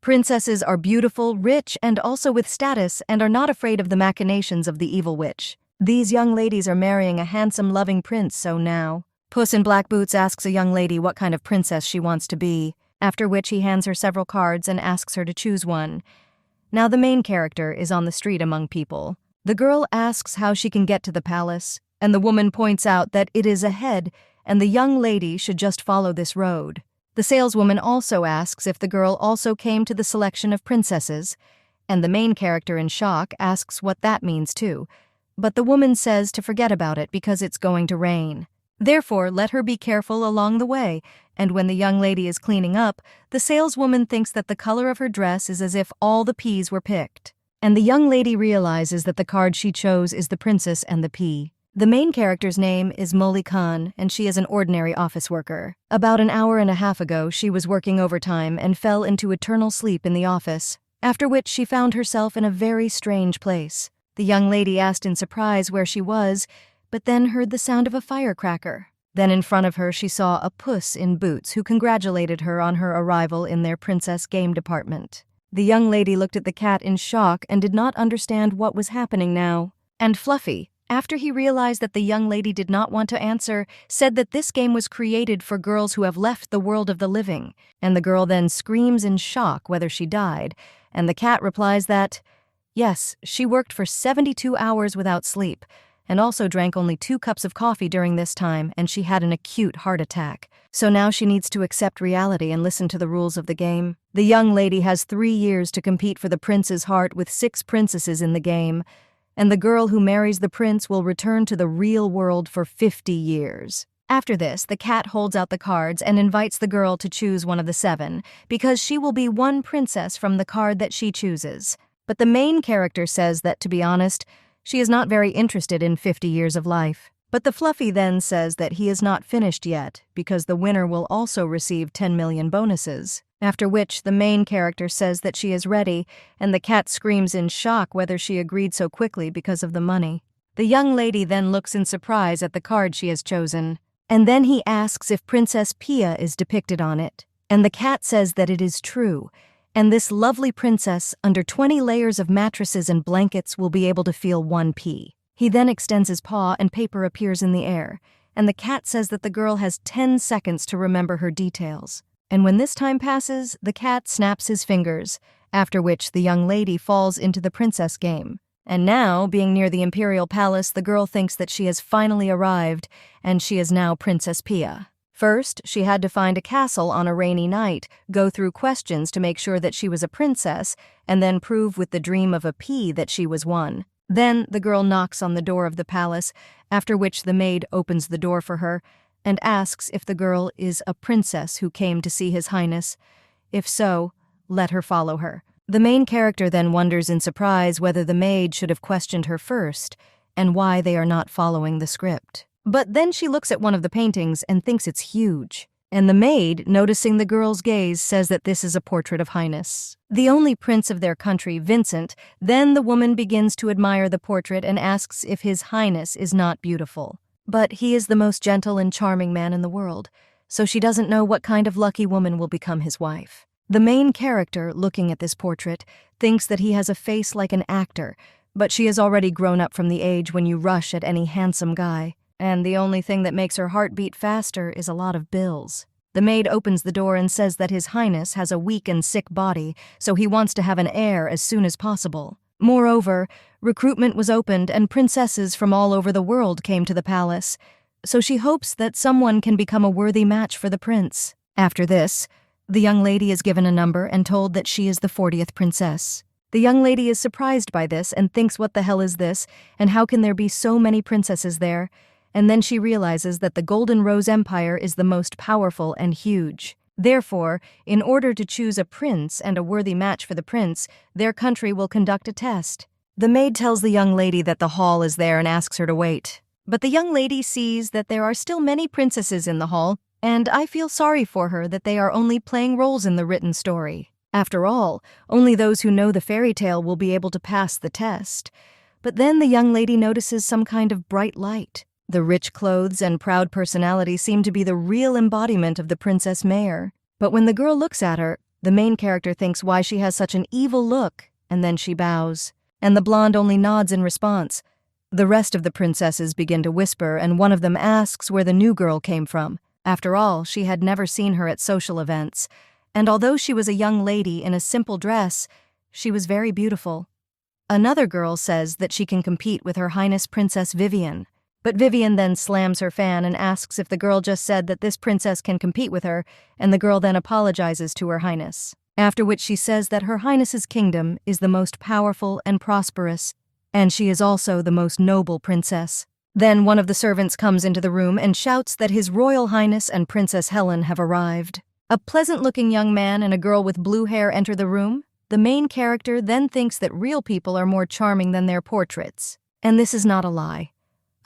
Princesses are beautiful, rich, and also with status and are not afraid of the machinations of the evil witch. These young ladies are marrying a handsome, loving prince, so now. Puss in Black Boots asks a young lady what kind of princess she wants to be, after which he hands her several cards and asks her to choose one. Now the main character is on the street among people. The girl asks how she can get to the palace, and the woman points out that it is ahead, and the young lady should just follow this road. The saleswoman also asks if the girl also came to the selection of princesses, and the main character in shock asks what that means too, but the woman says to forget about it because it's going to rain. Therefore, let her be careful along the way, and when the young lady is cleaning up, the saleswoman thinks that the color of her dress is as if all the peas were picked. And the young lady realizes that the card she chose is the princess and the pea. The main character's name is Moly Khan, and she is an ordinary office worker. About an hour and a half ago, she was working overtime and fell into eternal sleep in the office, after which she found herself in a very strange place. The young lady asked in surprise where she was, but then heard the sound of a firecracker. Then in front of her she saw a Puss in Boots who congratulated her on her arrival in their princess game department. The young lady looked at the cat in shock and did not understand what was happening now. And Fluffy, after he realized that the young lady did not want to answer, said that this game was created for girls who have left the world of the living, and the girl then screams in shock whether she died, and the cat replies that, yes, she worked for 72 hours without sleep, and also drank only 2 cups of coffee during this time, and she had an acute heart attack. So now she needs to accept reality and listen to the rules of the game. The young lady has 3 years to compete for the prince's heart with 6 princesses in the game, and the girl who marries the prince will return to the real world for 50 years. After this, the cat holds out the cards and invites the girl to choose one of the 7, because she will be one princess from the card that she chooses. But the main character says that, to be honest, she is not very interested in 50 years of life. But the Fluffy then says that he is not finished yet, because the winner will also receive 10 million bonuses. After which, the main character says that she is ready, and the cat screams in shock whether she agreed so quickly because of the money. The young lady then looks in surprise at the card she has chosen, and then he asks if Princess Pia is depicted on it, and the cat says that it is true, and this lovely princess, under 20 layers of mattresses and blankets, will be able to feel 1 pea. He then extends his paw and paper appears in the air, and the cat says that the girl has 10 seconds to remember her details. And when this time passes, the cat snaps his fingers, after which the young lady falls into the princess game. And now, being near the imperial palace, the girl thinks that she has finally arrived, and she is now Princess Pia. First, she had to find a castle on a rainy night, go through questions to make sure that she was a princess, and then prove with the dream of a pea that she was one. Then the girl knocks on the door of the palace, after which the maid opens the door for her, and asks if the girl is a princess who came to see His Highness. If so, let her follow her. The main character then wonders in surprise whether the maid should have questioned her first, and why they are not following the script. But then she looks at one of the paintings and thinks it's huge, and the maid, noticing the girl's gaze, says that this is a portrait of Highness, the only prince of their country, Vincent. Then the woman begins to admire the portrait and asks if His Highness is not beautiful. But he is the most gentle and charming man in the world, so she doesn't know what kind of lucky woman will become his wife. The main character, looking at this portrait, thinks that he has a face like an actor, but she has already grown up from the age when you rush at any handsome guy, and the only thing that makes her heart beat faster is a lot of bills. The maid opens the door and says that His Highness has a weak and sick body, so he wants to have an heir as soon as possible. Moreover, recruitment was opened and princesses from all over the world came to the palace, so she hopes that someone can become a worthy match for the prince. After this, the young lady is given a number and told that she is the 40th princess. The young lady is surprised by this and thinks, what the hell is this, and how can there be so many princesses there? And then she realizes that the Golden Rose Empire is the most powerful and huge. Therefore, in order to choose a prince and a worthy match for the prince, their country will conduct a test. The maid tells the young lady that the hall is there and asks her to wait. But the young lady sees that there are still many princesses in the hall, and I feel sorry for her that they are only playing roles in the written story. After all, only those who know the fairy tale will be able to pass the test. But then the young lady notices some kind of bright light. The rich clothes and proud personality seem to be the real embodiment of the Princess Mayor. But when the girl looks at her, The main character thinks why she has such an evil look, and then she bows. And the blonde only nods in response. The rest of the princesses begin to whisper, and one of them asks where the new girl came from. After all, she had never seen her at social events, and although she was a young lady in a simple dress, she was very beautiful. Another girl says that she can compete with Her Highness Princess Vivien, but Vivien then slams her fan and asks if the girl just said that this princess can compete with her, and the girl then apologizes to Her Highness. After which she says that Her Highness's kingdom is the most powerful and prosperous, and she is also the most noble princess. Then one of the servants comes into the room and shouts that His Royal Highness and Princess Helen have arrived. A pleasant-looking young man and a girl with blue hair enter the room. The main character then thinks that real people are more charming than their portraits. And this is not a lie.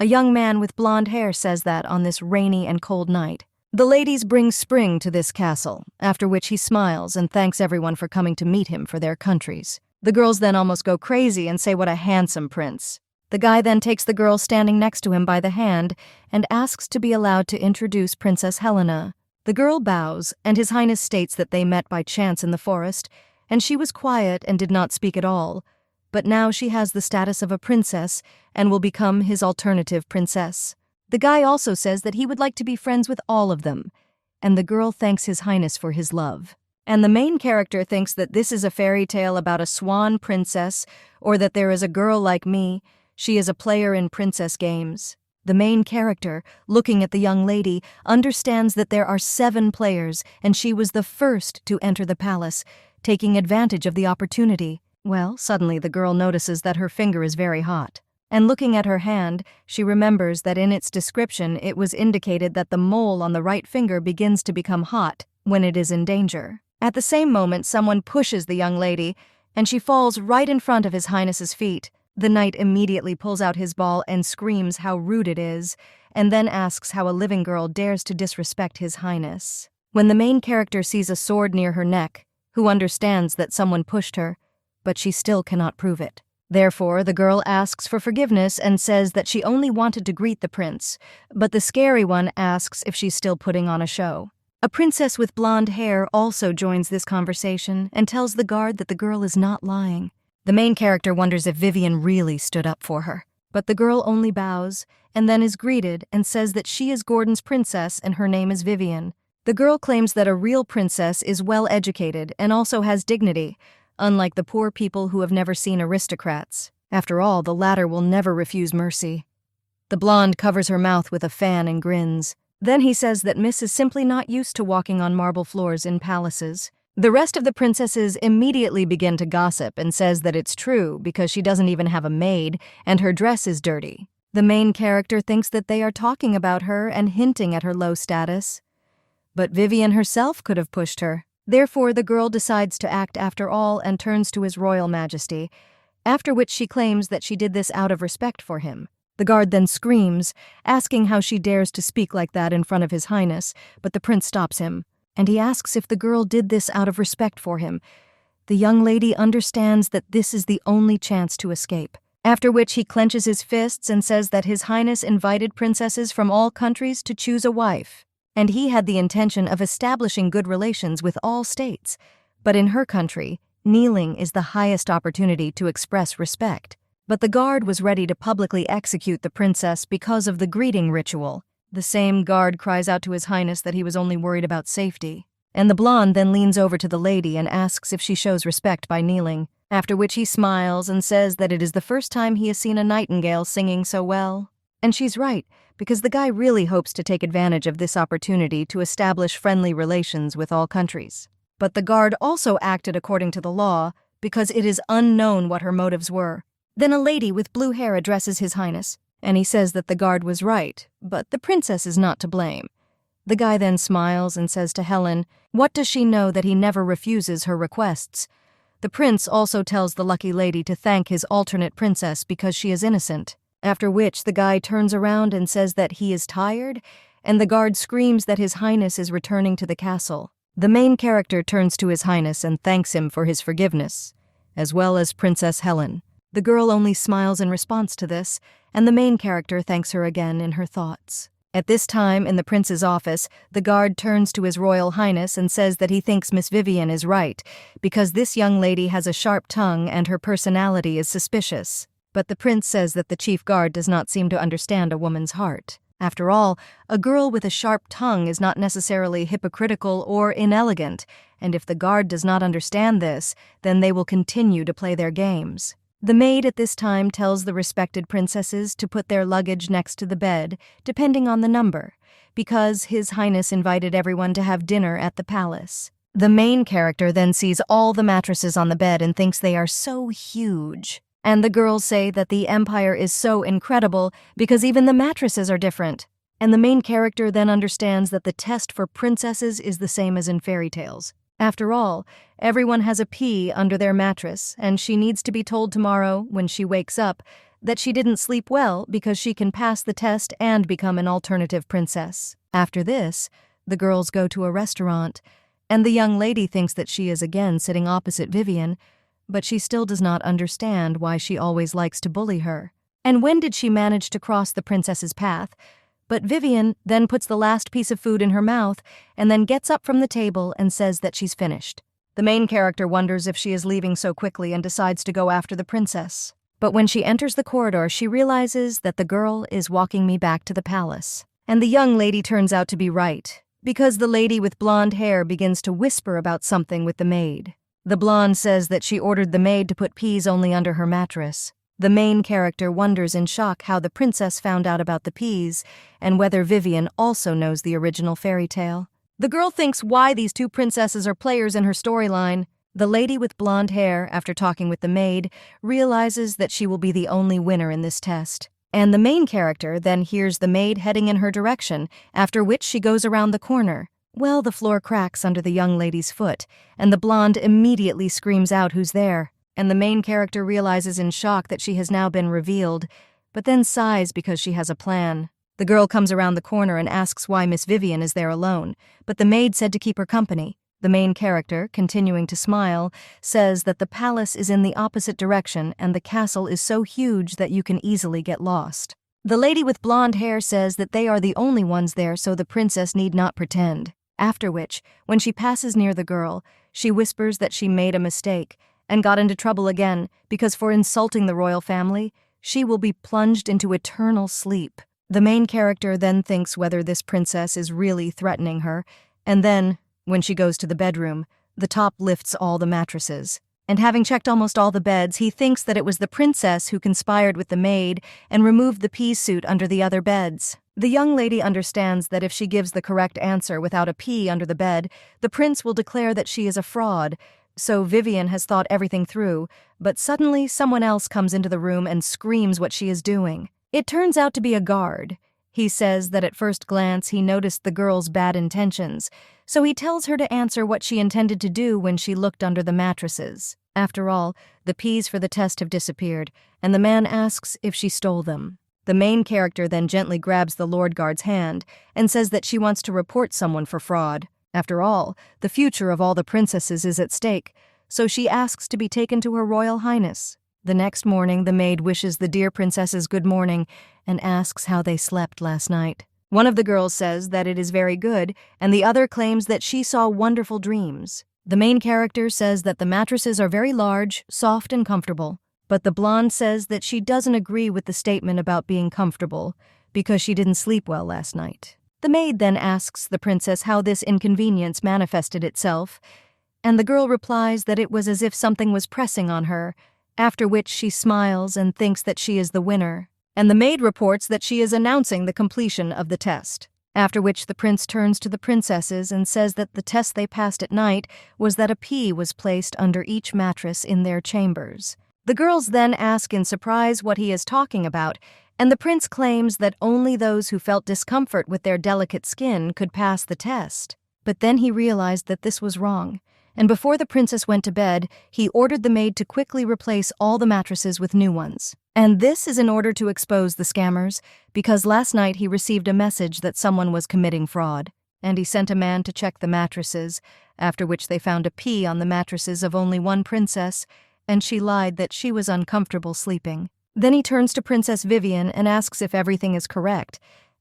A young man with blonde hair says that on this rainy and cold night. The ladies bring spring to this castle, after which he smiles and thanks everyone for coming to meet him for their countries. The girls then almost go crazy and say what a handsome prince. The guy then takes the girl standing next to him by the hand and asks to be allowed to introduce Princess Helena. The girl bows, and His Highness states that they met by chance in the forest, and she was quiet and did not speak at all. But now she has the status of a princess and will become his alternative princess. The guy also says that he would like to be friends with all of them, and the girl thanks His Highness for his love. And the main character thinks that this is a fairy tale about a swan princess, or that there is a girl like me. She is a player in princess games. The main character, looking at the young lady, understands that there are 7 players, and she was the first to enter the palace, taking advantage of the opportunity. Well, suddenly the girl notices that her finger is very hot. And looking at her hand, she remembers that in its description it was indicated that the mole on the right finger begins to become hot when it is in danger. At the same moment, someone pushes the young lady, and she falls right in front of His Highness's feet. The knight immediately pulls out his ball and screams how rude it is, and then asks how a living girl dares to disrespect His Highness. When the main character sees a sword near her neck, who understands that someone pushed her, but she still cannot prove it. Therefore, the girl asks for forgiveness and says that she only wanted to greet the prince, but the scary one asks if she's still putting on a show. A princess with blonde hair also joins this conversation and tells the guard that the girl is not lying. The main character wonders if Vivien really stood up for her, but the girl only bows and then is greeted and says that she is Gordon's princess and her name is Vivien. The girl claims that a real princess is well-educated and also has dignity, unlike the poor people who have never seen aristocrats. After all, the latter will never refuse mercy. The blonde covers her mouth with a fan and grins. Then he says that Miss is simply not used to walking on marble floors in palaces. The rest of the princesses immediately begin to gossip and says that it's true because she doesn't even have a maid and her dress is dirty. The main character thinks that they are talking about her and hinting at her low status. But Vivien herself could have pushed her. Therefore, the girl decides to act after all and turns to His Royal Majesty, after which she claims that she did this out of respect for him. The guard then screams, asking how she dares to speak like that in front of His Highness, but the prince stops him, and he asks if the girl did this out of respect for him. The young lady understands that this is the only chance to escape, after which he clenches his fists and says that His Highness invited princesses from all countries to choose a wife, and he had the intention of establishing good relations with all states, but in her country, kneeling is the highest opportunity to express respect. But the guard was ready to publicly execute the princess because of the greeting ritual. The same guard cries out to His Highness that he was only worried about safety. And the blonde then leans over to the lady and asks if she shows respect by kneeling, after which he smiles and says that it is the first time he has seen a nightingale singing so well. And she's right, because the guy really hopes to take advantage of this opportunity to establish friendly relations with all countries. But the guard also acted according to the law because it is unknown what her motives were. Then a lady with blue hair addresses His Highness, and he says that the guard was right, but the princess is not to blame. The guy then smiles and says to Helen, what does she know that he never refuses her requests? The prince also tells the lucky lady to thank his alternate princess because she is innocent, after which the guy turns around and says that he is tired, and the guard screams that His Highness is returning to the castle. The main character turns to His Highness and thanks him for his forgiveness, as well as Princess Helen. The girl only smiles in response to this, and the main character thanks her again in her thoughts. At this time, in the prince's office, the guard turns to His Royal Highness and says that he thinks Miss Vivien is right, because this young lady has a sharp tongue and her personality is suspicious. But the prince says that the chief guard does not seem to understand a woman's heart. After all, a girl with a sharp tongue is not necessarily hypocritical or inelegant, and if the guard does not understand this, then they will continue to play their games. The maid at this time tells the respected princesses to put their luggage next to the bed, depending on the number, because His Highness invited everyone to have dinner at the palace. The main character then sees all the mattresses on the bed and thinks they are so huge. And the girls say that the empire is so incredible because even the mattresses are different. And the main character then understands that the test for princesses is the same as in fairy tales. After all, everyone has a pea under their mattress, and she needs to be told tomorrow, when she wakes up, that she didn't sleep well because she can pass the test and become an alternative princess. After this, the girls go to a restaurant, and the young lady thinks that she is again sitting opposite Vivien, but she still does not understand why she always likes to bully her. And when did she manage to cross the princess's path? But Vivien then puts the last piece of food in her mouth and then gets up from the table and says that she's finished. The main character wonders if she is leaving so quickly and decides to go after the princess. But when she enters the corridor, she realizes that the girl is walking me back to the palace. And the young lady turns out to be right, because the lady with blonde hair begins to whisper about something with the maid. The blonde says that she ordered the maid to put peas only under her mattress. The main character wonders in shock how the princess found out about the peas and whether Vivien also knows the original fairy tale. The girl thinks why these two princesses are players in her storyline. The lady with blonde hair, after talking with the maid, realizes that she will be the only winner in this test. And the main character then hears the maid heading in her direction, after which she goes around the corner. Well, the floor cracks under the young lady's foot, and the blonde immediately screams out who's there. And the main character realizes in shock that she has now been revealed, but then sighs because she has a plan. The girl comes around the corner and asks why Miss Vivien is there alone, but the maid said to keep her company. The main character, continuing to smile, says that the palace is in the opposite direction and the castle is so huge that you can easily get lost. The lady with blonde hair says that they are the only ones there, so the princess need not pretend. After which, when she passes near the girl, she whispers that she made a mistake and got into trouble again because for insulting the royal family, she will be plunged into eternal sleep. The main character then thinks whether this princess is really threatening her, and then, when she goes to the bedroom, the top lifts all the mattresses. And having checked almost all the beds, he thinks that it was the princess who conspired with the maid and removed the pea suit under the other beds. The young lady understands that if she gives the correct answer without a pea under the bed, the prince will declare that she is a fraud. So Vivien has thought everything through, but suddenly someone else comes into the room and screams what she is doing. It turns out to be a guard. He says that at first glance he noticed the girl's bad intentions, so he tells her to answer what she intended to do when she looked under the mattresses. After all, the peas for the test have disappeared, and the man asks if she stole them. The main character then gently grabs the Lord Guard's hand and says that she wants to report someone for fraud. After all, the future of all the princesses is at stake, so she asks to be taken to Her Royal Highness. The next morning, the maid wishes the dear princesses good morning and asks how they slept last night. One of the girls says that it is very good, and the other claims that she saw wonderful dreams. The main character says that the mattresses are very large, soft, and comfortable, but the blonde says that she doesn't agree with the statement about being comfortable because she didn't sleep well last night. The maid then asks the princess how this inconvenience manifested itself, and the girl replies that it was as if something was pressing on her, after which she smiles and thinks that she is the winner. And the maid reports that she is announcing the completion of the test, after which the prince turns to the princesses and says that the test they passed at night was that a pea was placed under each mattress in their chambers. The girls then ask in surprise what he is talking about, and the prince claims that only those who felt discomfort with their delicate skin could pass the test. But then he realized that this was wrong, and before the princess went to bed, he ordered the maid to quickly replace all the mattresses with new ones. And this is in order to expose the scammers, because last night he received a message that someone was committing fraud, and he sent a man to check the mattresses, after which they found a pea on the mattresses of only one princess, and she lied that she was uncomfortable sleeping. Then he turns to Princess Vivien and asks if everything is correct,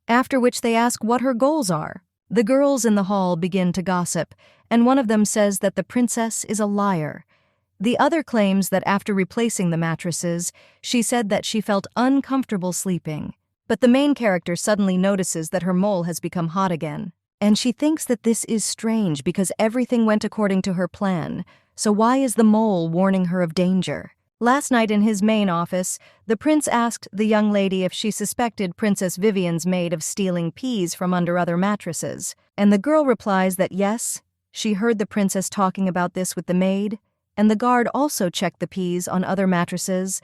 after which they ask what her goals are. The girls in the hall begin to gossip, and one of them says that the princess is a liar. The other claims that after replacing the mattresses, she said that she felt uncomfortable sleeping. But the main character suddenly notices that her mole has become hot again, and she thinks that this is strange because everything went according to her plan. So why is the mole warning her of danger? Last night in his main office, the prince asked the young lady if she suspected Princess Vivien's maid of stealing peas from under other mattresses, and the girl replies that yes, she heard the princess talking about this with the maid, and the guard also checked the peas on other mattresses,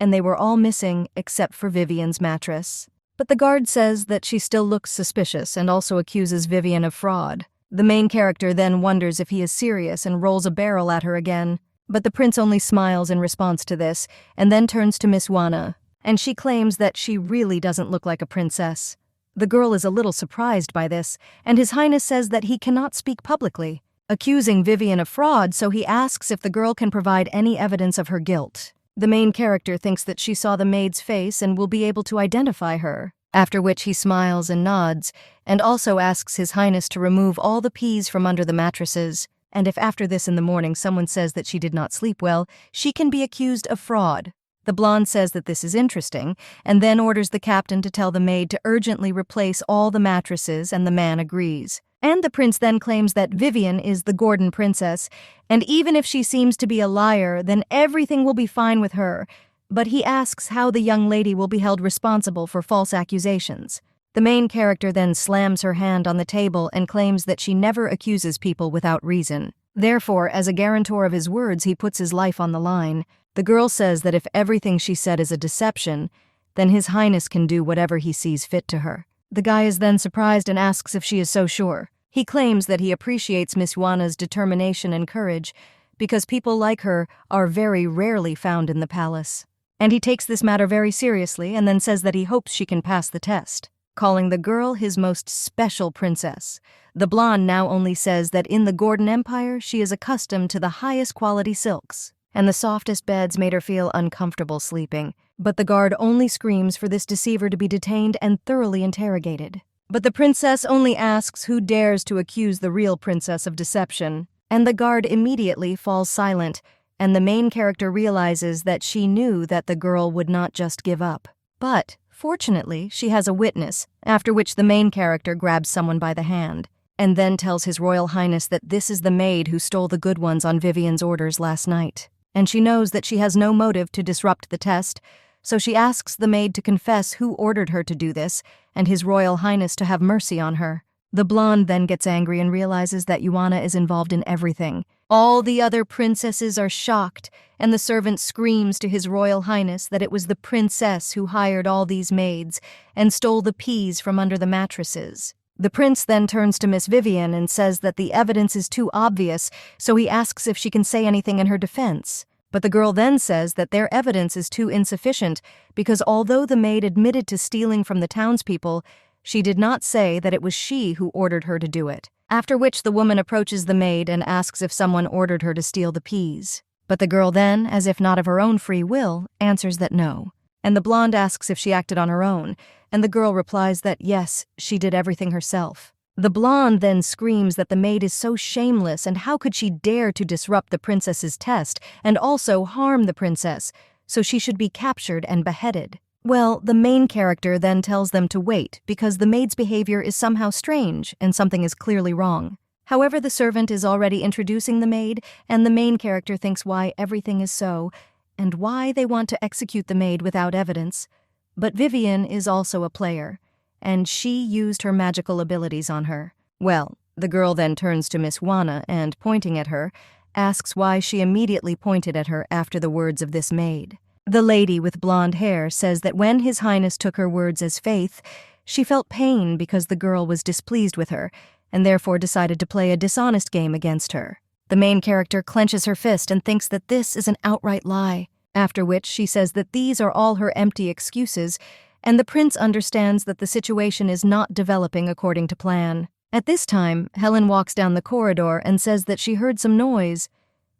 and they were all missing except for Vivien's mattress. But the guard says that she still looks suspicious and also accuses Vivien of fraud. The main character then wonders if he is serious and rolls a barrel at her again. But the prince only smiles in response to this, and then turns to Miss Wanna, and she claims that she really doesn't look like a princess. The girl is a little surprised by this, and His Highness says that he cannot speak publicly, accusing Vivien of fraud, so he asks if the girl can provide any evidence of her guilt. The main character thinks that she saw the maid's face and will be able to identify her, after which he smiles and nods, and also asks His Highness to remove all the peas from under the mattresses, and if after this in the morning someone says that she did not sleep well, she can be accused of fraud. The blonde says that this is interesting, and then orders the captain to tell the maid to urgently replace all the mattresses, and the man agrees. And the prince then claims that Vivien is the Gordon princess, and even if she seems to be a liar, then everything will be fine with her, but he asks how the young lady will be held responsible for false accusations. The main character then slams her hand on the table and claims that she never accuses people without reason. Therefore, as a guarantor of his words, he puts his life on the line. The girl says that if everything she said is a deception, then His Highness can do whatever he sees fit to her. The guy is then surprised and asks if she is so sure. He claims that he appreciates Miss Wanna's determination and courage because people like her are very rarely found in the palace. And he takes this matter very seriously and then says that he hopes she can pass the test, calling the girl his most special princess. The blonde now only says that in the Gordon Empire she is accustomed to the highest quality silks, and the softest beds made her feel uncomfortable sleeping. But the guard only screams for this deceiver to be detained and thoroughly interrogated. But the princess only asks who dares to accuse the real princess of deception, and the guard immediately falls silent, and the main character realizes that she knew that the girl would not just give up. But fortunately, she has a witness, after which the main character grabs someone by the hand, and then tells His Royal Highness that this is the maid who stole the good ones on Vivien's orders last night. And she knows that she has no motive to disrupt the test, so she asks the maid to confess who ordered her to do this, and His Royal Highness to have mercy on her. The blonde then gets angry and realizes that Yuana is involved in everything. All the other princesses are shocked, and the servant screams to His Royal Highness that it was the princess who hired all these maids and stole the peas from under the mattresses. The prince then turns to Miss Vivien and says that the evidence is too obvious, so he asks if she can say anything in her defense. But the girl then says that their evidence is too insufficient because although the maid admitted to stealing from the townspeople, she did not say that it was she who ordered her to do it. After which the woman approaches the maid and asks if someone ordered her to steal the peas. But the girl then, as if not of her own free will, answers that no. And the blonde asks if she acted on her own, and the girl replies that yes, she did everything herself. The blonde then screams that the maid is so shameless and how could she dare to disrupt the princess's test and also harm the princess, so she should be captured and beheaded. Well, the main character then tells them to wait because the maid's behavior is somehow strange and something is clearly wrong. However, the servant is already introducing the maid, and the main character thinks why everything is so and why they want to execute the maid without evidence. But Vivien is also a player, and she used her magical abilities on her. Well, the girl then turns to Miss Wanna and, pointing at her, asks why she immediately pointed at her after the words of this maid. The lady with blonde hair says that when His Highness took her words as faith, she felt pain because the girl was displeased with her, and therefore decided to play a dishonest game against her. The main character clenches her fist and thinks that this is an outright lie, after which she says that these are all her empty excuses, and the prince understands that the situation is not developing according to plan. At this time, Helen walks down the corridor and says that she heard some noise,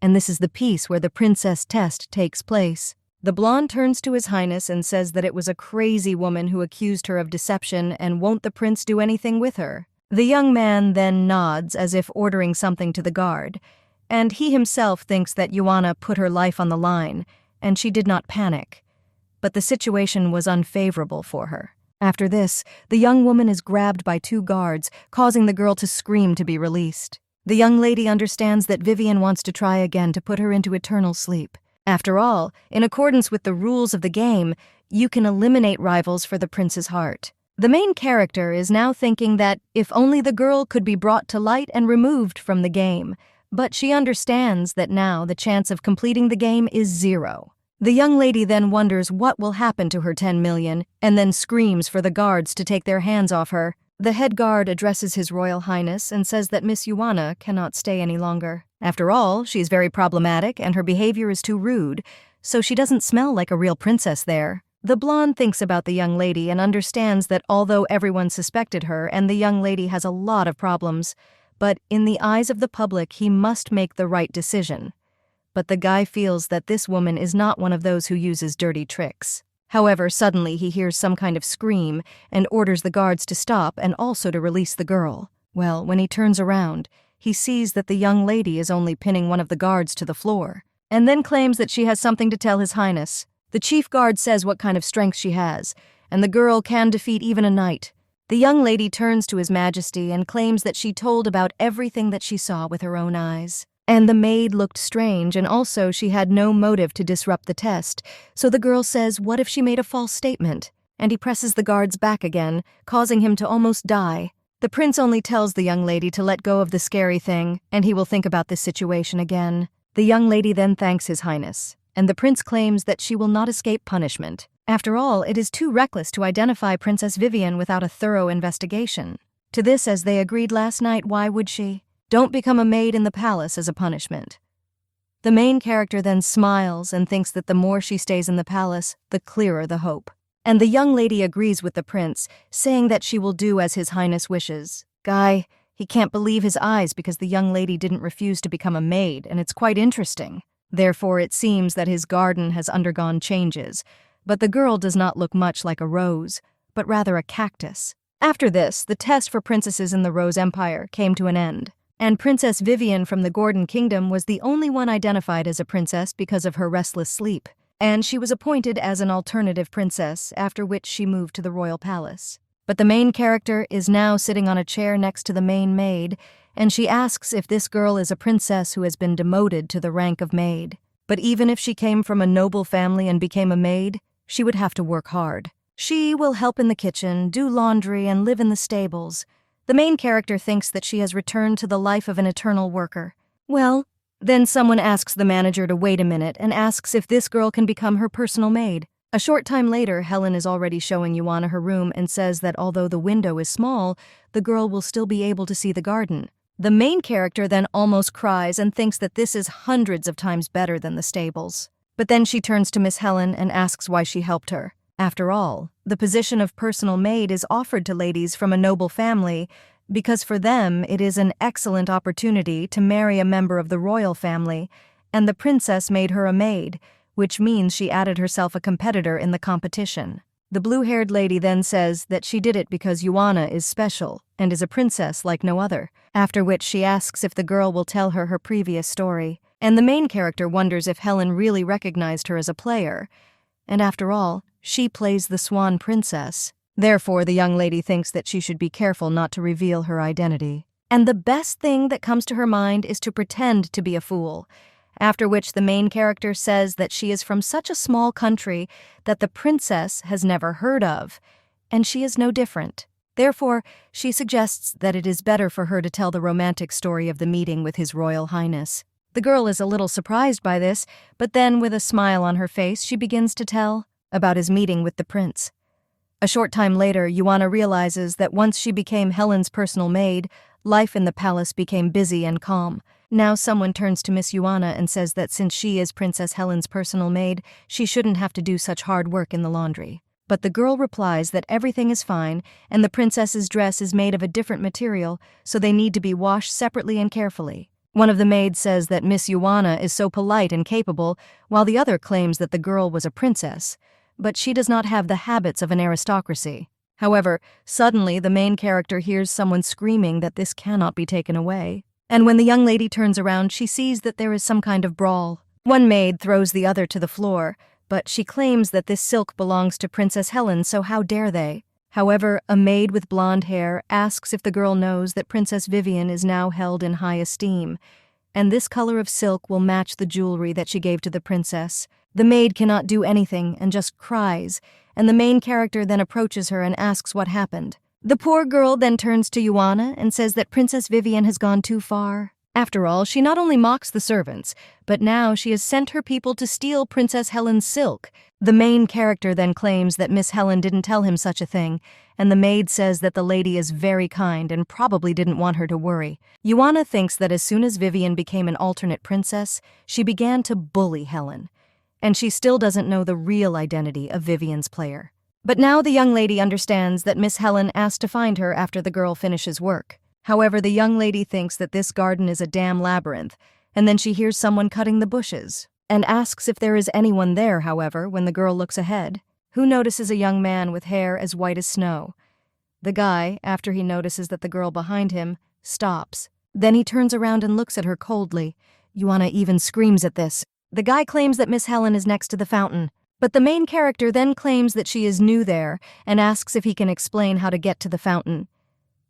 and this is the piece where the princess test takes place. The blonde turns to His Highness and says that it was a crazy woman who accused her of deception and won't the prince do anything with her. The young man then nods as if ordering something to the guard, and he himself thinks that Yuana put her life on the line, and she did not panic. But the situation was unfavorable for her. After this, the young woman is grabbed by 2 guards, causing the girl to scream to be released. The young lady understands that Vivien wants to try again to put her into eternal sleep. After all, in accordance with the rules of the game, you can eliminate rivals for the prince's heart. The main character is now thinking that if only the girl could be brought to light and removed from the game, but she understands that now the chance of completing the game is 0. The young lady then wonders what will happen to her 10 million and then screams for the guards to take their hands off her. The head guard addresses His Royal Highness and says that Miss Yuana cannot stay any longer. After all, she's very problematic and her behavior is too rude, so she doesn't smell like a real princess there. The blonde thinks about the young lady and understands that although everyone suspected her and the young lady has a lot of problems, but in the eyes of the public he must make the right decision. But the guy feels that this woman is not one of those who uses dirty tricks. However, suddenly he hears some kind of scream and orders the guards to stop and also to release the girl. Well, when he turns around, he sees that the young lady is only pinning one of the guards to the floor, and then claims that she has something to tell His Highness. The chief guard says what kind of strength she has, and the girl can defeat even a knight. The young lady turns to His Majesty and claims that she told about everything that she saw with her own eyes. And the maid looked strange, and also she had no motive to disrupt the test, so the girl says what if she made a false statement, and he presses the guard's back again, causing him to almost die. The prince only tells the young lady to let go of the scary thing, and he will think about this situation again. The young lady then thanks His Highness, and the prince claims that she will not escape punishment. After all, it is too reckless to identify Princess Vivien without a thorough investigation. To this, as they agreed last night, why would she? Don't become a maid in the palace as a punishment. The main character then smiles and thinks that the more she stays in the palace, the clearer the hope. And the young lady agrees with the prince, saying that she will do as His Highness wishes. Guy, he can't believe his eyes because the young lady didn't refuse to become a maid, and it's quite interesting. Therefore, it seems that his garden has undergone changes, but the girl does not look much like a rose, but rather a cactus. After this, the test for princesses in the Rose Empire came to an end, and Princess Vivien from the Gordon Kingdom was the only one identified as a princess because of her restless sleep, and she was appointed as an alternative princess, after which she moved to the royal palace. But the main character is now sitting on a chair next to the main maid, and she asks if this girl is a princess who has been demoted to the rank of maid. But even if she came from a noble family and became a maid, she would have to work hard. She will help in the kitchen, do laundry, and live in the stables. The main character thinks that she has returned to the life of an eternal worker. Well, then someone asks the manager to wait a minute and asks if this girl can become her personal maid. A short time later, Helen is already showing Yuana her room and says that although the window is small, the girl will still be able to see the garden. The main character then almost cries and thinks that this is hundreds of times better than the stables. But then she turns to Miss Helen and asks why she helped her. After all, the position of personal maid is offered to ladies from a noble family because for them it is an excellent opportunity to marry a member of the royal family, and the princess made her a maid, which means she added herself a competitor in the competition. The blue-haired lady then says that she did it because Yuana is special and is a princess like no other, after which she asks if the girl will tell her her previous story, and the main character wonders if Helen really recognized her as a player, and after all, she plays the Swan Princess. Therefore, the young lady thinks that she should be careful not to reveal her identity. And the best thing that comes to her mind is to pretend to be a fool, after which the main character says that she is from such a small country that the princess has never heard of, and she is no different. Therefore, she suggests that it is better for her to tell the romantic story of the meeting with His Royal Highness. The girl is a little surprised by this, but then with a smile on her face, she begins to tell about his meeting with the prince. A short time later, Yuana realizes that once she became Helen's personal maid, life in the palace became busy and calm. Now someone turns to Miss Yuana and says that since she is Princess Helen's personal maid, she shouldn't have to do such hard work in the laundry. But the girl replies that everything is fine, and the princess's dress is made of a different material, so they need to be washed separately and carefully. One of the maids says that Miss Yuana is so polite and capable, while the other claims that the girl was a princess, but she does not have the habits of an aristocracy. However, suddenly the main character hears someone screaming that this cannot be taken away. And when the young lady turns around, she sees that there is some kind of brawl. One maid throws the other to the floor, but she claims that this silk belongs to Princess Helen, so how dare they? However, a maid with blonde hair asks if the girl knows that Princess Vivien is now held in high esteem, and this color of silk will match the jewelry that she gave to the princess. The maid cannot do anything and just cries, and the main character then approaches her and asks what happened. The poor girl then turns to Yuana and says that Princess Vivien has gone too far. After all, she not only mocks the servants, but now she has sent her people to steal Princess Helen's silk. The main character then claims that Miss Helen didn't tell him such a thing, and the maid says that the lady is very kind and probably didn't want her to worry. Yuana thinks that as soon as Vivien became an alternate princess, she began to bully Helen, and she still doesn't know the real identity of Vivien's player. But now the young lady understands that Miss Helen asked to find her after the girl finishes work. However, the young lady thinks that this garden is a damn labyrinth, and then she hears someone cutting the bushes, and asks if there is anyone there. However, when the girl looks ahead, who notices a young man with hair as white as snow. The guy, after he notices that the girl behind him, stops. Then he turns around and looks at her coldly. Yuana even screams at this. The guy claims that Miss Helen is next to the fountain, but the main character then claims that she is new there and asks if he can explain how to get to the fountain.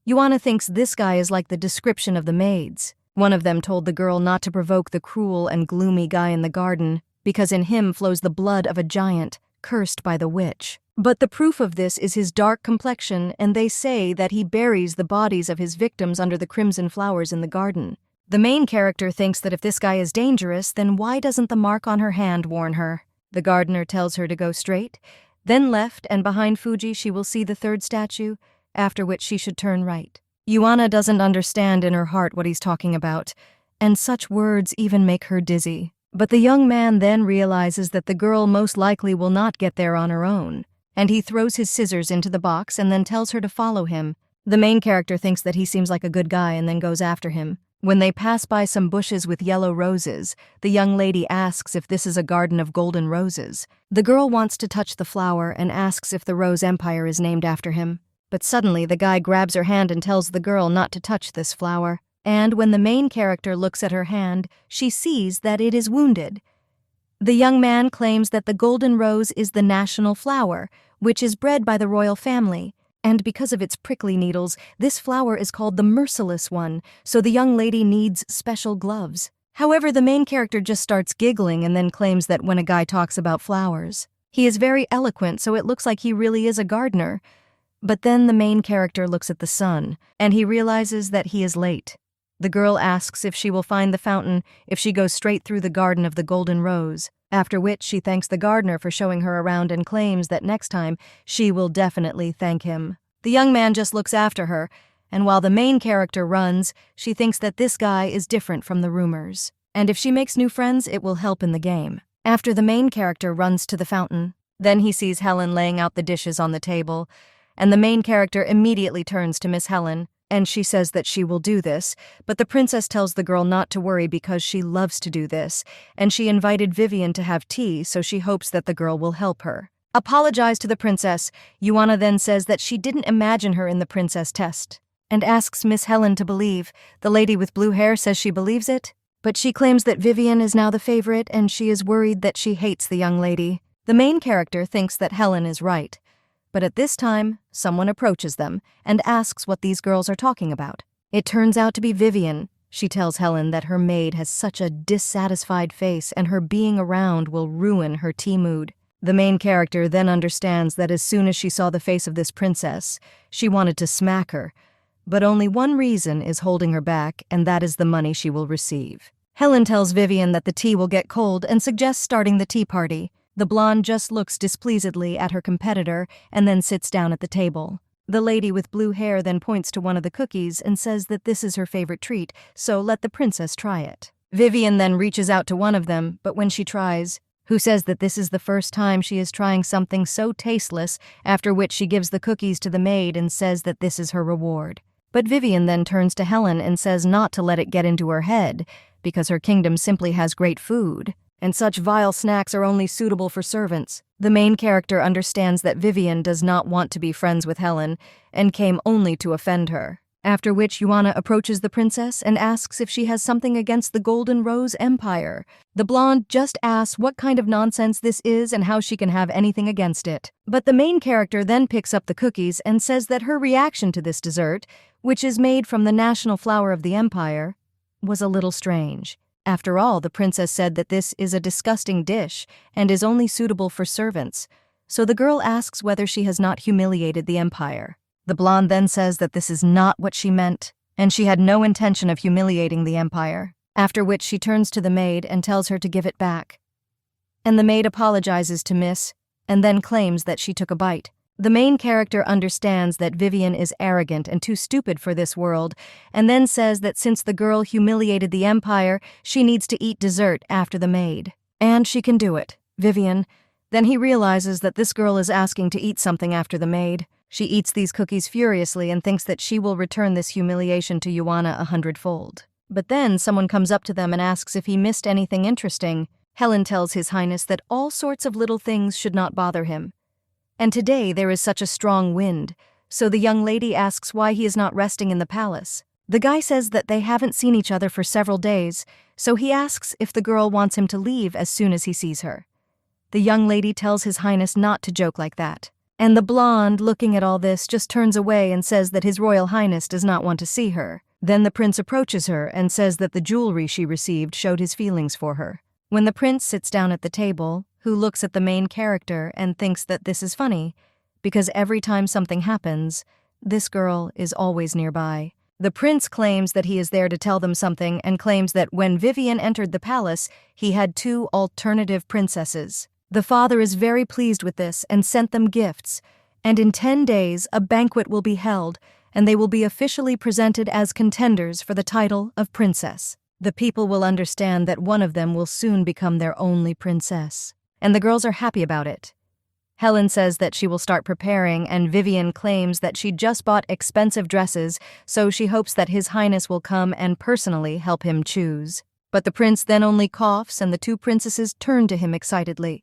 Yuana thinks this guy is like the description of the maids. One of them told the girl not to provoke the cruel and gloomy guy in the garden, because in him flows the blood of a giant, cursed by the witch. But the proof of this is his dark complexion, and they say that he buries the bodies of his victims under the crimson flowers in the garden. The main character thinks that if this guy is dangerous, then why doesn't the mark on her hand warn her? The gardener tells her to go straight, then left, and behind Fuji she will see the third statue, after which she should turn right. Yuana doesn't understand in her heart what he's talking about, and such words even make her dizzy. But the young man then realizes that the girl most likely will not get there on her own, and he throws his scissors into the box and then tells her to follow him. The main character thinks that he seems like a good guy and then goes after him. When they pass by some bushes with yellow roses, the young lady asks if this is a garden of golden roses. The girl wants to touch the flower and asks if the Rose Empire is named after him. But suddenly the guy grabs her hand and tells the girl not to touch this flower. And when the main character looks at her hand, she sees that it is wounded. The young man claims that the golden rose is the national flower, which is bred by the royal family. And because of its prickly needles, this flower is called the merciless one, so the young lady needs special gloves. However, the main character just starts giggling and then claims that when a guy talks about flowers, he is very eloquent, so it looks like he really is a gardener. But then the main character looks at the sun, and he realizes that he is late. The girl asks if she will find the fountain if she goes straight through the garden of the golden rose, after which she thanks the gardener for showing her around and claims that next time she will definitely thank him. The young man just looks after her, and while the main character runs, she thinks that this guy is different from the rumors, and if she makes new friends, it will help in the game. After the main character runs to the fountain, then he sees Helen laying out the dishes on the table, and the main character immediately turns to Miss Helen, and she says that she will do this, but the princess tells the girl not to worry because she loves to do this, and she invited Vivien to have tea, so she hopes that the girl will help her. Apologize to the princess, Yuana then says that she didn't imagine her in the princess test, and asks Miss Helen to believe. The lady with blue hair says she believes it, but she claims that Vivien is now the favorite, and she is worried that she hates the young lady. The main character thinks that Helen is right. But at this time, someone approaches them and asks what these girls are talking about. It turns out to be Vivien. She tells Helen that her maid has such a dissatisfied face and her being around will ruin her tea mood. The main character then understands that as soon as she saw the face of this princess, she wanted to smack her. But only one reason is holding her back, and that is the money she will receive. Helen tells Vivien that the tea will get cold and suggests starting the tea party. The blonde just looks displeasedly at her competitor and then sits down at the table. The lady with blue hair then points to one of the cookies and says that this is her favorite treat, so let the princess try it. Vivien then reaches out to one of them, but when she tries, who says that this is the first time she is trying something so tasteless, after which she gives the cookies to the maid and says that this is her reward. But Vivien then turns to Helen and says not to let it get into her head, because her kingdom simply has great food, and such vile snacks are only suitable for servants. The main character understands that Vivien does not want to be friends with Helen, and came only to offend her. After which Yuana approaches the princess and asks if she has something against the Golden Rose Empire. The blonde just asks what kind of nonsense this is and how she can have anything against it. But the main character then picks up the cookies and says that her reaction to this dessert, which is made from the national flower of the empire, was a little strange. After all, the princess said that this is a disgusting dish and is only suitable for servants. So the girl asks whether she has not humiliated the empire. The blonde then says that this is not what she meant, and she had no intention of humiliating the empire, after which she turns to the maid and tells her to give it back. And the maid apologizes to Miss, and then claims that she took a bite. The main character understands that Vivien is arrogant and too stupid for this world, and then says that since the girl humiliated the empire, she needs to eat dessert after the maid. And she can do it. Vivien. Then he realizes that this girl is asking to eat something after the maid. She eats these cookies furiously and thinks that she will return this humiliation to Yuana 100-fold. But then someone comes up to them and asks if he missed anything interesting. Helen tells His Highness that all sorts of little things should not bother him. And today there is such a strong wind, so the young lady asks why he is not resting in the palace. The guy says that they haven't seen each other for several days, so he asks if the girl wants him to leave as soon as he sees her. The young lady tells His Highness not to joke like that. And the blonde, looking at all this, just turns away and says that His Royal Highness does not want to see her. Then the prince approaches her and says that the jewelry she received showed his feelings for her. When the prince sits down at the table, who looks at the main character and thinks that this is funny, because every time something happens, this girl is always nearby. The prince claims that he is there to tell them something and claims that when Vivien entered the palace, he had 2 alternative princesses. The father is very pleased with this and sent them gifts, and in 10 days a banquet will be held, and they will be officially presented as contenders for the title of princess. The people will understand that one of them will soon become their only princess, and the girls are happy about it. Helen says that she will start preparing, and Vivien claims that she just bought expensive dresses, so she hopes that His Highness will come and personally help him choose. But the prince then only coughs, and the 2 princesses turn to him excitedly.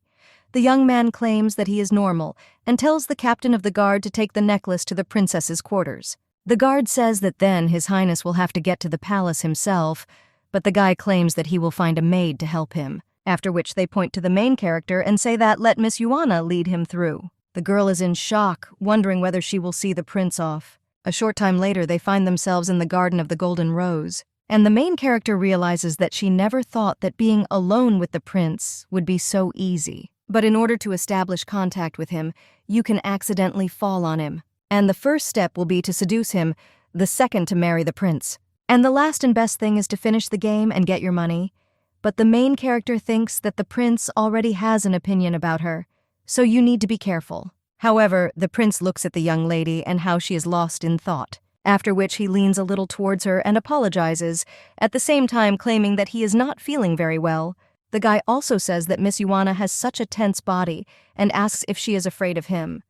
The young man claims that he is normal and tells the captain of the guard to take the necklace to the princess's quarters. The guard says that then His Highness will have to get to the palace himself, but the guy claims that he will find a maid to help him, after which they point to the main character and say that let Miss Yuana lead him through. The girl is in shock, wondering whether she will see the prince off. A short time later, they find themselves in the Garden of the Golden Rose, and the main character realizes that she never thought that being alone with the prince would be so easy. But in order to establish contact with him, you can accidentally fall on him. And the first step will be to seduce him, the second to marry the prince. And the last and best thing is to finish the game and get your money. But the main character thinks that the prince already has an opinion about her, so you need to be careful. However, the prince looks at the young lady and how she is lost in thought, after which he leans a little towards her and apologizes, at the same time claiming that he is not feeling very well. The guy also says that Miss Yuana has such a tense body and asks if she is afraid of him.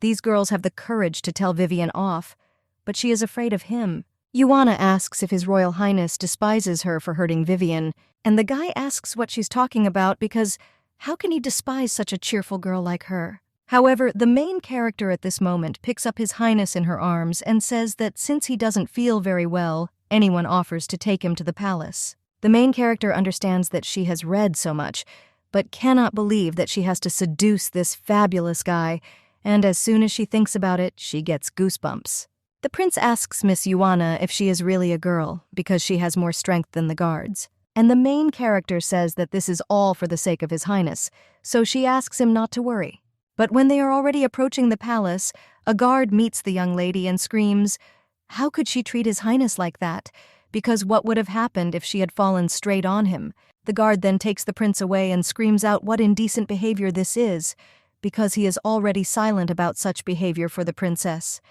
These girls have the courage to tell Vivien off, but she is afraid of him. Yuana asks if His Royal Highness despises her for hurting Vivien, and the guy asks what she's talking about because how can he despise such a cheerful girl like her? However, the main character at this moment picks up His Highness in her arms and says that since he doesn't feel very well, anyone offers to take him to the palace. The main character understands that she has read so much, but cannot believe that she has to seduce this fabulous guy, and as soon as she thinks about it, she gets goosebumps. The prince asks Miss Yuana if she is really a girl, because she has more strength than the guards. And the main character says that this is all for the sake of His Highness, so she asks him not to worry. But when they are already approaching the palace, a guard meets the young lady and screams, "How could she treat His Highness like that? Because what would have happened if she had fallen straight on him?" The guard then takes the prince away and screams out what indecent behavior this is, because he is already silent about such behavior for the princess.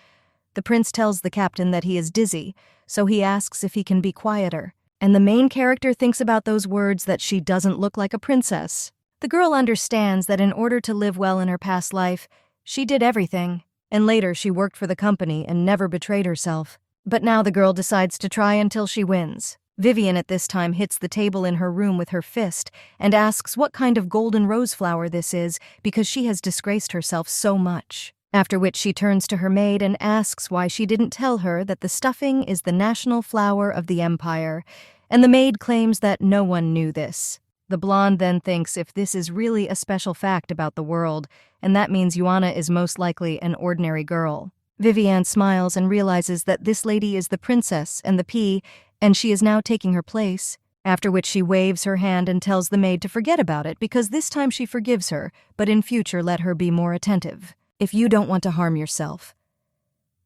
The prince tells the captain that he is dizzy, so he asks if he can be quieter. And the main character thinks about those words that she doesn't look like a princess. The girl understands that in order to live well in her past life, she did everything, and later she worked for the company and never betrayed herself. But now the girl decides to try until she wins. Vivien at this time hits the table in her room with her fist and asks what kind of golden rose flower this is because she has disgraced herself so much. After which she turns to her maid and asks why she didn't tell her that the stuffing is the national flower of the empire, and the maid claims that no one knew this. The blonde then thinks if this is really a special fact about the world, and that means Yuana is most likely an ordinary girl. Vivien smiles and realizes that this lady is the princess and the pea, and she is now taking her place, after which she waves her hand and tells the maid to forget about it because this time she forgives her, but in future let her be more attentive, if you don't want to harm yourself.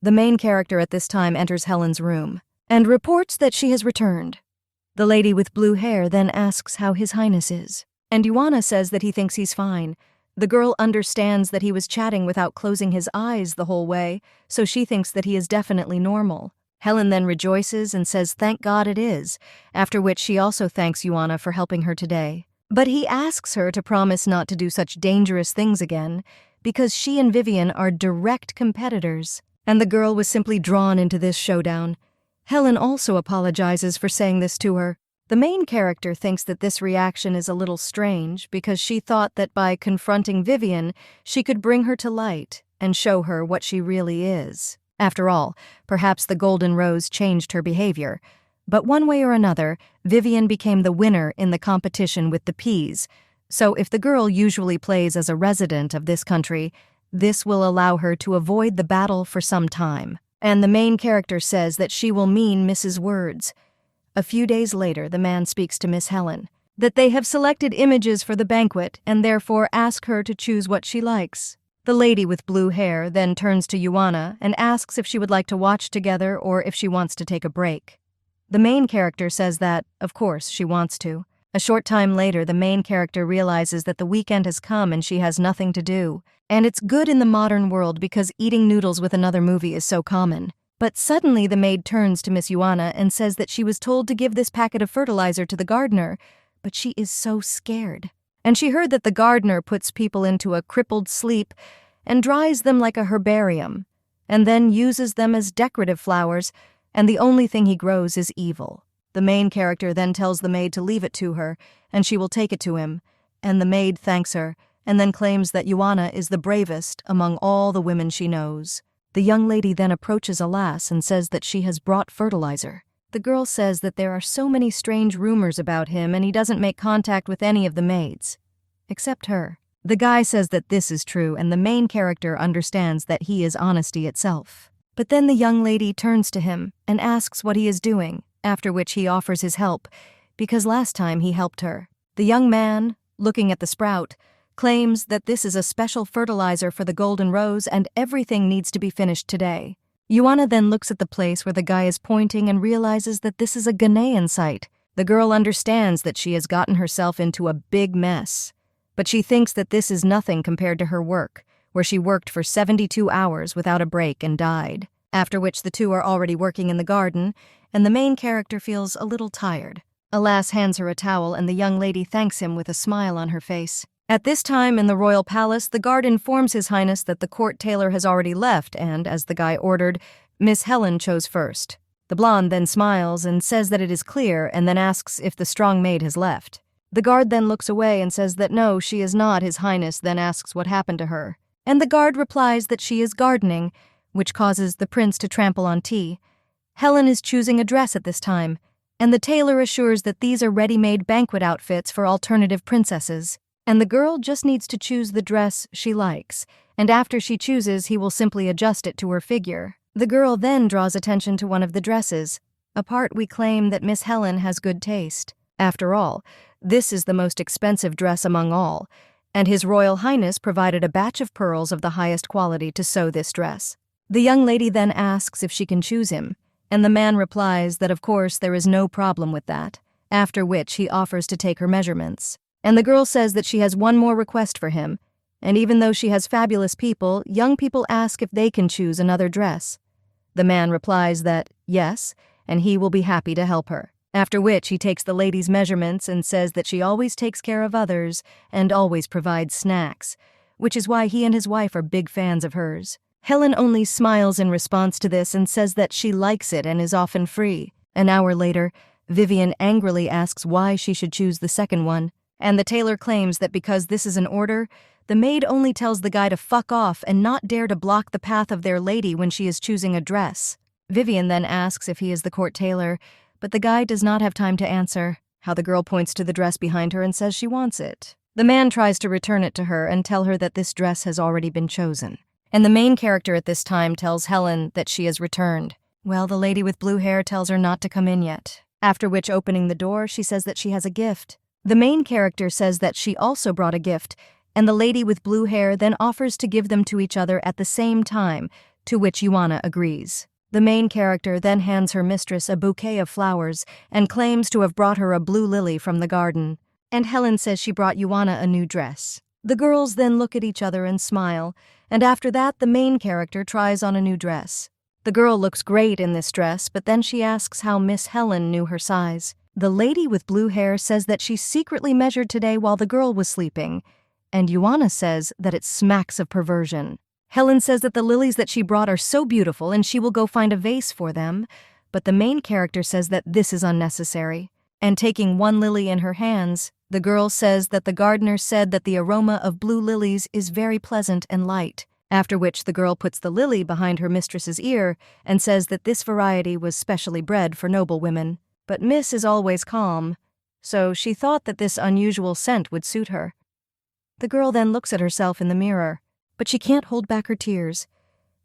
The main character at this time enters Helen's room and reports that she has returned. The lady with blue hair then asks how His Highness is, and Yuana says that he thinks he's fine. The girl understands that he was chatting without closing his eyes the whole way, so she thinks that he is definitely normal. Helen then rejoices and says thank God it is, after which she also thanks Yuana for helping her today. But he asks her to promise not to do such dangerous things again, because she and Vivien are direct competitors, and the girl was simply drawn into this showdown. Helen also apologizes for saying this to her. The main character thinks that this reaction is a little strange because she thought that by confronting Vivien, she could bring her to light and show her what she really is. After all, perhaps the golden rose changed her behavior. But one way or another, Vivien became the winner in the competition with the peas. So if the girl usually plays as a resident of this country, this will allow her to avoid the battle for some time. And the main character says that she will mean Mrs. Words. A few days later, the man speaks to Miss Helen, that they have selected images for the banquet and therefore ask her to choose what she likes. The lady with blue hair then turns to Yuana and asks if she would like to watch together or if she wants to take a break. The main character says that, of course, she wants to. A short time later, the main character realizes that the weekend has come and she has nothing to do. And it's good in the modern world because eating noodles with another movie is so common. But suddenly the maid turns to Miss Yuana and says that she was told to give this packet of fertilizer to the gardener, but she is so scared. And she heard that the gardener puts people into a crippled sleep and dries them like a herbarium, and then uses them as decorative flowers, and the only thing he grows is evil. The main character then tells the maid to leave it to her, and she will take it to him, and the maid thanks her, and then claims that Yuana is the bravest among all the women she knows. The young lady then approaches a lass and says that she has brought fertilizer. The girl says that there are so many strange rumors about him and he doesn't make contact with any of the maids, except her. The guy says that this is true and the main character understands that he is honesty itself. But then the young lady turns to him and asks what he is doing, after which he offers his help, because last time he helped her. The young man, looking at the sprout, claims that this is a special fertilizer for the golden rose and everything needs to be finished today. Yuana then looks at the place where the guy is pointing and realizes that this is a Ghanaian site. The girl understands that she has gotten herself into a big mess, but she thinks that this is nothing compared to her work, where she worked for 72 hours without a break and died, after which the two are already working in the garden, and the main character feels a little tired. A lass hands her a towel and the young lady thanks him with a smile on her face. At this time in the royal palace, the guard informs His Highness that the court tailor has already left and, as the guy ordered, Miss Helen chose first. The blonde then smiles and says that it is clear and then asks if the strong maid has left. The guard then looks away and says that no, she is not. His Highness then asks what happened to her. And the guard replies that she is gardening, which causes the prince to trample on tea. Helen is choosing a dress at this time, and the tailor assures that these are ready-made banquet outfits for alternative princesses. And the girl just needs to choose the dress she likes, and after she chooses, he will simply adjust it to her figure. The girl then draws attention to one of the dresses, a part we claim that Miss Helen has good taste. After all, this is the most expensive dress among all, and His Royal Highness provided a batch of pearls of the highest quality to sew this dress. The young lady then asks if she can choose him, and the man replies that of course there is no problem with that, after which he offers to take her measurements. And the girl says that she has one more request for him, and even though she has fabulous people, young people ask if they can choose another dress. The man replies that, yes, and he will be happy to help her. After which he takes the lady's measurements and says that she always takes care of others and always provides snacks, which is why he and his wife are big fans of hers. Helen only smiles in response to this and says that she likes it and is often free. An hour later, Vivien angrily asks why she should choose the second one, and the tailor claims that because this is an order, the maid only tells the guy to fuck off and not dare to block the path of their lady when she is choosing a dress. Vivien then asks if he is the court tailor, but the guy does not have time to answer. How the girl points to the dress behind her and says she wants it. The man tries to return it to her and tell her that this dress has already been chosen. And the main character at this time tells Helen that she has returned. Well, the lady with blue hair tells her not to come in yet, after which, opening the door, she says that she has a gift. The main character says that she also brought a gift, and the lady with blue hair then offers to give them to each other at the same time, to which Yuana agrees. The main character then hands her mistress a bouquet of flowers and claims to have brought her a blue lily from the garden. And Helen says she brought Yuana a new dress. The girls then look at each other and smile, and after that the main character tries on a new dress. The girl looks great in this dress, but then she asks how Miss Helen knew her size. The lady with blue hair says that she secretly measured today while the girl was sleeping, and Yuana says that it smacks of perversion. Helen says that the lilies that she brought are so beautiful and she will go find a vase for them, but the main character says that this is unnecessary. And taking one lily in her hands, the girl says that the gardener said that the aroma of blue lilies is very pleasant and light, after which the girl puts the lily behind her mistress's ear and says that this variety was specially bred for noble women. But Miss is always calm, so she thought that this unusual scent would suit her. The girl then looks at herself in the mirror, but she can't hold back her tears.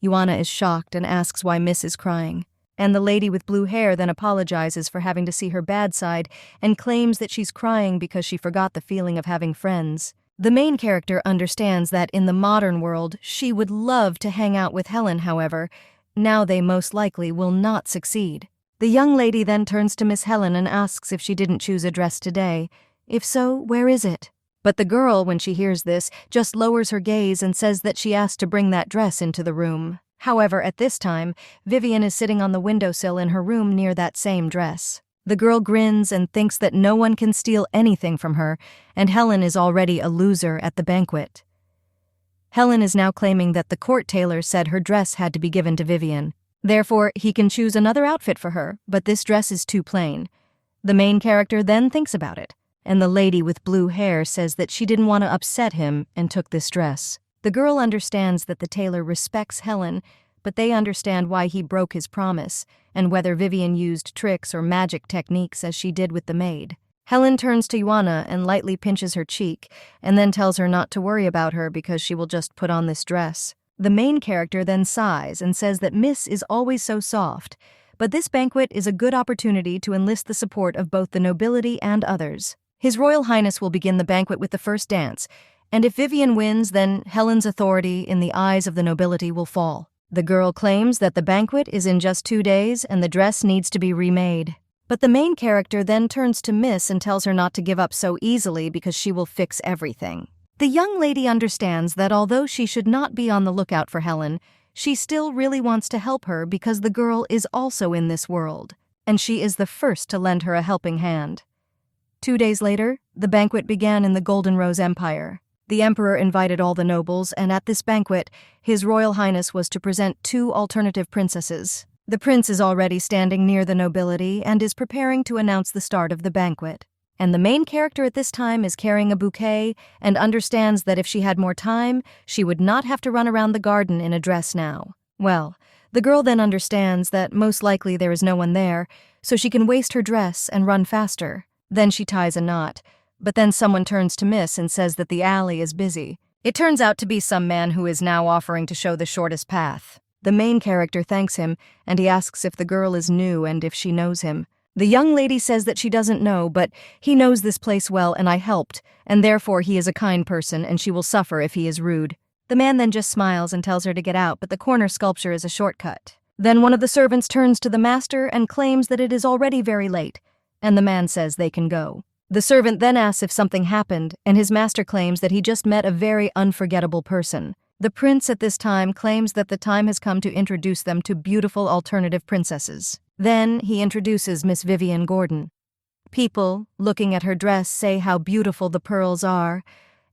Yuana is shocked and asks why Miss is crying, and the lady with blue hair then apologizes for having to see her bad side and claims that she's crying because she forgot the feeling of having friends. The main character understands that in the modern world she would love to hang out with Helen, however, now they most likely will not succeed. The young lady then turns to Miss Helen and asks if she didn't choose a dress today. If so, where is it? But the girl, when she hears this, just lowers her gaze and says that she asked to bring that dress into the room. However, at this time, Vivien is sitting on the windowsill in her room near that same dress. The girl grins and thinks that no one can steal anything from her, and Helen is already a loser at the banquet. Helen is now claiming that the court tailor said her dress had to be given to Vivien. Therefore, he can choose another outfit for her, but this dress is too plain. The main character then thinks about it, and the lady with blue hair says that she didn't want to upset him and took this dress. The girl understands that the tailor respects Helen, but they understand why he broke his promise, and whether Vivien used tricks or magic techniques as she did with the maid. Helen turns to Yuana and lightly pinches her cheek, and then tells her not to worry about her because she will just put on this dress. The main character then sighs and says that Miss is always so soft, but this banquet is a good opportunity to enlist the support of both the nobility and others. His Royal Highness will begin the banquet with the first dance, and if Vivien wins, then Helen's authority in the eyes of the nobility will fall. The girl claims that the banquet is in just 2 days and the dress needs to be remade. But the main character then turns to Miss and tells her not to give up so easily because she will fix everything. The young lady understands that although she should not be on the lookout for Helen, she still really wants to help her because the girl is also in this world, and she is the first to lend her a helping hand. 2 days later, the banquet began in the Golden Rose Empire. The emperor invited all the nobles, and at this banquet, His Royal Highness was to present 2 alternative princesses. The prince is already standing near the nobility and is preparing to announce the start of the banquet. And the main character at this time is carrying a bouquet and understands that if she had more time, she would not have to run around the garden in a dress now. Well, the girl then understands that most likely there is no one there, so she can waste her dress and run faster. Then she ties a knot, but then someone turns to Miss and says that the alley is busy. It turns out to be some man who is now offering to show the shortest path. The main character thanks him, and he asks if the girl is new and if she knows him. The young lady says that she doesn't know, but he knows this place well and I helped, and therefore he is a kind person and she will suffer if he is rude. The man then just smiles and tells her to get out, but the corner sculpture is a shortcut. Then one of the servants turns to the master and claims that it is already very late, and the man says they can go. The servant then asks if something happened, and his master claims that he just met a very unforgettable person. The prince at this time claims that the time has come to introduce them to beautiful alternative princesses. Then he introduces Miss Vivien Gordon. People, looking at her dress, say how beautiful the pearls are,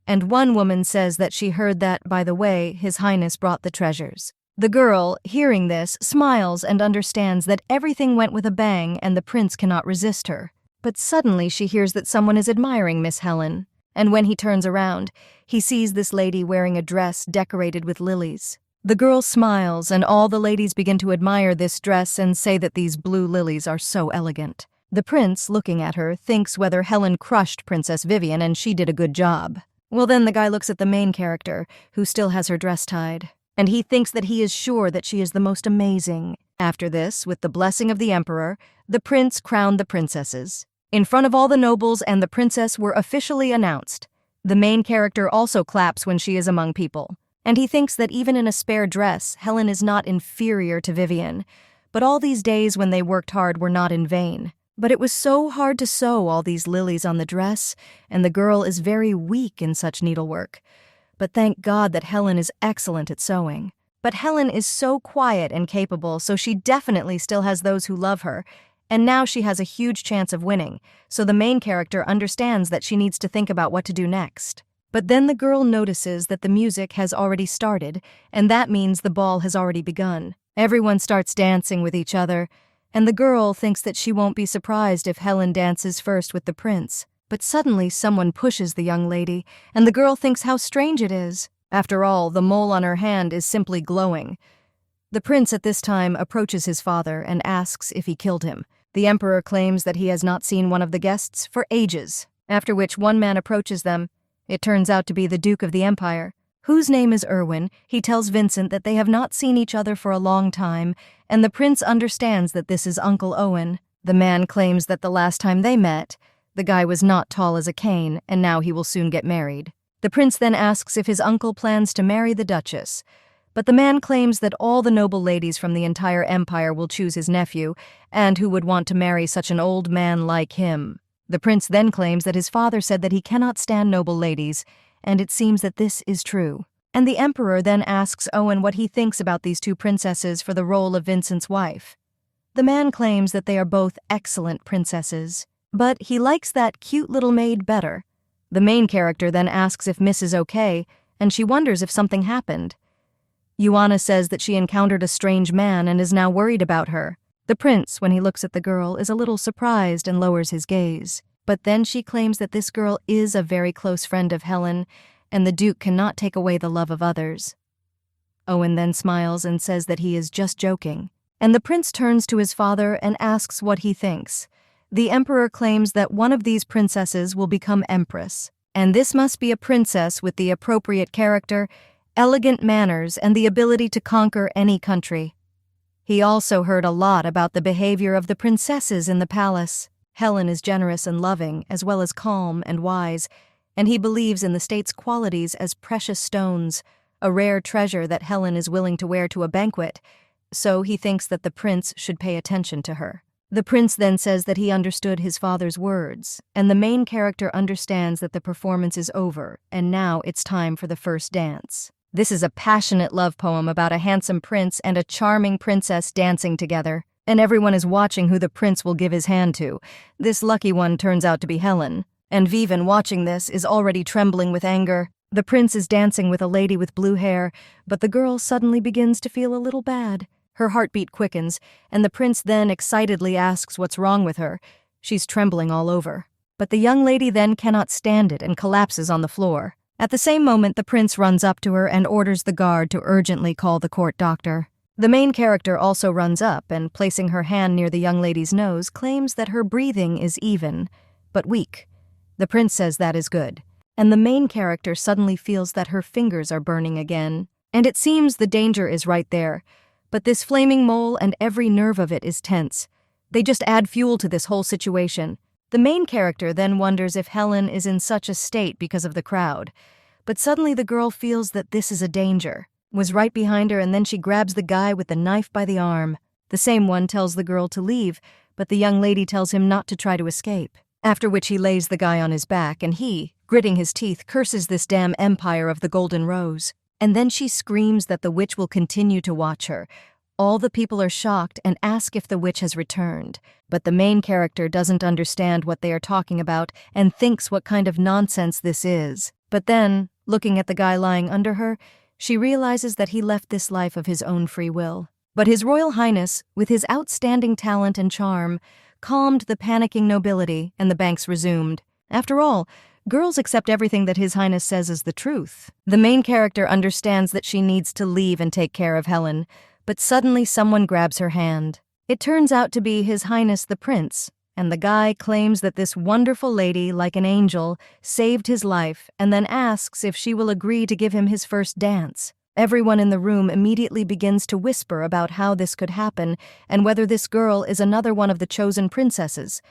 and one woman says that she heard that, by the way, His Highness brought the treasures. The girl, hearing this, smiles and understands that everything went with a bang and the prince cannot resist her. But suddenly she hears that someone is admiring Miss Helen, and when he turns around, he sees this lady wearing a dress decorated with lilies. The girl smiles, and all the ladies begin to admire this dress and say that these blue lilies are so elegant. The prince, looking at her, thinks whether Helen crushed Princess Vivien and she did a good job. Well, then the guy looks at the main character, who still has her dress tied, and he thinks that he is sure that she is the most amazing. After this, with the blessing of the emperor, the prince crowned the princesses. In front of all the nobles and the princess were officially announced. The main character also claps when she is among people, and he thinks that even in a spare dress, Helen is not inferior to Vivien. But all these days when they worked hard were not in vain. But it was so hard to sew all these lilies on the dress, and the girl is very weak in such needlework. But thank God that Helen is excellent at sewing. But Helen is so quiet and capable, so she definitely still has those who love her, and now she has a huge chance of winning, so the main character understands that she needs to think about what to do next. But then the girl notices that the music has already started, and that means the ball has already begun. Everyone starts dancing with each other, and the girl thinks that she won't be surprised if Helen dances first with the prince. But suddenly someone pushes the young lady, and the girl thinks how strange it is. After all, the mole on her hand is simply glowing. The prince at this time approaches his father and asks if he killed him. The emperor claims that he has not seen one of the guests for ages, after which one man approaches them. It turns out to be the Duke of the Empire, whose name is Erwin. He tells Vincent that they have not seen each other for a long time, and the prince understands that this is Uncle Owen. The man claims that the last time they met, the guy was not tall as a cane, and now he will soon get married. The prince then asks if his uncle plans to marry the Duchess, but the man claims that all the noble ladies from the entire empire will choose his nephew, and who would want to marry such an old man like him. The prince then claims that his father said that he cannot stand noble ladies, and it seems that this is true. And the emperor then asks Owen what he thinks about these two princesses for the role of Vincent's wife. The man claims that they are both excellent princesses, but he likes that cute little maid better. The main character then asks if Miss is okay, and she wonders if something happened. Joanna says that she encountered a strange man and is now worried about her. The prince, when he looks at the girl, is a little surprised and lowers his gaze. But then she claims that this girl is a very close friend of Helen, and the Duke cannot take away the love of others. Owen then smiles and says that he is just joking. And the prince turns to his father and asks what he thinks. The emperor claims that one of these princesses will become empress, and this must be a princess with the appropriate character, elegant manners, and the ability to conquer any country. He also heard a lot about the behavior of the princesses in the palace. Helen is generous and loving, as well as calm and wise, and he believes in the state's qualities as precious stones, a rare treasure that Helen is willing to wear to a banquet, so he thinks that the prince should pay attention to her. The prince then says that he understood his father's words, and the main character understands that the performance is over, and now it's time for the first dance. This is a passionate love poem about a handsome prince and a charming princess dancing together, and everyone is watching who the prince will give his hand to. This lucky one turns out to be Helen, and Vivien, watching this, is already trembling with anger. The prince is dancing with a lady with blue hair, but the girl suddenly begins to feel a little bad. Her heartbeat quickens, and the prince then excitedly asks what's wrong with her. She's trembling all over. But the young lady then cannot stand it and collapses on the floor. At the same moment, the prince runs up to her and orders the guard to urgently call the court doctor. The main character also runs up and, placing her hand near the young lady's nose, claims that her breathing is even, but weak. The prince says that is good, and the main character suddenly feels that her fingers are burning again, and it seems the danger is right there. But this flaming mole and every nerve of it is tense. They just add fuel to this whole situation. The main character then wonders if Helen is in such a state because of the crowd. But suddenly the girl feels that this is a danger. Was right behind her, and then she grabs the guy with the knife by the arm. The same one tells the girl to leave, but the young lady tells him not to try to escape. After which he lays the guy on his back, and he, gritting his teeth, curses this damn empire of the Golden Rose. And then she screams that the witch will continue to watch her. All the people are shocked and ask if the witch has returned, but the main character doesn't understand what they are talking about and thinks what kind of nonsense this is. But then, looking at the guy lying under her, She realizes that he left this life of his own free will. But His Royal Highness, with his outstanding talent and charm, calmed the panicking nobility, and the banks resumed. After all, girls accept everything that His Highness says is the truth. The main character understands that she needs to leave and take care of Helen, but suddenly someone grabs her hand. It turns out to be His Highness the Prince, and the guy claims that this wonderful lady, like an angel, saved his life and then asks if she will agree to give him his first dance. Everyone in the room immediately begins to whisper about how this could happen and whether this girl is another one of the chosen princesses.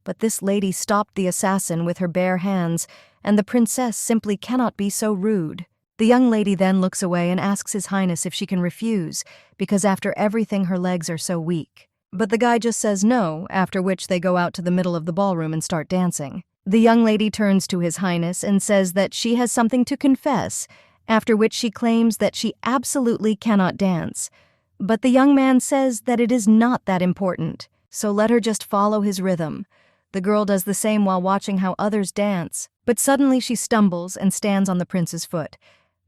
But this lady stopped the assassin with her bare hands, and the princess simply cannot be so rude. The young lady then looks away and asks His Highness if she can refuse, because after everything her legs are so weak. But the guy just says no, after which they go out to the middle of the ballroom and start dancing. The young lady turns to His Highness and says that she has something to confess, after which she claims that she absolutely cannot dance. But the young man says that it is not that important, so let her just follow his rhythm. The girl does the same while watching how others dance, but suddenly she stumbles and stands on the prince's foot.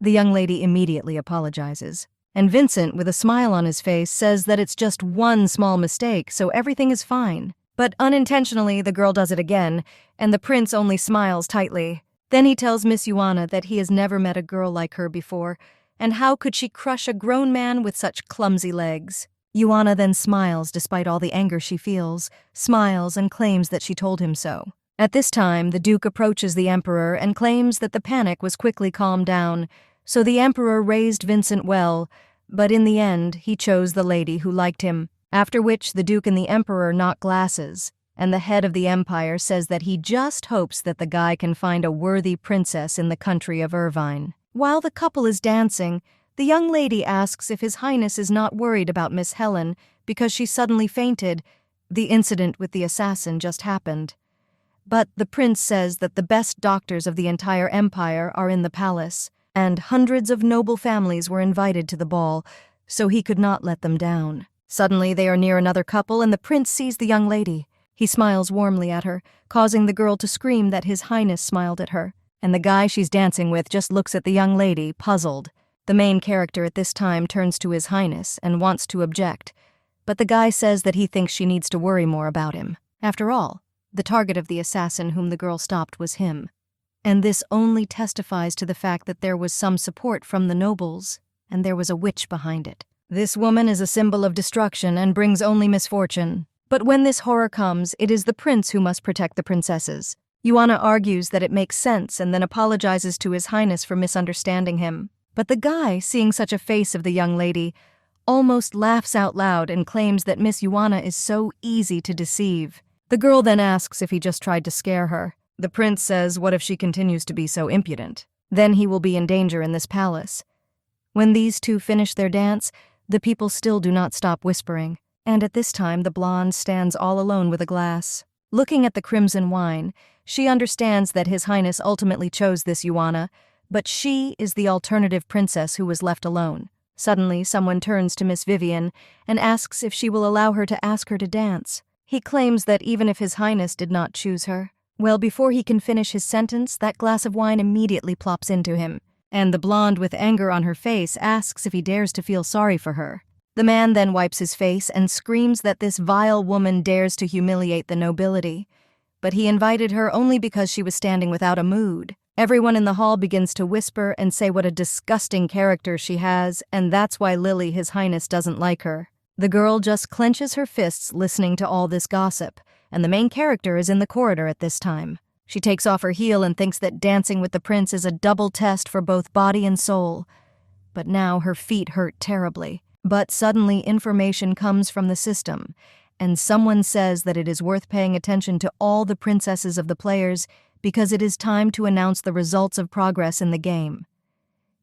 The young lady immediately apologizes. And Vincent, with a smile on his face, says that it's just one small mistake, so everything is fine. But unintentionally, the girl does it again, and the prince only smiles tightly. Then he tells Miss Yuana that he has never met a girl like her before, and how could she crush a grown man with such clumsy legs? Yuana then smiles despite all the anger she feels, smiles and claims that she told him so. At this time, the Duke approaches the Emperor and claims that the panic was quickly calmed down, so the Emperor raised Vincent well, but in the end, he chose the lady who liked him, after which the Duke and the Emperor knock glasses, and the head of the empire says that he just hopes that the guy can find a worthy princess in the country of Irvine. While the couple is dancing, the young lady asks if His Highness is not worried about Miss Helen because she suddenly fainted. The incident with the assassin just happened. But the prince says that the best doctors of the entire empire are in the palace, and hundreds of noble families were invited to the ball, so he could not let them down. Suddenly they are near another couple, and the prince sees the young lady. He smiles warmly at her, causing the girl to scream that His Highness smiled at her, and the guy she's dancing with just looks at the young lady, puzzled. The main character at this time turns to His Highness and wants to object, but the guy says that he thinks she needs to worry more about him. After all, the target of the assassin whom the girl stopped was him. And this only testifies to the fact that there was some support from the nobles, and there was a witch behind it. This woman is a symbol of destruction and brings only misfortune. But when this horror comes, it is the prince who must protect the princesses. Yuana argues that it makes sense and then apologizes to His Highness for misunderstanding him. But the guy, seeing such a face of the young lady, almost laughs out loud and claims that Miss Yuana is so easy to deceive. The girl then asks if he just tried to scare her. The prince says, what if she continues to be so impudent? Then he will be in danger in this palace. When these two finish their dance, the people still do not stop whispering, and at this time the blonde stands all alone with a glass. Looking at the crimson wine, she understands that His Highness ultimately chose this Yuana, but she is the alternative princess who was left alone. Suddenly, someone turns to Miss Vivien and asks if she will allow her to ask her to dance. He claims that even if His Highness did not choose her, well, before he can finish his sentence, that glass of wine immediately plops into him, and the blonde with anger on her face asks if he dares to feel sorry for her. The man then wipes his face and screams that this vile woman dares to humiliate the nobility, but he invited her only because she was standing without a mood. Everyone in the hall begins to whisper and say what a disgusting character she has, and that's why Lily, His Highness, doesn't like her. The girl just clenches her fists listening to all this gossip, and the main character is in the corridor at this time. She takes off her heel and thinks that dancing with the prince is a double test for both body and soul. But now her feet hurt terribly. But suddenly information comes from the system, and someone says that it is worth paying attention to all the princesses of the players because it is time to announce the results of progress in the game.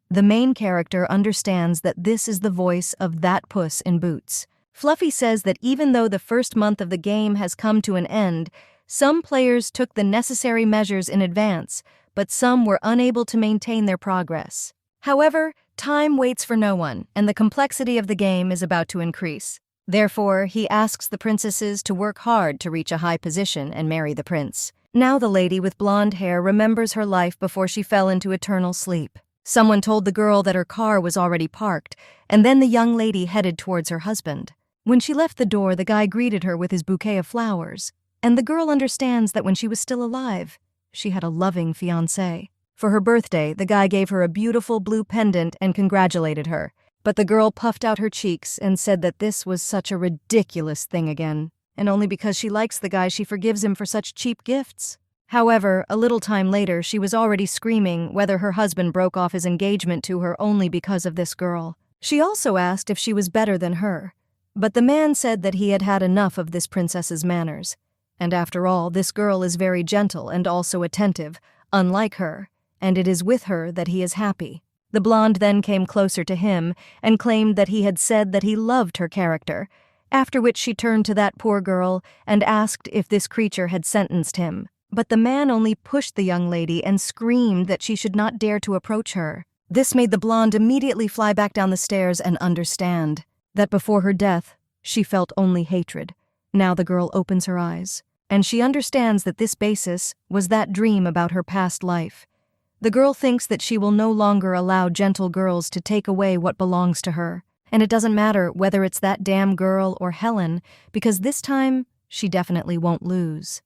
The main character understands that this is the voice of that Puss in Boots. Fluffy says that even though the first month of the game has come to an end, some players took the necessary measures in advance, but some were unable to maintain their progress. However, time waits for no one, and the complexity of the game is about to increase. Therefore, he asks the princesses to work hard to reach a high position and marry the prince. Now the lady with blonde hair remembers her life before she fell into eternal sleep. Someone told the girl that her car was already parked, and then the young lady headed towards her husband. When she left the door, the guy greeted her with his bouquet of flowers, and the girl understands that when she was still alive, she had a loving fiancé. For her birthday, the guy gave her a beautiful blue pendant and congratulated her, but the girl puffed out her cheeks and said that this was such a ridiculous thing again, and only because she likes the guy she forgives him for such cheap gifts. However, a little time later, she was already screaming whether her husband broke off his engagement to her only because of this girl. She also asked if she was better than her, but the man said that he had had enough of this princess's manners. And after all, this girl is very gentle and also attentive, unlike her, and it is with her that he is happy. The blonde then came closer to him and claimed that he had said that he loved her character, after which she turned to that poor girl and asked if this creature had sentenced him. But the man only pushed the young lady and screamed that she should not dare to approach her. This made the blonde immediately fly back down the stairs and understand that before her death, she felt only hatred. Now the girl opens her eyes, and she understands that this basis was that dream about her past life. The girl thinks that she will no longer allow gentle girls to take away what belongs to her. And it doesn't matter whether it's that damn girl or Helen, because this time, she definitely won't lose.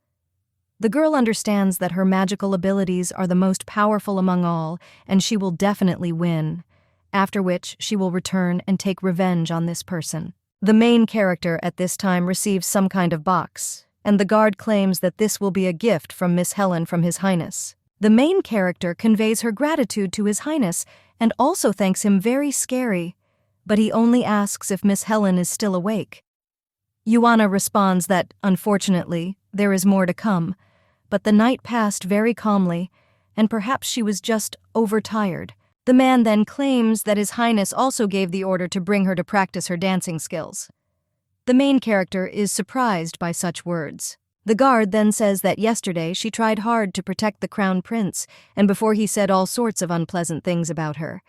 The girl understands that her magical abilities are the most powerful among all, and she will definitely win, after which she will return and take revenge on this person. The main character at this time receives some kind of box, and the guard claims that this will be a gift from Miss Helen from His Highness. The main character conveys her gratitude to His Highness and also thanks him very scary, but he only asks if Miss Helen is still awake. Yuana responds that, unfortunately, there is more to come, but the night passed very calmly, and perhaps she was just overtired. The man then claims that His Highness also gave the order to bring her to practice her dancing skills. The main character is surprised by such words. The guard then says that yesterday she tried hard to protect the crown prince, and before he said all sorts of unpleasant things about her,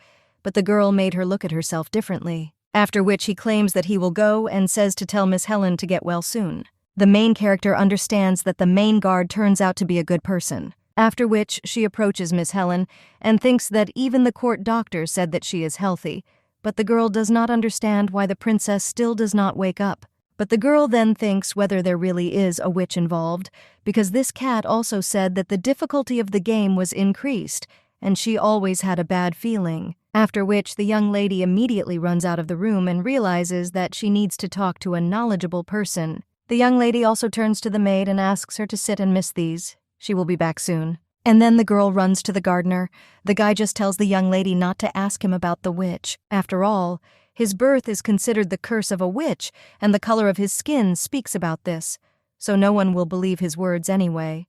but the girl made her look at herself differently, after which he claims that he will go and says to tell Miss Helen to get well soon. The main character understands that the main guard turns out to be a good person, after which she approaches Miss Helen and thinks that even the court doctor said that she is healthy, but the girl does not understand why the princess still does not wake up. But the girl then thinks whether there really is a witch involved, because this cat also said that the difficulty of the game was increased, and she always had a bad feeling, after which the young lady immediately runs out of the room and realizes that she needs to talk to a knowledgeable person. The young lady also turns to the maid and asks her to sit and miss these. She will be back soon. And then the girl runs to the gardener. The guy just tells the young lady not to ask him about the witch. After all, his birth is considered the curse of a witch, and the color of his skin speaks about this, so no one will believe his words anyway.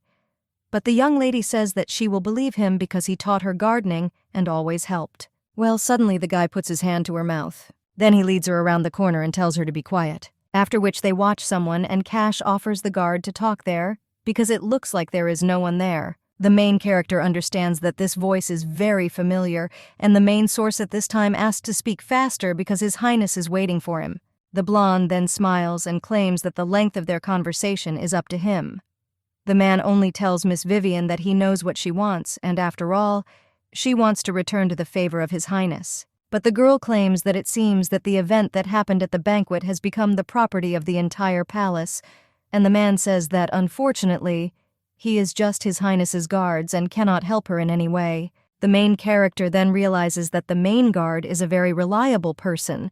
But the young lady says that she will believe him because he taught her gardening and always helped. Well, suddenly the guy puts his hand to her mouth. Then he leads her around the corner and tells her to be quiet. After which they watch someone, and Cash offers the guard to talk there because it looks like there is no one there. The main character understands that this voice is very familiar, and the main source at this time asks to speak faster because His Highness is waiting for him. The blonde then smiles and claims that the length of their conversation is up to him. The man only tells Miss Vivien that he knows what she wants, and after all, she wants to return to the favor of His Highness. But the girl claims that it seems that the event that happened at the banquet has become the property of the entire palace, and the man says that, unfortunately, he is just His Highness's guards and cannot help her in any way. The main character then realizes that the main guard is a very reliable person,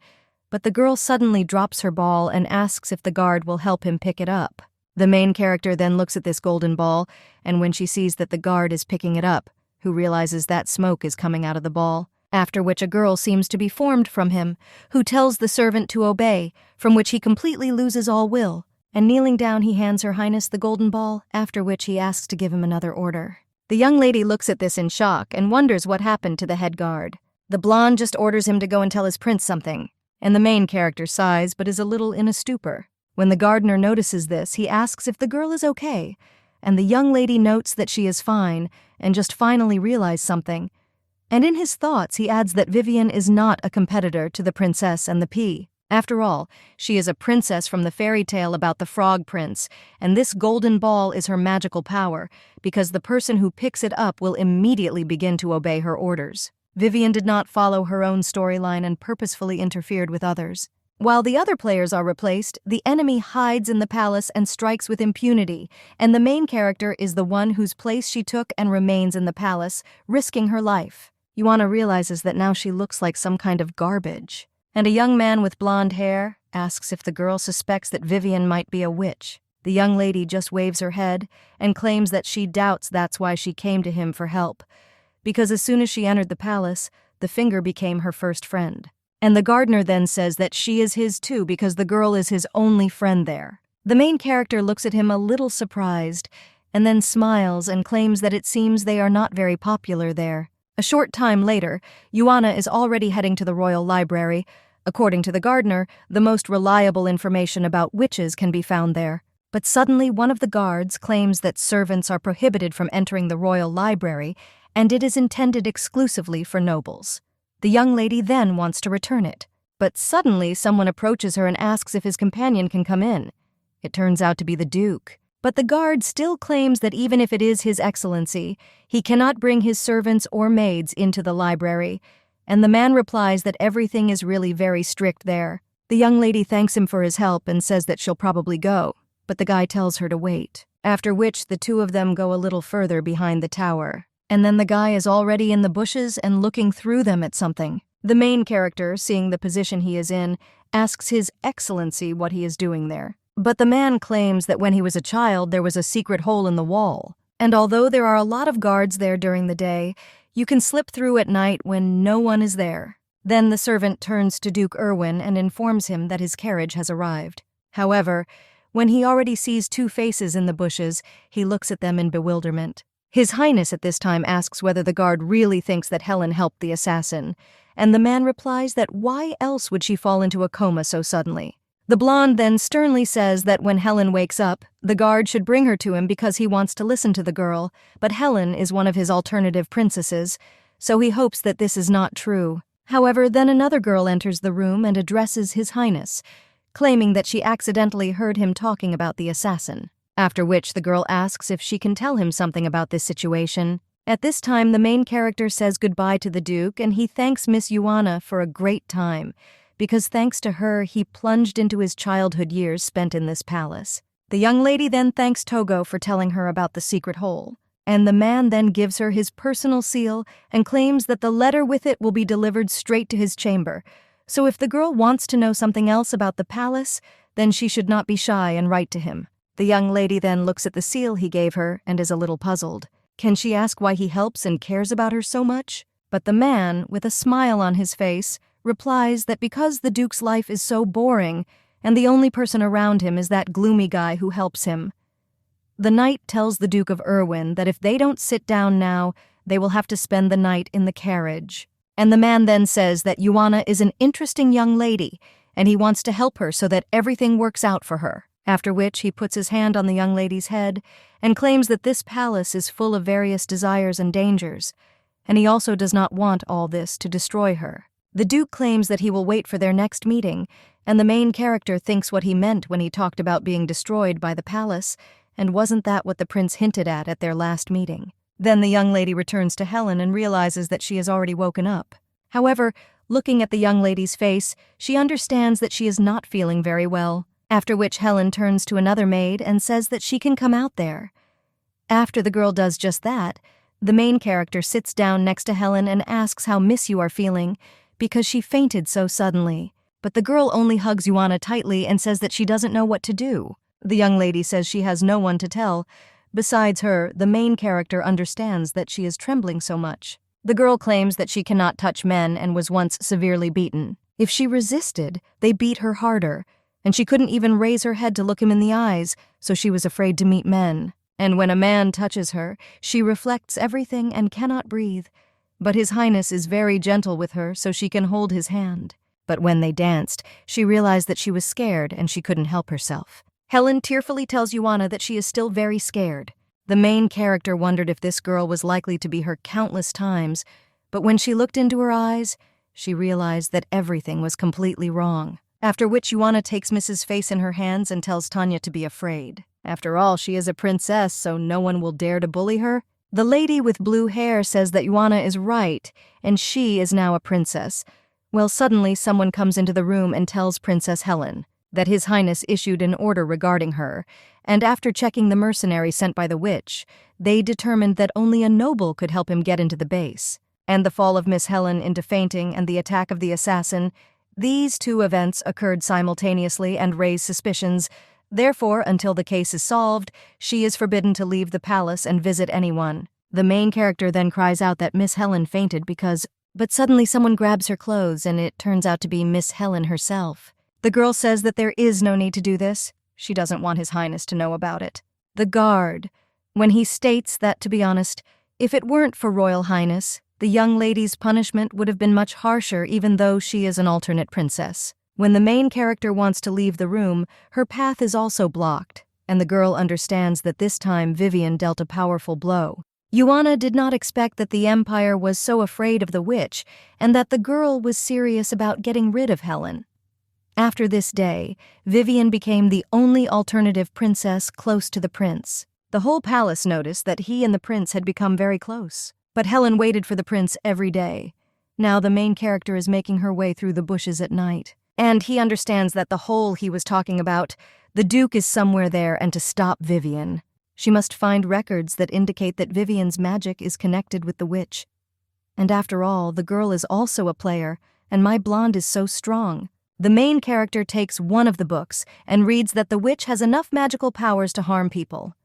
but the girl suddenly drops her ball and asks if the guard will help him pick it up. The main character then looks at this golden ball, and when she sees that the guard is picking it up, who realizes that smoke is coming out of the ball, after which a girl seems to be formed from him, who tells the servant to obey, from which he completely loses all will, and kneeling down he hands Her Highness the golden ball, after which he asks to give him another order. The young lady looks at this in shock and wonders what happened to the head guard. The blonde just orders him to go and tell his prince something, and the main character sighs but is a little in a stupor. When the gardener notices this, he asks if the girl is okay, and the young lady notes that she is fine and just finally realizes something. And in his thoughts, he adds that Vivien is not a competitor to the princess and the pea. After all, she is a princess from the fairy tale about the frog prince, and this golden ball is her magical power, because the person who picks it up will immediately begin to obey her orders. Vivien did not follow her own storyline and purposefully interfered with others. While the other players are replaced, the enemy hides in the palace and strikes with impunity, and the main character is the one whose place she took and remains in the palace, risking her life. Yuana realizes that now she looks like some kind of garbage. And a young man with blonde hair asks if the girl suspects that Vivien might be a witch. The young lady just waves her head and claims that she doubts that's why she came to him for help, because as soon as she entered the palace, the finger became her first friend. And the gardener then says that she is his too because the girl is his only friend there. The main character looks at him a little surprised and then smiles and claims that it seems they are not very popular there. A short time later, Yuana is already heading to the royal library. According to the gardener, the most reliable information about witches can be found there. But suddenly one of the guards claims that servants are prohibited from entering the royal library and it is intended exclusively for nobles. The young lady then wants to return it, but suddenly someone approaches her and asks if his companion can come in. It turns out to be the Duke. But the guard still claims that even if it is His Excellency, he cannot bring his servants or maids into the library, and the man replies that everything is really very strict there. The young lady thanks him for his help and says that she'll probably go, but the guy tells her to wait, after which the two of them go a little further behind the tower. And then the guy is already in the bushes and looking through them at something. The main character, seeing the position he is in, asks His Excellency what he is doing there. But the man claims that when he was a child there was a secret hole in the wall, and although there are a lot of guards there during the day, you can slip through at night when no one is there. Then the servant turns to Duke Erwin and informs him that his carriage has arrived. However, when he already sees two faces in the bushes, he looks at them in bewilderment. His Highness at this time asks whether the guard really thinks that Helen helped the assassin, and the man replies that why else would she fall into a coma so suddenly? The blonde then sternly says that when Helen wakes up, the guard should bring her to him because he wants to listen to the girl, but Helen is one of his alternative princesses, so he hopes that this is not true. However, then another girl enters the room and addresses His Highness, claiming that she accidentally heard him talking about the assassin. After which the girl asks if she can tell him something about this situation. At this time, the main character says goodbye to the Duke and he thanks Miss Yuana for a great time, because thanks to her, he plunged into his childhood years spent in this palace. The young lady then thanks Togo for telling her about the secret hole, and the man then gives her his personal seal and claims that the letter with it will be delivered straight to his chamber. So if the girl wants to know something else about the palace, then she should not be shy and write to him. The young lady then looks at the seal he gave her and is a little puzzled. Can she ask why he helps and cares about her so much? But the man, with a smile on his face, replies that because the Duke's life is so boring and the only person around him is that gloomy guy who helps him. The knight tells the Duke of Erwin that if they don't sit down now, they will have to spend the night in the carriage. And the man then says that Yuana is an interesting young lady and he wants to help her so that everything works out for her. After which he puts his hand on the young lady's head and claims that this palace is full of various desires and dangers, and he also does not want all this to destroy her. The Duke claims that he will wait for their next meeting, and the main character thinks what he meant when he talked about being destroyed by the palace, and wasn't that what the prince hinted at their last meeting? Then the young lady returns to Helen and realizes that she has already woken up. However, looking at the young lady's face, she understands that she is not feeling very well. After which Helen turns to another maid and says that she can come out there. After the girl does just that, the main character sits down next to Helen and asks how Miss You are feeling because she fainted so suddenly. But the girl only hugs Yuana tightly and says that she doesn't know what to do. The young lady says she has no one to tell. Besides her, the main character understands that she is trembling so much. The girl claims that she cannot touch men and was once severely beaten. If she resisted, they beat her harder, and she couldn't even raise her head to look him in the eyes, so she was afraid to meet men. And when a man touches her, she reflects everything and cannot breathe. But His Highness is very gentle with her, so she can hold his hand. But when they danced, she realized that she was scared and she couldn't help herself. Helen tearfully tells Yuana that she is still very scared. The main character wondered if this girl was likely to be her countless times, but when she looked into her eyes, she realized that everything was completely wrong. After which Yuana takes Mrs. Face in her hands and tells Tanya to be afraid. After all, she is a princess, so no one will dare to bully her. The lady with blue hair says that Yuana is right, and she is now a princess. Well, suddenly someone comes into the room and tells Princess Helen that His Highness issued an order regarding her, and after checking the mercenary sent by the witch, they determined that only a noble could help him get into the base. And the fall of Miss Helen into fainting and the attack of the assassin, these two events occurred simultaneously and raise suspicions. Therefore, until the case is solved, she is forbidden to leave the palace and visit anyone. The main character then cries out that Miss Helen fainted but suddenly someone grabs her clothes and it turns out to be Miss Helen herself. The girl says that there is no need to do this. She doesn't want His Highness to know about it. The guard, when he states that, to be honest, if it weren't for Royal Highness, the young lady's punishment would have been much harsher even though she is an alternate princess. When the main character wants to leave the room, her path is also blocked, and the girl understands that this time Vivien dealt a powerful blow. Yuana did not expect that the Empire was so afraid of the witch and that the girl was serious about getting rid of Helen. After this day, Vivien became the only alternative princess close to the prince. The whole palace noticed that he and the prince had become very close. But Helen waited for the prince every day. Now the main character is making her way through the bushes at night. And he understands that the hole he was talking about, the Duke is somewhere there, and to stop Vivien, she must find records that indicate that Vivien's magic is connected with the witch. And after all, the girl is also a player, and my blonde is so strong. The main character takes one of the books and reads that the witch has enough magical powers to harm people.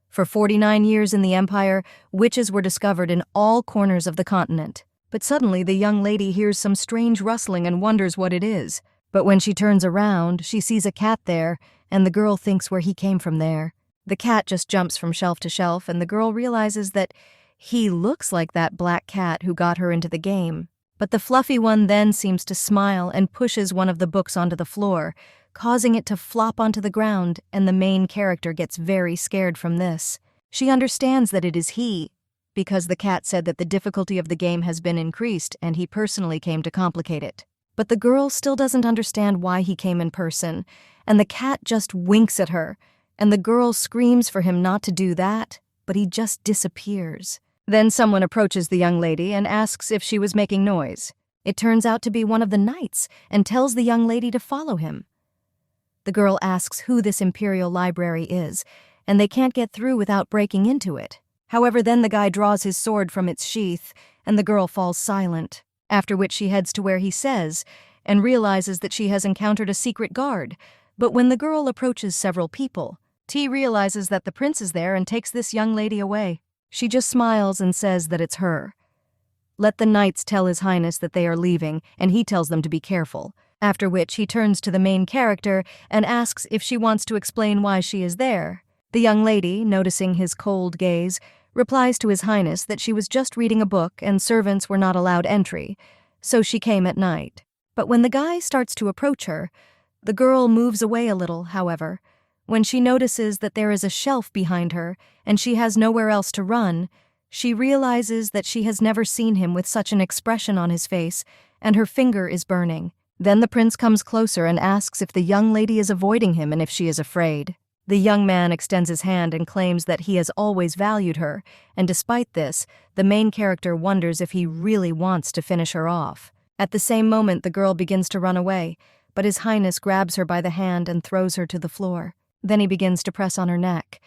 For 49 years in the Empire, witches were discovered in all corners of the continent. But suddenly the young lady hears some strange rustling and wonders what it is. But when she turns around, she sees a cat there, and the girl thinks where he came from there. The cat just jumps from shelf to shelf, and the girl realizes that he looks like that black cat who got her into the game. But the fluffy one then seems to smile and pushes one of the books onto the floor, causing it to flop onto the ground, and the main character gets very scared from this. She understands that it is he, because the cat said that the difficulty of the game has been increased and he personally came to complicate it. But the girl still doesn't understand why he came in person, and the cat just winks at her, and the girl screams for him not to do that, but he just disappears. Then someone approaches the young lady and asks if she was making noise. It turns out to be one of the knights and tells the young lady to follow him. The girl asks who this imperial library is, and they can't get through without breaking into it. However, then the guy draws his sword from its sheath, and the girl falls silent, after which she heads to where he says, and realizes that she has encountered a secret guard. But when the girl approaches several people, T realizes that the prince is there and takes this young lady away. She just smiles and says that it's her. Let the knights tell His Highness that they are leaving, and he tells them to be careful. After which he turns to the main character and asks if she wants to explain why she is there. The young lady, noticing his cold gaze, replies to His Highness that she was just reading a book and servants were not allowed entry, so she came at night. But when the guy starts to approach her, the girl moves away a little, however. When she notices that there is a shelf behind her and she has nowhere else to run, she realizes that she has never seen him with such an expression on his face, and her finger is burning. Then the prince comes closer and asks if the young lady is avoiding him and if she is afraid. The young man extends his hand and claims that he has always valued her, and despite this, the main character wonders if he really wants to finish her off. At the same moment, the girl begins to run away, but His Highness grabs her by the hand and throws her to the floor. Then he begins to press on her neck.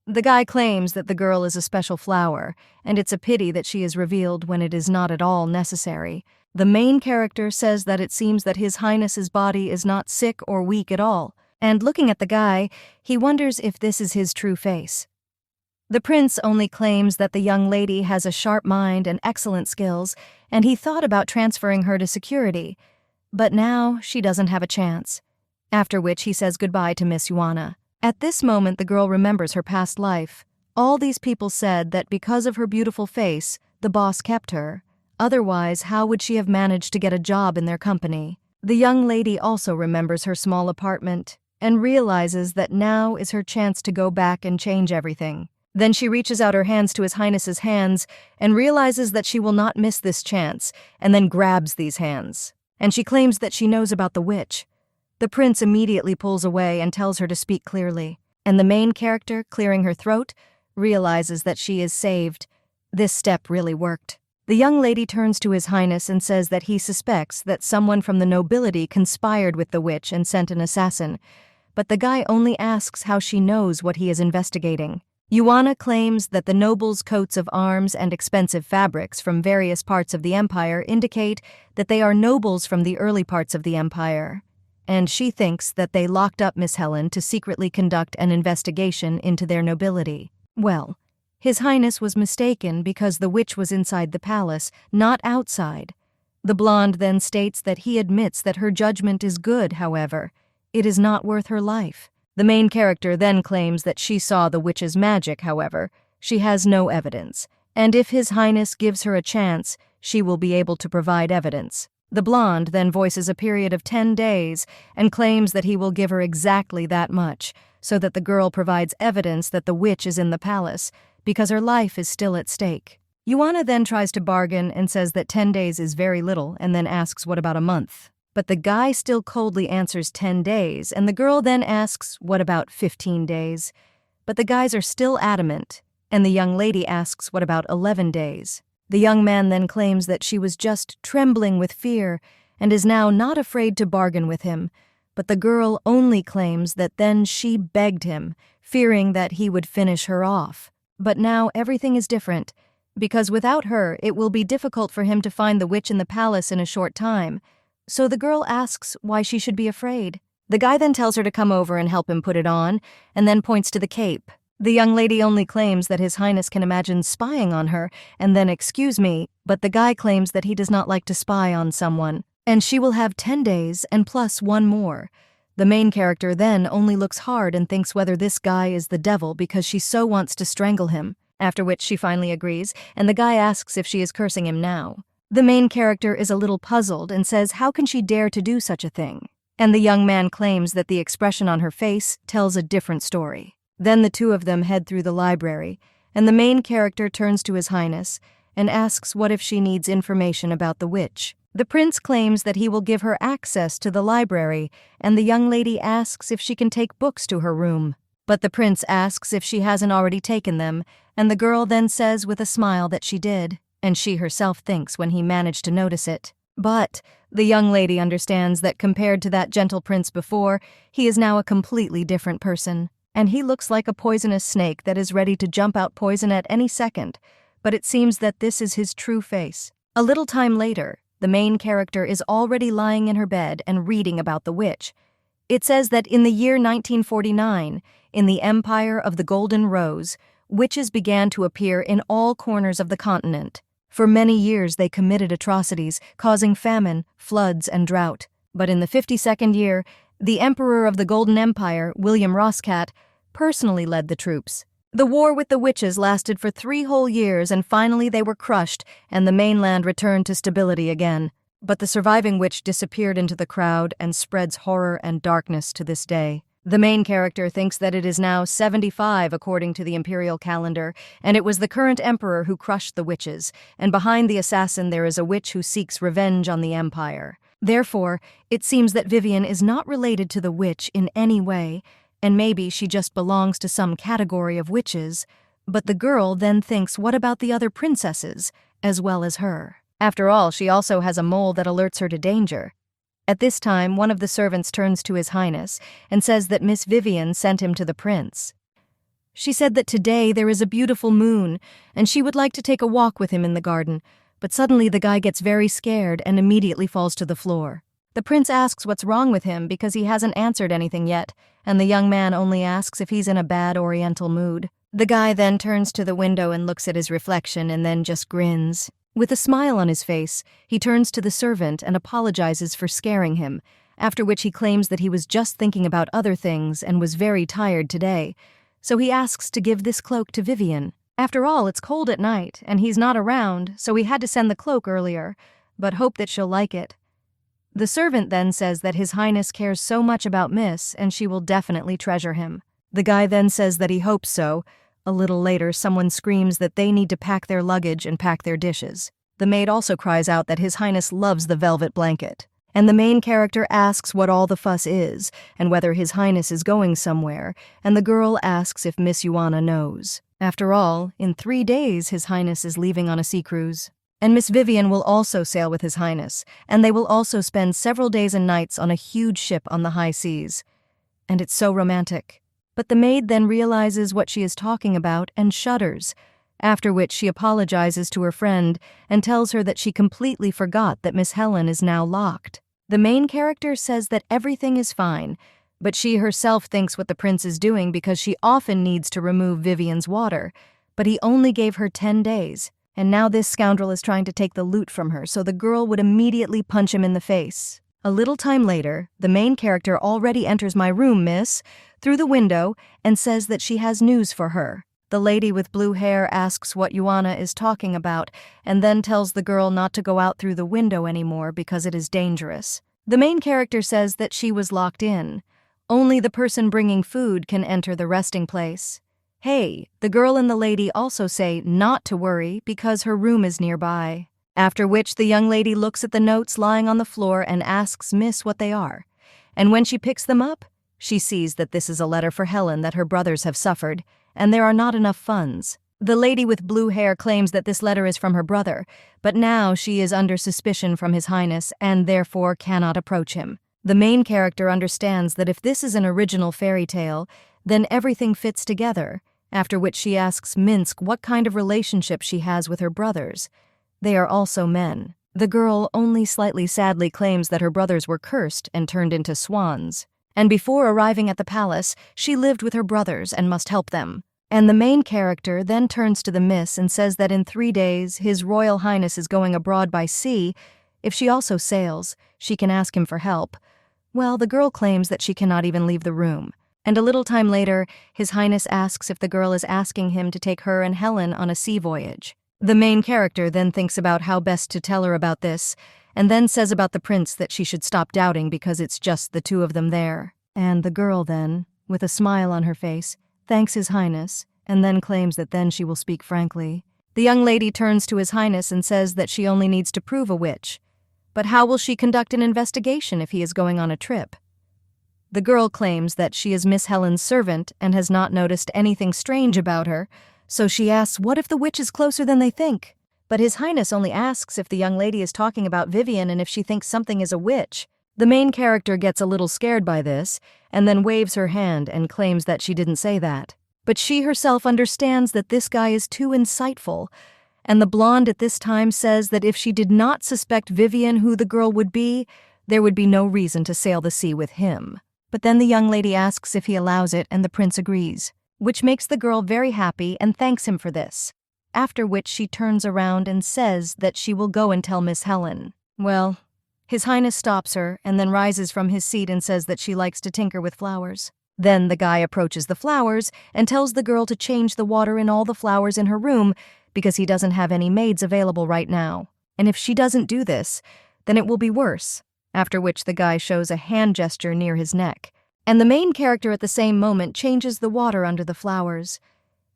The guy claims that the girl is a special flower, and it's a pity that she is revealed when it is not at all necessary. The main character says that it seems that His Highness's body is not sick or weak at all, and looking at the guy, he wonders if this is his true face. The prince only claims that the young lady has a sharp mind and excellent skills, and he thought about transferring her to security, but now she doesn't have a chance. After which he says goodbye to Miss Yuana. At this moment, the girl remembers her past life. All these people said that because of her beautiful face, the boss kept her. Otherwise, how would she have managed to get a job in their company? The young lady also remembers her small apartment and realizes that now is her chance to go back and change everything. Then she reaches out her hands to His Highness's hands and realizes that she will not miss this chance, and then grabs these hands. And she claims that she knows about the witch. The prince immediately pulls away and tells her to speak clearly, and the main character, clearing her throat, realizes that she is saved. This step really worked. The young lady turns to His Highness and says that he suspects that someone from the nobility conspired with the witch and sent an assassin, but the guy only asks how she knows what he is investigating. Yuana claims that the nobles' coats of arms and expensive fabrics from various parts of the empire indicate that they are nobles from the early parts of the empire, and she thinks that they locked up Miss Helen to secretly conduct an investigation into their nobility. Well, His Highness was mistaken because the witch was inside the palace, not outside. The blonde then states that he admits that her judgment is good, however. It is not worth her life. The main character then claims that she saw the witch's magic, however. She has no evidence, and if His Highness gives her a chance, she will be able to provide evidence. The blonde then voices a period of 10 days and claims that he will give her exactly that much, so that the girl provides evidence that the witch is in the palace, because her life is still at stake. Yuana then tries to bargain and says that 10 days is very little and then asks what about a month. But the guy still coldly answers 10 days, and the girl then asks what about 15 days. But the guys are still adamant, and the young lady asks what about 11 days. The young man then claims that she was just trembling with fear and is now not afraid to bargain with him, but the girl only claims that then she begged him, fearing that he would finish her off. But now everything is different, because without her it will be difficult for him to find the witch in the palace in a short time. So the girl asks why she should be afraid. The guy then tells her to come over and help him put it on, and then points to the cape. The young lady only claims that His Highness can imagine spying on her, and then excuse me, but the guy claims that he does not like to spy on someone, and she will have 10 days and plus one more. The main character then only looks hard and thinks whether this guy is the devil because she so wants to strangle him, after which she finally agrees, and the guy asks if she is cursing him now. The main character is a little puzzled and says how can she dare to do such a thing? And the young man claims that the expression on her face tells a different story. Then the two of them head through the library, and the main character turns to His Highness and asks what if she needs information about the witch. The prince claims that he will give her access to the library, and the young lady asks if she can take books to her room. But the prince asks if she hasn't already taken them, and the girl then says with a smile that she did, and she herself thinks when he managed to notice it. But the young lady understands that compared to that gentle prince before, he is now a completely different person, and he looks like a poisonous snake that is ready to jump out poison at any second, but it seems that this is his true face. A little time later, the main character is already lying in her bed and reading about the witch. It says that in the year 1949, in the Empire of the Golden Rose, witches began to appear in all corners of the continent. For many years they committed atrocities, causing famine, floods, and drought. But in the 52nd year, the Emperor of the Golden Empire, William Roscat, personally led the troops. The war with the witches lasted for 3 whole years, and finally they were crushed, and the mainland returned to stability again. But the surviving witch disappeared into the crowd and spreads horror and darkness to this day. The main character thinks that it is now 75 according to the imperial calendar, and it was the current emperor who crushed the witches, and behind the assassin there is a witch who seeks revenge on the empire. Therefore, it seems that Vivien is not related to the witch in any way, and maybe she just belongs to some category of witches, but the girl then thinks what about the other princesses, as well as her? After all, she also has a mole that alerts her to danger. At this time, one of the servants turns to His Highness and says that Miss Vivien sent him to the prince. She said that today there is a beautiful moon, and she would like to take a walk with him in the garden, but suddenly the guy gets very scared and immediately falls to the floor. The prince asks what's wrong with him because he hasn't answered anything yet, and the young man only asks if he's in a bad oriental mood. The guy then turns to the window and looks at his reflection and then just grins. With a smile on his face, he turns to the servant and apologizes for scaring him, after which he claims that he was just thinking about other things and was very tired today, so he asks to give this cloak to Vivien. After all, it's cold at night, and he's not around, so he had to send the cloak earlier, but hope that she'll like it. The servant then says that His Highness cares so much about Miss, and she will definitely treasure him. The guy then says that he hopes so. A little later, someone screams that they need to pack their luggage and pack their dishes. The maid also cries out that His Highness loves the velvet blanket. And the main character asks what all the fuss is, and whether His Highness is going somewhere, and the girl asks if Miss Yuana knows. After all, in 3 days His Highness is leaving on a sea cruise. And Miss Vivien will also sail with His Highness, and they will also spend several days and nights on a huge ship on the high seas. And it's so romantic. But the maid then realizes what she is talking about and shudders, after which she apologizes to her friend and tells her that she completely forgot that Miss Helen is now locked. The main character says that everything is fine, but she herself thinks what the prince is doing because she often needs to remove Vivien's water, but he only gave her 10 days, and now this scoundrel is trying to take the loot from her, so the girl would immediately punch him in the face. A little time later, the main character already enters my room, miss, through the window, and says that she has news for her. The lady with blue hair asks what Joanna is talking about, and then tells the girl not to go out through the window anymore because it is dangerous. The main character says that she was locked in. Only the person bringing food can enter the resting place. Hey, the girl and the lady also say not to worry because her room is nearby. After which the young lady looks at the notes lying on the floor and asks Miss what they are. And when she picks them up, she sees that this is a letter for Helen that her brothers have suffered, and there are not enough funds. The lady with blue hair claims that this letter is from her brother, but now she is under suspicion from His Highness and therefore cannot approach him. The main character understands that if this is an original fairy tale, then everything fits together, after which she asks Minsk what kind of relationship she has with her brothers. They are also men. The girl only slightly sadly claims that her brothers were cursed and turned into swans. And before arriving at the palace, she lived with her brothers and must help them. And the main character then turns to the miss and says that in 3 days, His Royal Highness is going abroad by sea. If she also sails, she can ask him for help. Well, the girl claims that she cannot even leave the room. And a little time later, His Highness asks if the girl is asking him to take her and Helen on a sea voyage. The main character then thinks about how best to tell her about this, and then says about the prince that she should stop doubting because it's just the two of them there. And the girl then, with a smile on her face, thanks His Highness, and then claims that then she will speak frankly. The young lady turns to His Highness and says that she only needs to prove a witch. But how will she conduct an investigation if he is going on a trip? The girl claims that she is Miss Helen's servant and has not noticed anything strange about her, so she asks what if the witch is closer than they think? But His Highness only asks if the young lady is talking about Vivien and if she thinks something is a witch. The main character gets a little scared by this, and then waves her hand and claims that she didn't say that. But she herself understands that this guy is too insightful, and the blonde at this time says that if she did not suspect Vivien who the girl would be, there would be no reason to sail the sea with him. But then the young lady asks if he allows it, and the prince agrees, which makes the girl very happy and thanks him for this. After which she turns around and says that she will go and tell Miss Helen. Well, His Highness stops her and then rises from his seat and says that she likes to tinker with flowers. Then the guy approaches the flowers and tells the girl to change the water in all the flowers in her room because he doesn't have any maids available right now. And if she doesn't do this, then it will be worse. After which the guy shows a hand gesture near his neck. And the main character at the same moment changes the water under the flowers.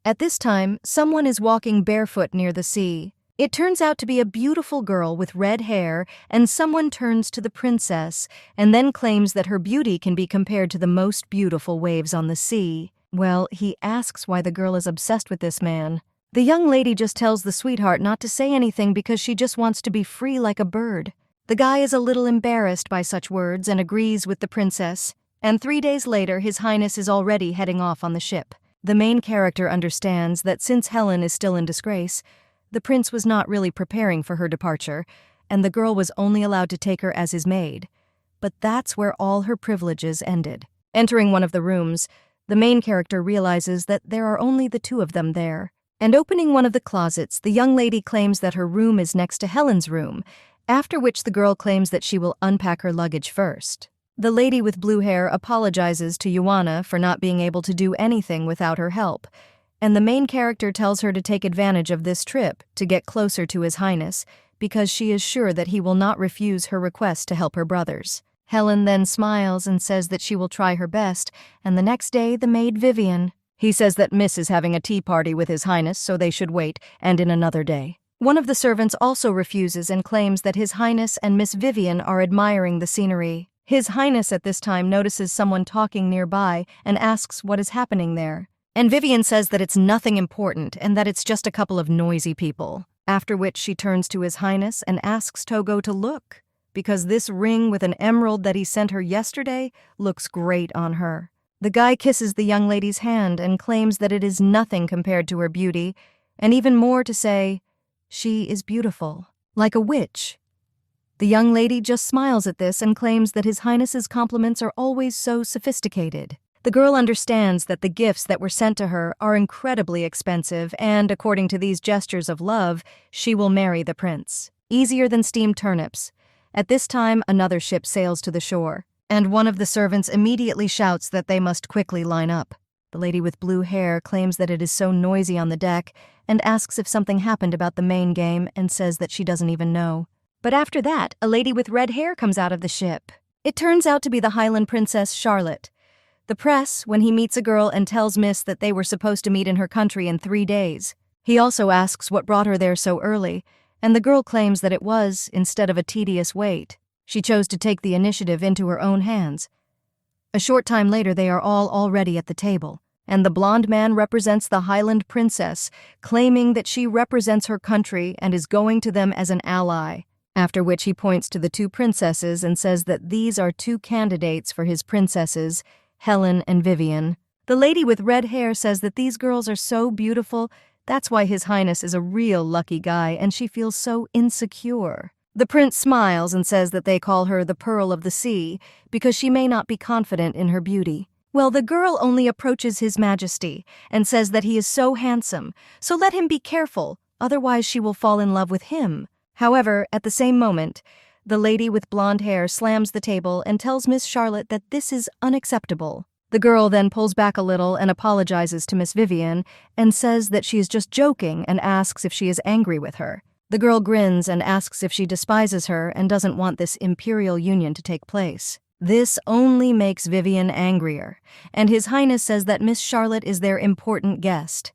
At this time, someone is walking barefoot near the sea. It turns out to be a beautiful girl with red hair, and someone turns to the princess and then claims that her beauty can be compared to the most beautiful waves on the sea. Well, he asks why the girl is obsessed with this man. The young lady just tells the sweetheart not to say anything because she just wants to be free like a bird. The guy is a little embarrassed by such words and agrees with the princess, and 3 days later His Highness is already heading off on the ship. The main character understands that since Helen is still in disgrace, the prince was not really preparing for her departure, and the girl was only allowed to take her as his maid. But that's where all her privileges ended. Entering one of the rooms, the main character realizes that there are only the two of them there. And opening one of the closets, the young lady claims that her room is next to Helen's room, after which the girl claims that she will unpack her luggage first. The lady with blue hair apologizes to Joanna for not being able to do anything without her help, and the main character tells her to take advantage of this trip to get closer to His Highness because she is sure that he will not refuse her request to help her brothers. Helen then smiles and says that she will try her best, and the next day the maid Vivien. He says that Miss is having a tea party with His Highness, so they should wait, and in another day. One of the servants also refuses and claims that His Highness and Miss Vivien are admiring the scenery. His Highness at this time notices someone talking nearby and asks what is happening there. And Vivien says that it's nothing important and that it's just a couple of noisy people. After which she turns to His Highness and asks Togo to look, because this ring with an emerald that he sent her yesterday looks great on her. The guy kisses the young lady's hand and claims that it is nothing compared to her beauty, and even more to say, she is beautiful, like a witch. The young lady just smiles at this and claims that His Highness's compliments are always so sophisticated. The girl understands that the gifts that were sent to her are incredibly expensive and, according to these gestures of love, she will marry the prince. Easier than steamed turnips. At this time, another ship sails to the shore, and one of the servants immediately shouts that they must quickly line up. The lady with blue hair claims that it is so noisy on the deck and asks if something happened about the main game and says that she doesn't even know. But after that, a lady with red hair comes out of the ship. It turns out to be the Highland princess Charlotte. The press, when he meets a girl and tells Miss that they were supposed to meet in her country in 3 days. He also asks what brought her there so early, and the girl claims that it was, instead of a tedious wait, she chose to take the initiative into her own hands. A short time later they are all already at the table, and the blonde man represents the Highland princess, claiming that she represents her country and is going to them as an ally, after which he points to the 2 princesses and says that these are 2 candidates for his princesses, Helen and Vivien. The lady with red hair says that these girls are so beautiful, that's why His Highness is a real lucky guy, and she feels so insecure. The prince smiles and says that they call her the Pearl of the Sea because she may not be confident in her beauty. Well, the girl only approaches His Majesty and says that he is so handsome, so let him be careful, otherwise she will fall in love with him. However, at the same moment, the lady with blonde hair slams the table and tells Miss Charlotte that this is unacceptable. The girl then pulls back a little and apologizes to Miss Vivien and says that she is just joking and asks if she is angry with her. The girl grins and asks if she despises her and doesn't want this imperial union to take place. This only makes Vivien angrier, and His Highness says that Miss Charlotte is their important guest.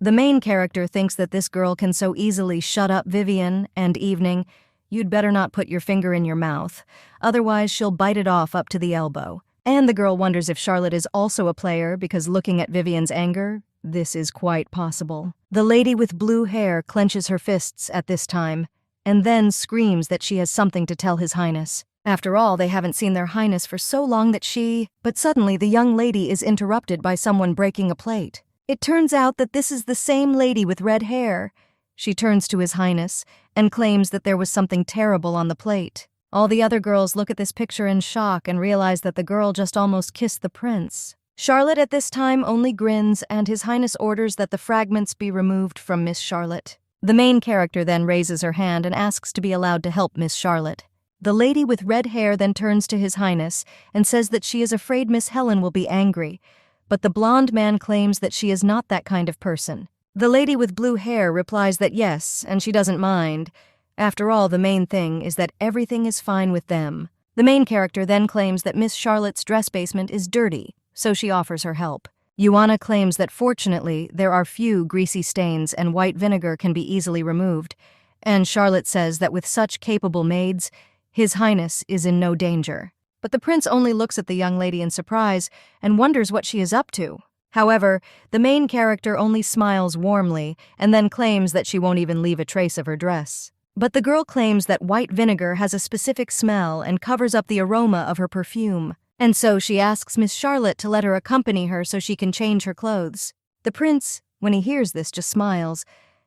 The main character thinks that this girl can so easily shut up Vivien, and evening, you'd better not put your finger in your mouth, otherwise she'll bite it off up to the elbow. And the girl wonders if Charlotte is also a player because looking at Vivien's anger, this is quite possible. The lady with blue hair clenches her fists at this time, and then screams that she has something to tell His Highness. After all, they haven't seen their Highness for so long that she... But suddenly the young lady is interrupted by someone breaking a plate. It turns out that this is the same lady with red hair. She turns to His Highness and claims that there was something terrible on the plate. All the other girls look at this picture in shock and realize that the girl just almost kissed the prince. Charlotte at this time only grins, and His Highness orders that the fragments be removed from Miss Charlotte. The main character then raises her hand and asks to be allowed to help Miss Charlotte. The lady with red hair then turns to His Highness and says that she is afraid Miss Helen will be angry, but the blonde man claims that she is not that kind of person. The lady with blue hair replies that yes, and she doesn't mind. After all, the main thing is that everything is fine with them. The main character then claims that Miss Charlotte's dress basement is dirty, so she offers her help. Yuana claims that fortunately there are few greasy stains and white vinegar can be easily removed, and Charlotte says that with such capable maids, His Highness is in no danger. But the prince only looks at the young lady in surprise and wonders what she is up to. However, the main character only smiles warmly and then claims that she won't even leave a trace of her dress. But the girl claims that white vinegar has a specific smell and covers up the aroma of her perfume, and so she asks Miss Charlotte to let her accompany her so she can change her clothes. The prince, when he hears this, just smiles,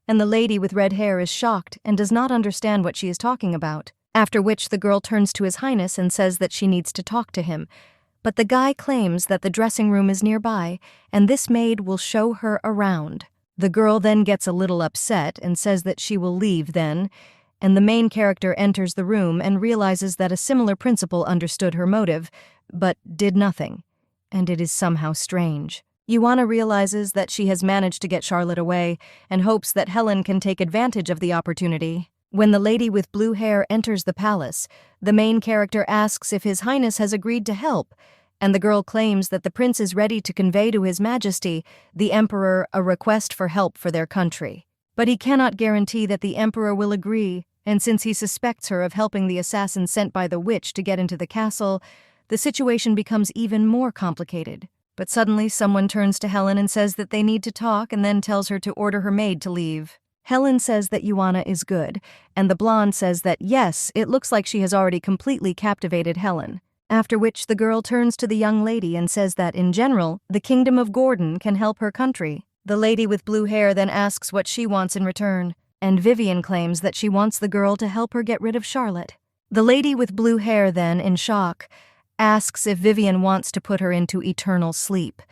and the lady with red hair is shocked and does not understand what she is talking about, after which the girl turns to His Highness and says that she needs to talk to him. But the guy claims that the dressing room is nearby, and this maid will show her around. The girl then gets a little upset and says that she will leave then, and the main character enters the room and realizes that a similar principal understood her motive, but did nothing, and it is somehow strange. Yuana realizes that she has managed to get Charlotte away and hopes that Helen can take advantage of the opportunity. When the lady with blue hair enters the palace, the main character asks if His Highness has agreed to help, and the girl claims that the prince is ready to convey to His Majesty, the Emperor, a request for help for their country. But he cannot guarantee that the Emperor will agree, and since he suspects her of helping the assassin sent by the witch to get into the castle, the situation becomes even more complicated. But suddenly someone turns to Helen and says that they need to talk and then tells her to order her maid to leave. Helen says that Yuana is good, and the blonde says that yes, it looks like she has already completely captivated Helen. After which the girl turns to the young lady and says that in general, the kingdom of Gordon can help her country. The lady with blue hair then asks what she wants in return, and Vivien claims that she wants the girl to help her get rid of Charlotte. The lady with blue hair then, in shock, asks if Vivien wants to put her into eternal sleep,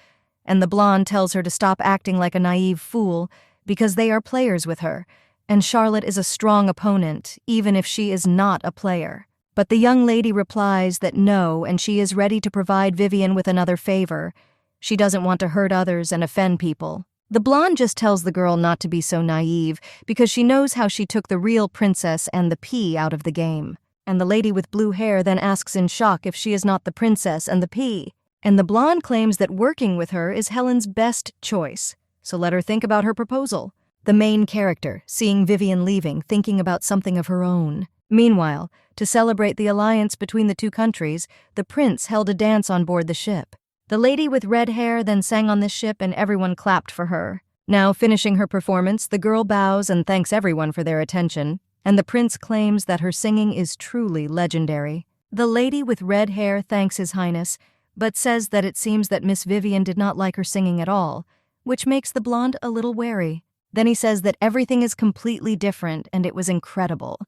and the blonde tells her to stop acting like a naive fool because they are players with her, and Charlotte is a strong opponent, even if she is not a player. But the young lady replies that no, and she is ready to provide Vivien with another favor. She doesn't want to hurt others and offend people. The blonde just tells the girl not to be so naive because she knows how she took the real princess and the pea out of the game. And the lady with blue hair then asks in shock if she is not the princess and the pea. And the blonde claims that working with her is Helen's best choice, so let her think about her proposal. The main character, seeing Vivien leaving, thinking about something of her own. Meanwhile, to celebrate the alliance between the two countries, the prince held a dance on board the ship. The lady with red hair then sang on this ship and everyone clapped for her. Now, finishing her performance, the girl bows and thanks everyone for their attention, and the prince claims that her singing is truly legendary. The lady with red hair thanks His Highness, but says that it seems that Miss Vivien did not like her singing at all, which makes the blonde a little wary. Then he says that everything is completely different and it was incredible.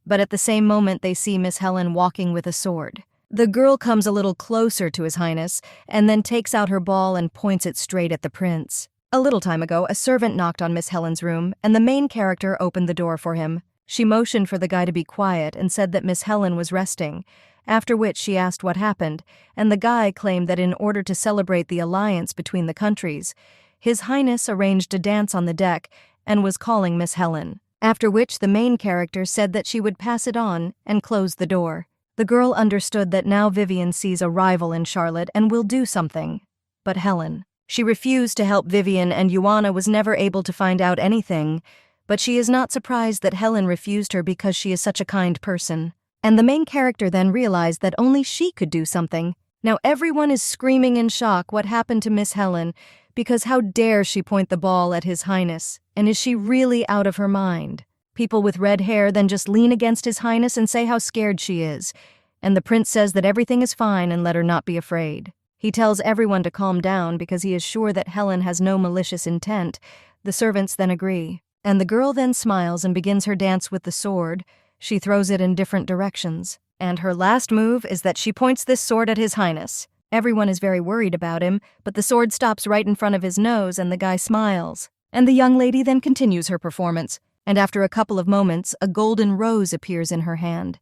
But at the same moment they see Miss Helen walking with a sword. The girl comes a little closer to His Highness and then takes out her ball and points it straight at the prince. A little time ago, a servant knocked on Miss Helen's room and the main character opened the door for him. She motioned for the guy to be quiet and said that Miss Helen was resting, after which she asked what happened, and the guy claimed that in order to celebrate the alliance between the countries, His Highness arranged a dance on the deck and was calling Miss Helen. After which the main character said that she would pass it on and closed the door. The girl understood that now Vivien sees a rival in Charlotte and will do something. But Helen. She refused to help Vivien and Yuana was never able to find out anything, but she is not surprised that Helen refused her because she is such a kind person. And the main character then realized that only she could do something. Now everyone is screaming in shock what happened to Miss Helen, because how dare she point the ball at His Highness, and is she really out of her mind? People with red hair then just lean against His Highness and say how scared she is, and the prince says that everything is fine and let her not be afraid. He tells everyone to calm down because he is sure that Helen has no malicious intent. The servants then agree, and the girl then smiles and begins her dance with the sword. She throws it in different directions, and her last move is that she points this sword at His Highness. Everyone is very worried about him, but the sword stops right in front of his nose and the guy smiles. And the young lady then continues her performance, and after a couple of moments, a golden rose appears in her hand.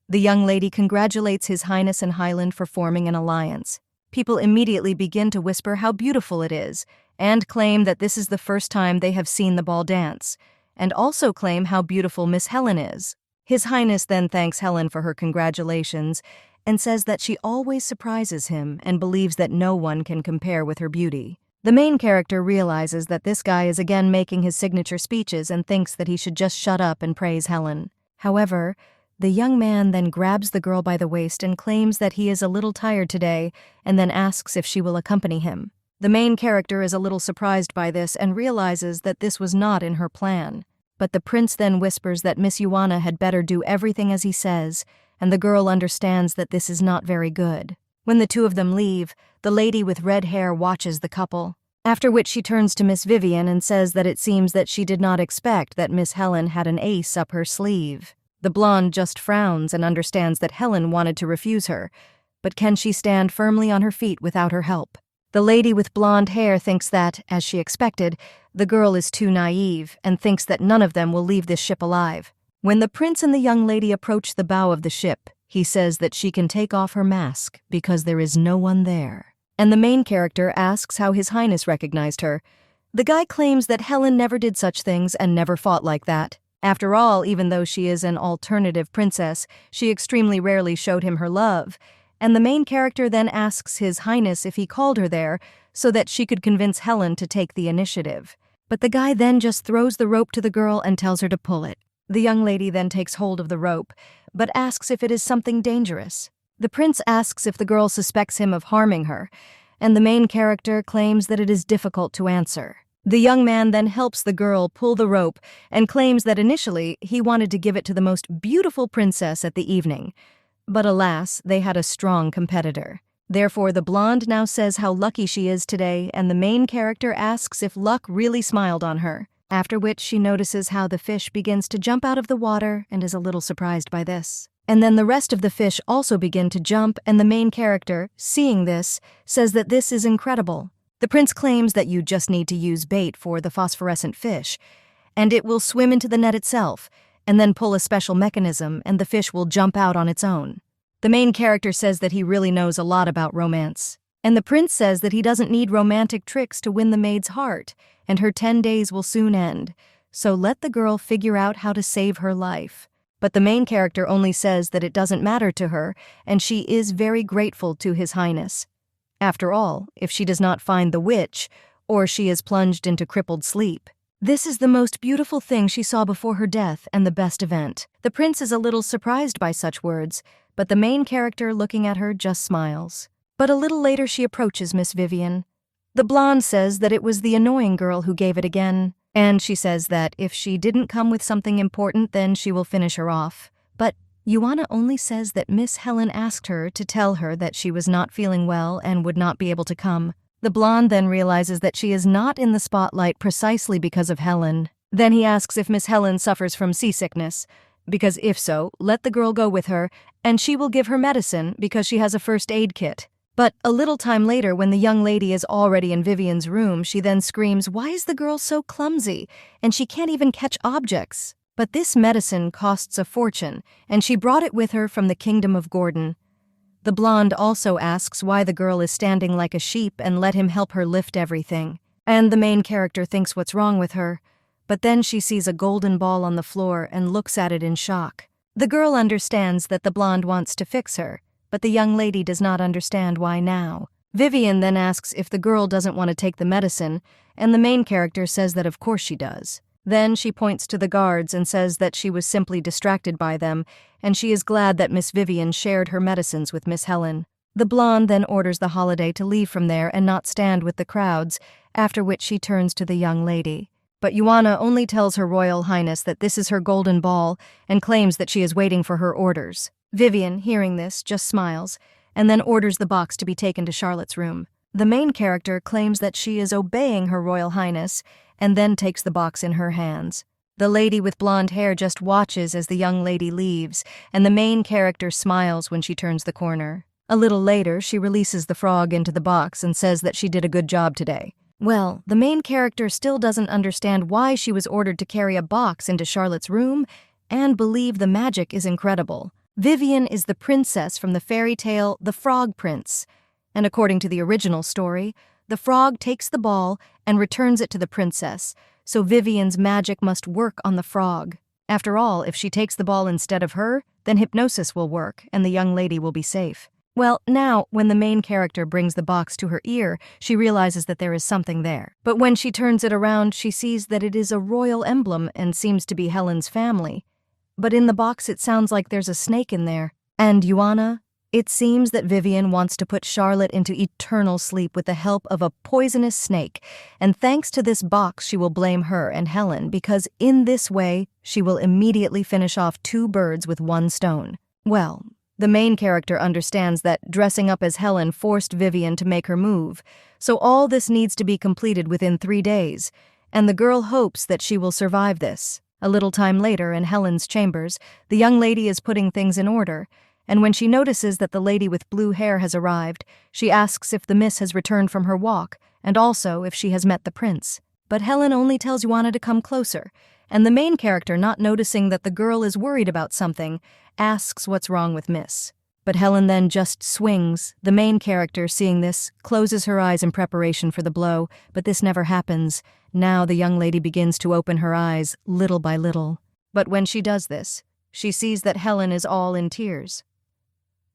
The young lady congratulates His Highness and Highland for forming an alliance. People immediately begin to whisper how beautiful it is, and claim that this is the first time they have seen the ball dance, and also claim how beautiful Miss Helen is. His Highness then thanks Helen for her congratulations, and says that she always surprises him and believes that no one can compare with her beauty. The main character realizes that this guy is again making his signature speeches and thinks that he should just shut up and praise Helen. However, the young man then grabs the girl by the waist and claims that he is a little tired today and then asks if she will accompany him. The main character is a little surprised by this and realizes that this was not in her plan. But the prince then whispers that Miss Yuana had better do everything as he says, and the girl understands that this is not very good. When the two of them leave, the lady with red hair watches the couple, after which she turns to Miss Vivien and says that it seems that she did not expect that Miss Helen had an ace up her sleeve. The blonde just frowns and understands that Helen wanted to refuse her, but can she stand firmly on her feet without her help? The lady with blonde hair thinks that, as she expected, the girl is too naive and thinks that none of them will leave this ship alive. When the prince and the young lady approach the bow of the ship, he says that she can take off her mask because there is no one there. And the main character asks how His Highness recognized her. The guy claims that Helen never did such things and never fought like that. After all, even though she is an alternative princess, she extremely rarely showed him her love. And the main character then asks His Highness if he called her there so that she could convince Helen to take the initiative. But the guy then just throws the rope to the girl and tells her to pull it. The young lady then takes hold of the rope, but asks if it is something dangerous. The prince asks if the girl suspects him of harming her, and the main character claims that it is difficult to answer. The young man then helps the girl pull the rope and claims that initially he wanted to give it to the most beautiful princess at the evening. But alas, they had a strong competitor. Therefore, the blonde now says how lucky she is today, and the main character asks if luck really smiled on her, after which she notices how the fish begins to jump out of the water and is a little surprised by this. And then the rest of the fish also begin to jump, and the main character, seeing this, says that this is incredible. The prince claims that you just need to use bait for the phosphorescent fish, and it will swim into the net itself, and then pull a special mechanism, and the fish will jump out on its own. The main character says that he really knows a lot about romance, and the prince says that he doesn't need romantic tricks to win the maid's heart, and her 10 days will soon end, so let the girl figure out how to save her life. But the main character only says that it doesn't matter to her, and she is very grateful to His Highness. After all, if she does not find the witch, or she is plunged into crippled sleep. This is the most beautiful thing she saw before her death and the best event. The prince is a little surprised by such words, but the main character looking at her just smiles. But a little later she approaches Miss Vivien. The blonde says that it was the annoying girl who gave it again, and she says that if she didn't come with something important, then she will finish her off. But Yuana only says that Miss Helen asked her to tell her that she was not feeling well and would not be able to come. The blonde then realizes that she is not in the spotlight precisely because of Helen. Then he asks if Miss Helen suffers from seasickness, because if so, let the girl go with her, and she will give her medicine because she has a first aid kit. But a little time later, when the young lady is already in Vivien's room, she then screams, "Why is the girl so clumsy? And she can't even catch objects." But this medicine costs a fortune, and she brought it with her from the kingdom of Gordon. The blonde also asks why the girl is standing like a sheep and let him help her lift everything. And the main character thinks what's wrong with her. But then she sees a golden ball on the floor and looks at it in shock. The girl understands that the blonde wants to fix her, but the young lady does not understand why now. Vivien then asks if the girl doesn't want to take the medicine, and the main character says that of course she does. Then she points to the guards and says that she was simply distracted by them, and she is glad that Miss Vivien shared her medicines with Miss Helen. The blonde then orders the holiday to leave from there and not stand with the crowds, after which she turns to the young lady. But Yuana only tells Her Royal Highness that this is her golden ball and claims that she is waiting for her orders. Vivien, hearing this, just smiles, and then orders the box to be taken to Charlotte's room. The main character claims that she is obeying Her Royal Highness, and then takes the box in her hands. The lady with blonde hair just watches as the young lady leaves, and the main character smiles when she turns the corner. A little later, she releases the frog into the box and says that she did a good job today. Well, the main character still doesn't understand why she was ordered to carry a box into Charlotte's room, and believe the magic is incredible. Vivien is the princess from the fairy tale The Frog Prince, and according to the original story, the frog takes the ball and returns it to the princess, so Vivien's magic must work on the frog. After all, if she takes the ball instead of her, then hypnosis will work and the young lady will be safe. Well, now, when the main character brings the box to her ear, she realizes that there is something there. But when she turns it around, she sees that it is a royal emblem and seems to be Helen's family. But in the box it sounds like there's a snake in there. And Yuana? It seems that Vivien wants to put Charlotte into eternal sleep with the help of a poisonous snake, and thanks to this box she will blame her and Helen, because in this way she will immediately finish off 2 birds with 1 stone. Well, the main character understands that dressing up as Helen forced Vivien to make her move, so all this needs to be completed within 3 days, and the girl hopes that she will survive this. A little time later, in Helen's chambers, the young lady is putting things in order, and when she notices that the lady with blue hair has arrived, she asks if the miss has returned from her walk, and also if she has met the prince. But Helen only tells Yuana to come closer, and the main character, not noticing that the girl is worried about something, asks what's wrong with Miss. But Helen then just swings. The main character, seeing this, closes her eyes in preparation for the blow, but this never happens. Now the young lady begins to open her eyes, little by little. But when she does this, she sees that Helen is all in tears.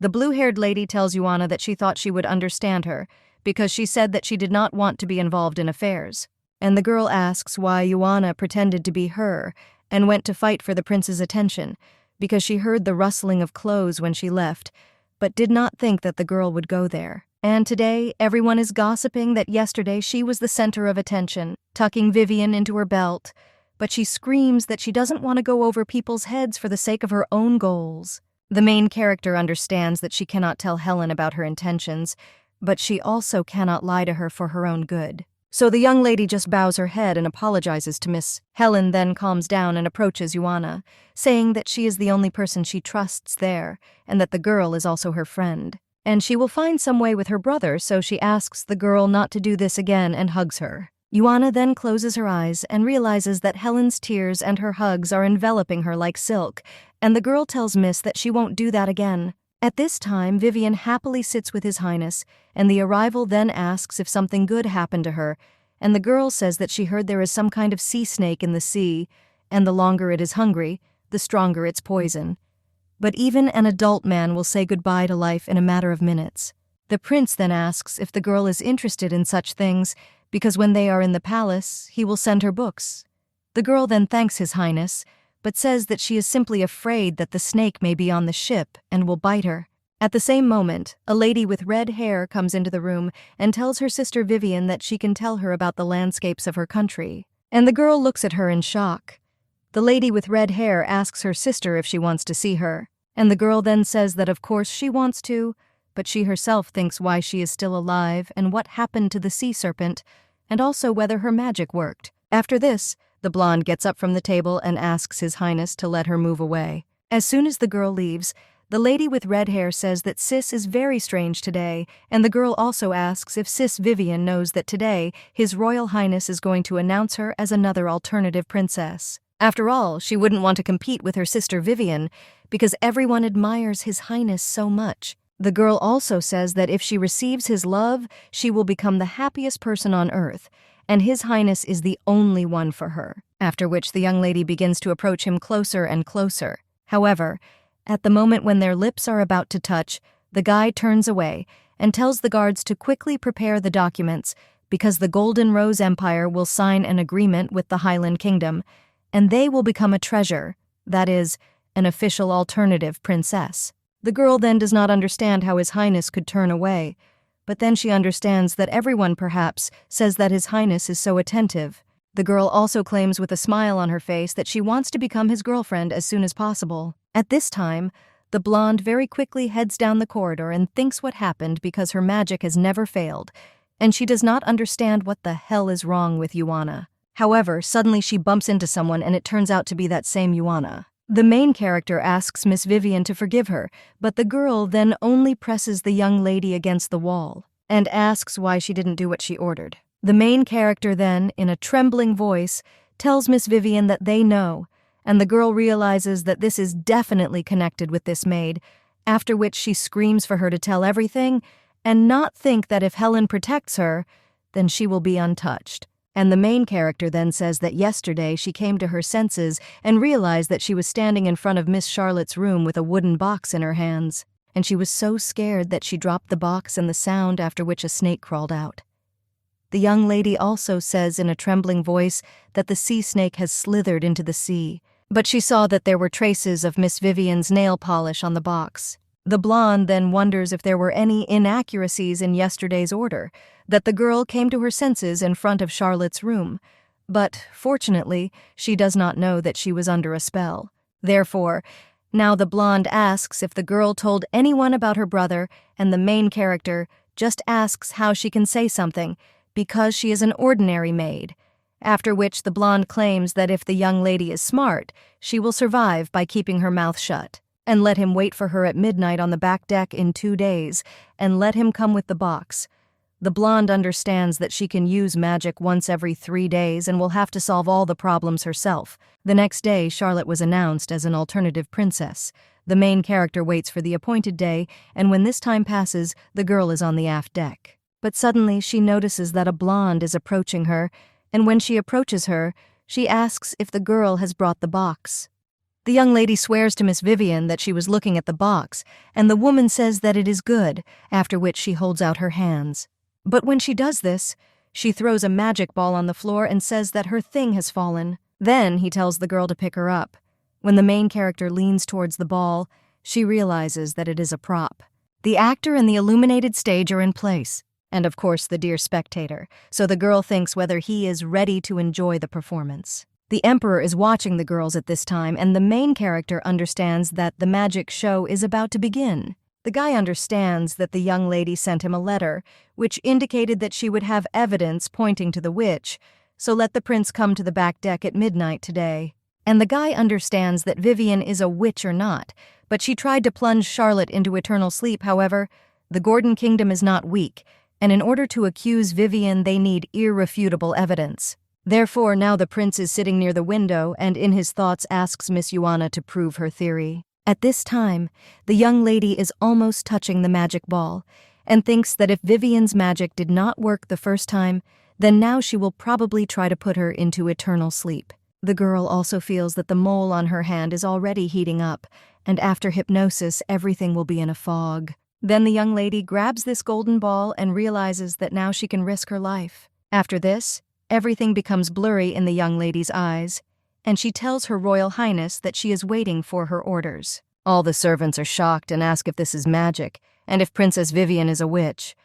The blue-haired lady tells Yuana that she thought she would understand her, because she said that she did not want to be involved in affairs. And the girl asks why Yuana pretended to be her and went to fight for the prince's attention, because she heard the rustling of clothes when she left, but did not think that the girl would go there. And today, everyone is gossiping that yesterday she was the center of attention, tucking Vivien into her belt. But she screams that she doesn't want to go over people's heads for the sake of her own goals. The main character understands that she cannot tell Helen about her intentions, but she also cannot lie to her for her own good. So the young lady just bows her head and apologizes to Miss Helen, then calms down and approaches Yuana, saying that she is the only person she trusts there, and that the girl is also her friend. And she will find some way with her brother, so she asks the girl not to do this again and hugs her. Yuana then closes her eyes and realizes that Helen's tears and her hugs are enveloping her like silk, and the girl tells Miss that she won't do that again. At this time, Vivien happily sits with His Highness, and the arrival then asks if something good happened to her, and the girl says that she heard there is some kind of sea snake in the sea, and the longer it is hungry, the stronger its poison. But even an adult man will say goodbye to life in a matter of minutes. The prince then asks if the girl is interested in such things, because when they are in the palace, he will send her books. The girl then thanks His Highness, but says that she is simply afraid that the snake may be on the ship and will bite her. At the same moment, a lady with red hair comes into the room and tells her sister Vivien that she can tell her about the landscapes of her country. And the girl looks at her in shock. The lady with red hair asks her sister if she wants to see her, and the girl then says that of course she wants to, but she herself thinks why she is still alive and what happened to the sea serpent, and also whether her magic worked. After this, the blonde gets up from the table and asks His Highness to let her move away. As soon as the girl leaves, the lady with red hair says that Sis is very strange today, and the girl also asks if Sis Vivien knows that today His Royal Highness is going to announce her as another alternative princess. After all, she wouldn't want to compete with her sister Vivien, because everyone admires His Highness so much. The girl also says that if she receives his love, she will become the happiest person on earth, and His Highness is the only one for her. After which the young lady begins to approach him closer and closer. However, at the moment when their lips are about to touch, the guy turns away and tells the guards to quickly prepare the documents, because the Golden Rose Empire will sign an agreement with the Highland Kingdom, and they will become a treasure, that is, an official alternative princess. The girl then does not understand how His Highness could turn away, but then she understands that everyone perhaps says that His Highness is so attentive. The girl also claims with a smile on her face that she wants to become his girlfriend as soon as possible. At this time, the blonde very quickly heads down the corridor and thinks what happened because her magic has never failed, and she does not understand what the hell is wrong with Yuana. However, suddenly she bumps into someone and it turns out to be that same Yuana. The main character asks Miss Vivien to forgive her, but the girl then only presses the young lady against the wall and asks why she didn't do what she ordered. The main character then, in a trembling voice, tells Miss Vivien that they know, and the girl realizes that this is definitely connected with this maid, after which she screams for her to tell everything and not think that if Helen protects her, then she will be untouched. And the main character then says that yesterday she came to her senses and realized that she was standing in front of Miss Charlotte's room with a wooden box in her hands, and she was so scared that she dropped the box and the sound, after which a snake crawled out. The young lady also says in a trembling voice that the sea snake has slithered into the sea, but she saw that there were traces of Miss Vivien's nail polish on the box. The blonde then wonders if there were any inaccuracies in yesterday's order, that the girl came to her senses in front of Charlotte's room, but, fortunately, she does not know that she was under a spell. Therefore, now the blonde asks if the girl told anyone about her brother, and the main character just asks how she can say something, because she is an ordinary maid, after which the blonde claims that if the young lady is smart, she will survive by keeping her mouth shut, and let him wait for her at midnight on the back deck in 2 days, and let him come with the box. The blonde understands that she can use magic once every 3 days and will have to solve all the problems herself. The next day, Charlotte was announced as an alternative princess. The main character waits for the appointed day, and when this time passes, the girl is on the aft deck. But suddenly she notices that a blonde is approaching her, and when she approaches her, she asks if the girl has brought the box. The young lady swears to Miss Vivien that she was looking at the box, and the woman says that it is good, after which she holds out her hands. But when she does this, she throws a magic ball on the floor and says that her thing has fallen. Then he tells the girl to pick her up. When the main character leans towards the ball, she realizes that it is a prop. The actor and the illuminated stage are in place, and of course the dear spectator, so the girl thinks whether he is ready to enjoy the performance. The emperor is watching the girls at this time, and the main character understands that the magic show is about to begin. The guy understands that the young lady sent him a letter, which indicated that she would have evidence pointing to the witch, so let the prince come to the back deck at midnight today. And the guy understands that Vivien is a witch or not, but she tried to plunge Charlotte into eternal sleep. However, the Gordon kingdom is not weak, and in order to accuse Vivien they need irrefutable evidence. Therefore, now the prince is sitting near the window and in his thoughts asks Miss Yuana to prove her theory. At this time, the young lady is almost touching the magic ball and thinks that if Vivien's magic did not work the first time, then now she will probably try to put her into eternal sleep. The girl also feels that the mole on her hand is already heating up, and after hypnosis, everything will be in a fog. Then the young lady grabs this golden ball and realizes that now she can risk her life. After this, everything becomes blurry in the young lady's eyes, and she tells Her Royal Highness that she is waiting for her orders. All the servants are shocked and ask if this is magic, and if Princess Vivien is a witch.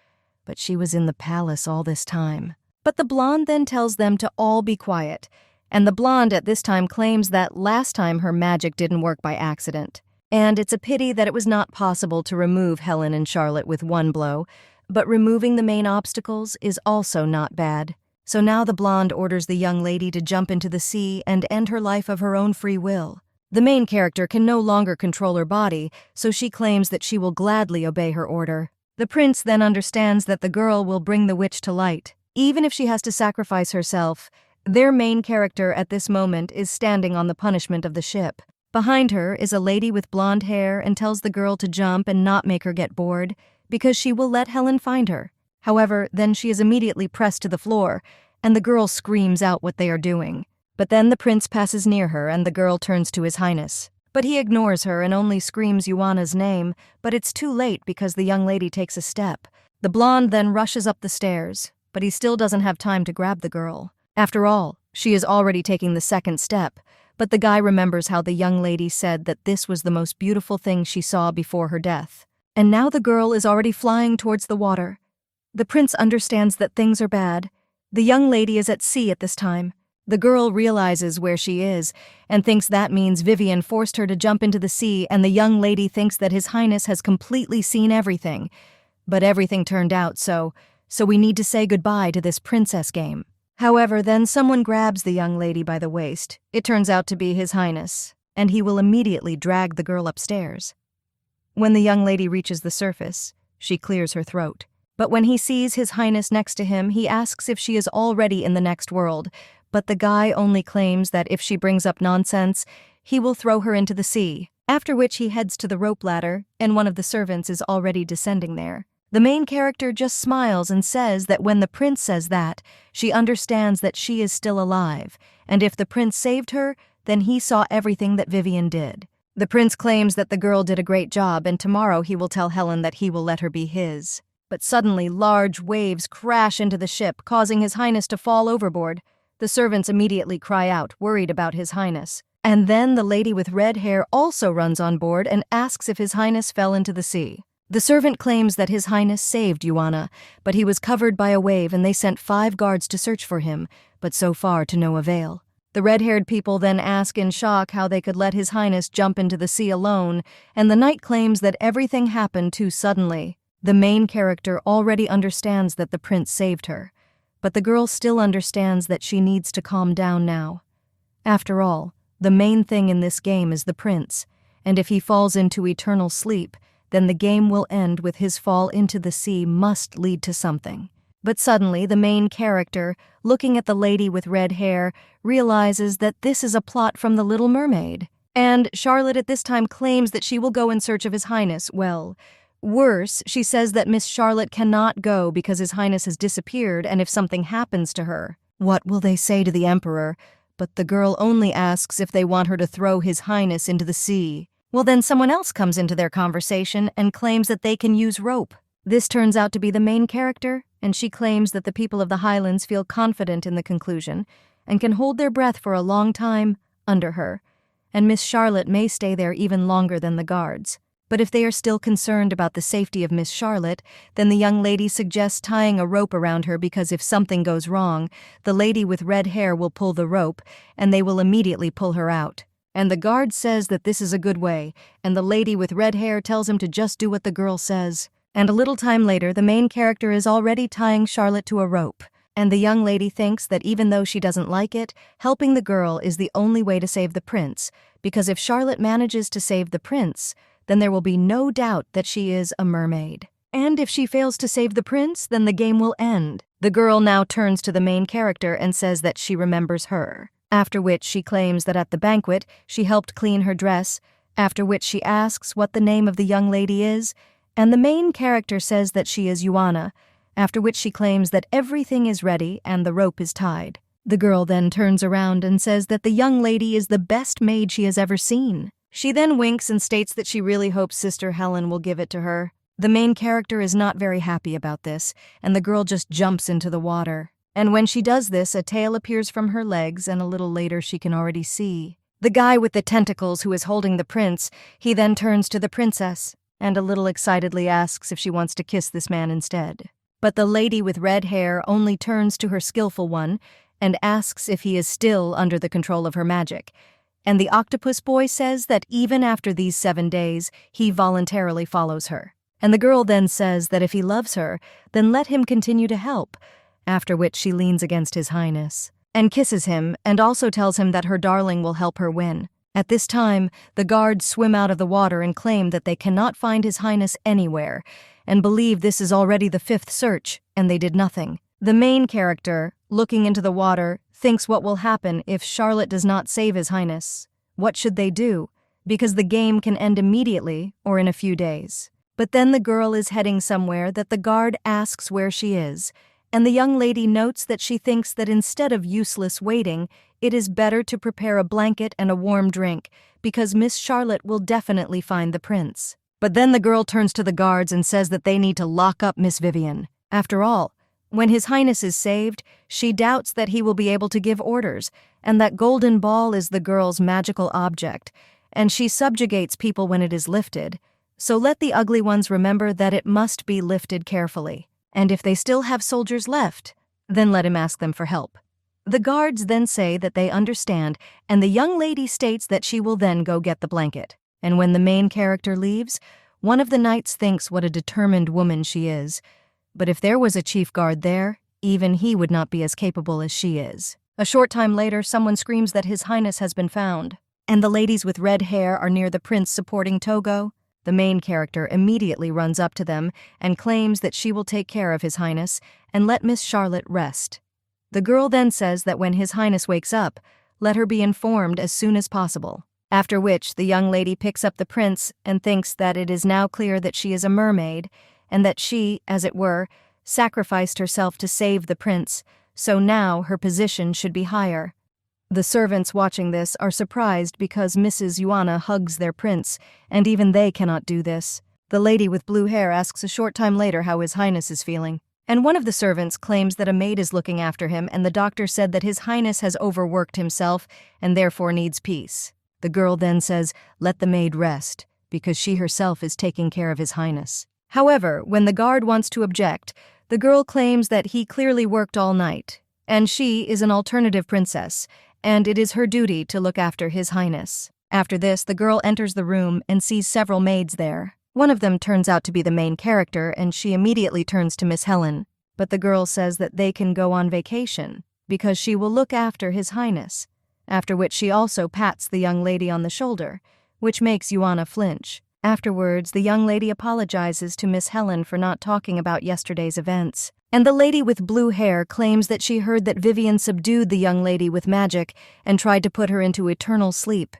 But she was in the palace all this time. But the blonde then tells them to all be quiet, and the blonde at this time claims that last time her magic didn't work by accident. And it's a pity that it was not possible to remove Helen and Charlotte with one blow, but removing the main obstacles is also not bad. So now the blonde orders the young lady to jump into the sea and end her life of her own free will. The main character can no longer control her body, so she claims that she will gladly obey her order. The prince then understands that the girl will bring the witch to light, even if she has to sacrifice herself. Their main character at this moment is standing on the punishment of the ship. Behind her is a lady with blonde hair and tells the girl to jump and not make her get bored, because she will let Helen find her. However, then she is immediately pressed to the floor, and the girl screams out what they are doing. But then the prince passes near her and the girl turns to His Highness. But he ignores her and only screams Yuana's name, but it's too late because the young lady takes a step. The blonde then rushes up the stairs, but he still doesn't have time to grab the girl. After all, she is already taking the second step, but the guy remembers how the young lady said that this was the most beautiful thing she saw before her death. And now the girl is already flying towards the water. The prince understands that things are bad. The young lady is at sea at this time. The girl realizes where she is and thinks that means Vivien forced her to jump into the sea, and the young lady thinks that His Highness has completely seen everything. But everything turned out so we need to say goodbye to this princess game. However, then someone grabs the young lady by the waist. It turns out to be His Highness, and he will immediately drag the girl upstairs. When the young lady reaches the surface, she clears her throat. But when he sees His Highness next to him, he asks if she is already in the next world, but the guy only claims that if she brings up nonsense, he will throw her into the sea, after which he heads to the rope ladder, and one of the servants is already descending there. The main character just smiles and says that when the prince says that, she understands that she is still alive, and if the prince saved her, then he saw everything that Vivien did. The prince claims that the girl did a great job, and tomorrow he will tell Helen that he will let her be his. But suddenly, large waves crash into the ship, causing His Highness to fall overboard. The servants immediately cry out, worried about His Highness. And then the lady with red hair also runs on board and asks if His Highness fell into the sea. The servant claims that His Highness saved Yuana, but he was covered by a wave and they sent 5 guards to search for him, but so far to no avail. The red-haired people then ask in shock how they could let His Highness jump into the sea alone, and the knight claims that everything happened too suddenly. The main character already understands that the prince saved her, but the girl still understands that she needs to calm down now. After all, the main thing in this game is the prince, and if he falls into eternal sleep, then the game will end with his fall into the sea must lead to something. But suddenly, the main character, looking at the lady with red hair, realizes that this is a plot from The Little Mermaid. And Charlotte at this time claims that she will go in search of His Highness. Well, worse, she says that Miss Charlotte cannot go because His Highness has disappeared, and if something happens to her, what will they say to the Emperor? But the girl only asks if they want her to throw His Highness into the sea. Well, then someone else comes into their conversation and claims that they can use rope. This turns out to be the main character, and she claims that the people of the Highlands feel confident in the conclusion and can hold their breath for a long time under her, and Miss Charlotte may stay there even longer than the guards. But if they are still concerned about the safety of Miss Charlotte, then the young lady suggests tying a rope around her because if something goes wrong, the lady with red hair will pull the rope and they will immediately pull her out. And the guard says that this is a good way, and the lady with red hair tells him to just do what the girl says. And a little time later, the main character is already tying Charlotte to a rope. And the young lady thinks that even though she doesn't like it, helping the girl is the only way to save the prince, because if Charlotte manages to save the prince, then there will be no doubt that she is a mermaid. And if she fails to save the prince, then the game will end. The girl now turns to the main character and says that she remembers her, after which she claims that at the banquet she helped clean her dress, after which she asks what the name of the young lady is, and the main character says that she is Yuana, after which she claims that everything is ready and the rope is tied. The girl then turns around and says that the young lady is the best maid she has ever seen. She then winks and states that she really hopes Sister Helen will give it to her. The main character is not very happy about this, and the girl just jumps into the water. And when she does this, a tail appears from her legs, and a little later she can already see the guy with the tentacles who is holding the prince. He then turns to the princess, and a little excitedly asks if she wants to kiss this man instead. But the lady with red hair only turns to her skillful one and asks if he is still under the control of her magic. And the octopus boy says that even after these 7 days, he voluntarily follows her. And the girl then says that if he loves her, then let him continue to help, after which she leans against His Highness and kisses him and also tells him that her darling will help her win. At this time, the guards swim out of the water and claim that they cannot find His Highness anywhere, and believe this is already the 5th search, and they did nothing. The main character, looking into the water, thinks what will happen if Charlotte does not save His Highness. What should they do? Because the game can end immediately or in a few days. But then the girl is heading somewhere that the guard asks where she is, and the young lady notes that she thinks that instead of useless waiting, it is better to prepare a blanket and a warm drink, because Miss Charlotte will definitely find the prince. But then the girl turns to the guards and says that they need to lock up Miss Vivien. After all, when His Highness is saved, she doubts that he will be able to give orders, and that golden ball is the girl's magical object, and she subjugates people when it is lifted. So let the ugly ones remember that it must be lifted carefully. And if they still have soldiers left, then let him ask them for help. The guards then say that they understand, and the young lady states that she will then go get the blanket. And when the main character leaves, one of the knights thinks what a determined woman she is. But if there was a chief guard there, even he would not be as capable as she is. A short time later, someone screams that His Highness has been found, and the ladies with red hair are near the prince supporting Togo. The main character immediately runs up to them and claims that she will take care of His Highness and let Miss Charlotte rest. The girl then says that when His Highness wakes up, let her be informed as soon as possible. After which, the young lady picks up the prince and thinks that it is now clear that she is a mermaid, and that she, as it were, sacrificed herself to save the prince, so now her position should be higher. The servants watching this are surprised because Mrs. Yuana hugs their prince, and even they cannot do this. The lady with blue hair asks a short time later how His Highness is feeling. And one of the servants claims that a maid is looking after him, and the doctor said that His Highness has overworked himself and therefore needs peace. The girl then says, let the maid rest, because she herself is taking care of His Highness. However, when the guard wants to object, the girl claims that he clearly worked all night, and she is an alternative princess, and it is her duty to look after His Highness. After this, the girl enters the room and sees several maids there. One of them turns out to be the main character, and she immediately turns to Miss Helen. But the girl says that they can go on vacation, because she will look after His Highness. After which she also pats the young lady on the shoulder, which makes Yuana flinch. Afterwards, the young lady apologizes to Miss Helen for not talking about yesterday's events. And the lady with blue hair claims that she heard that Vivien subdued the young lady with magic and tried to put her into eternal sleep.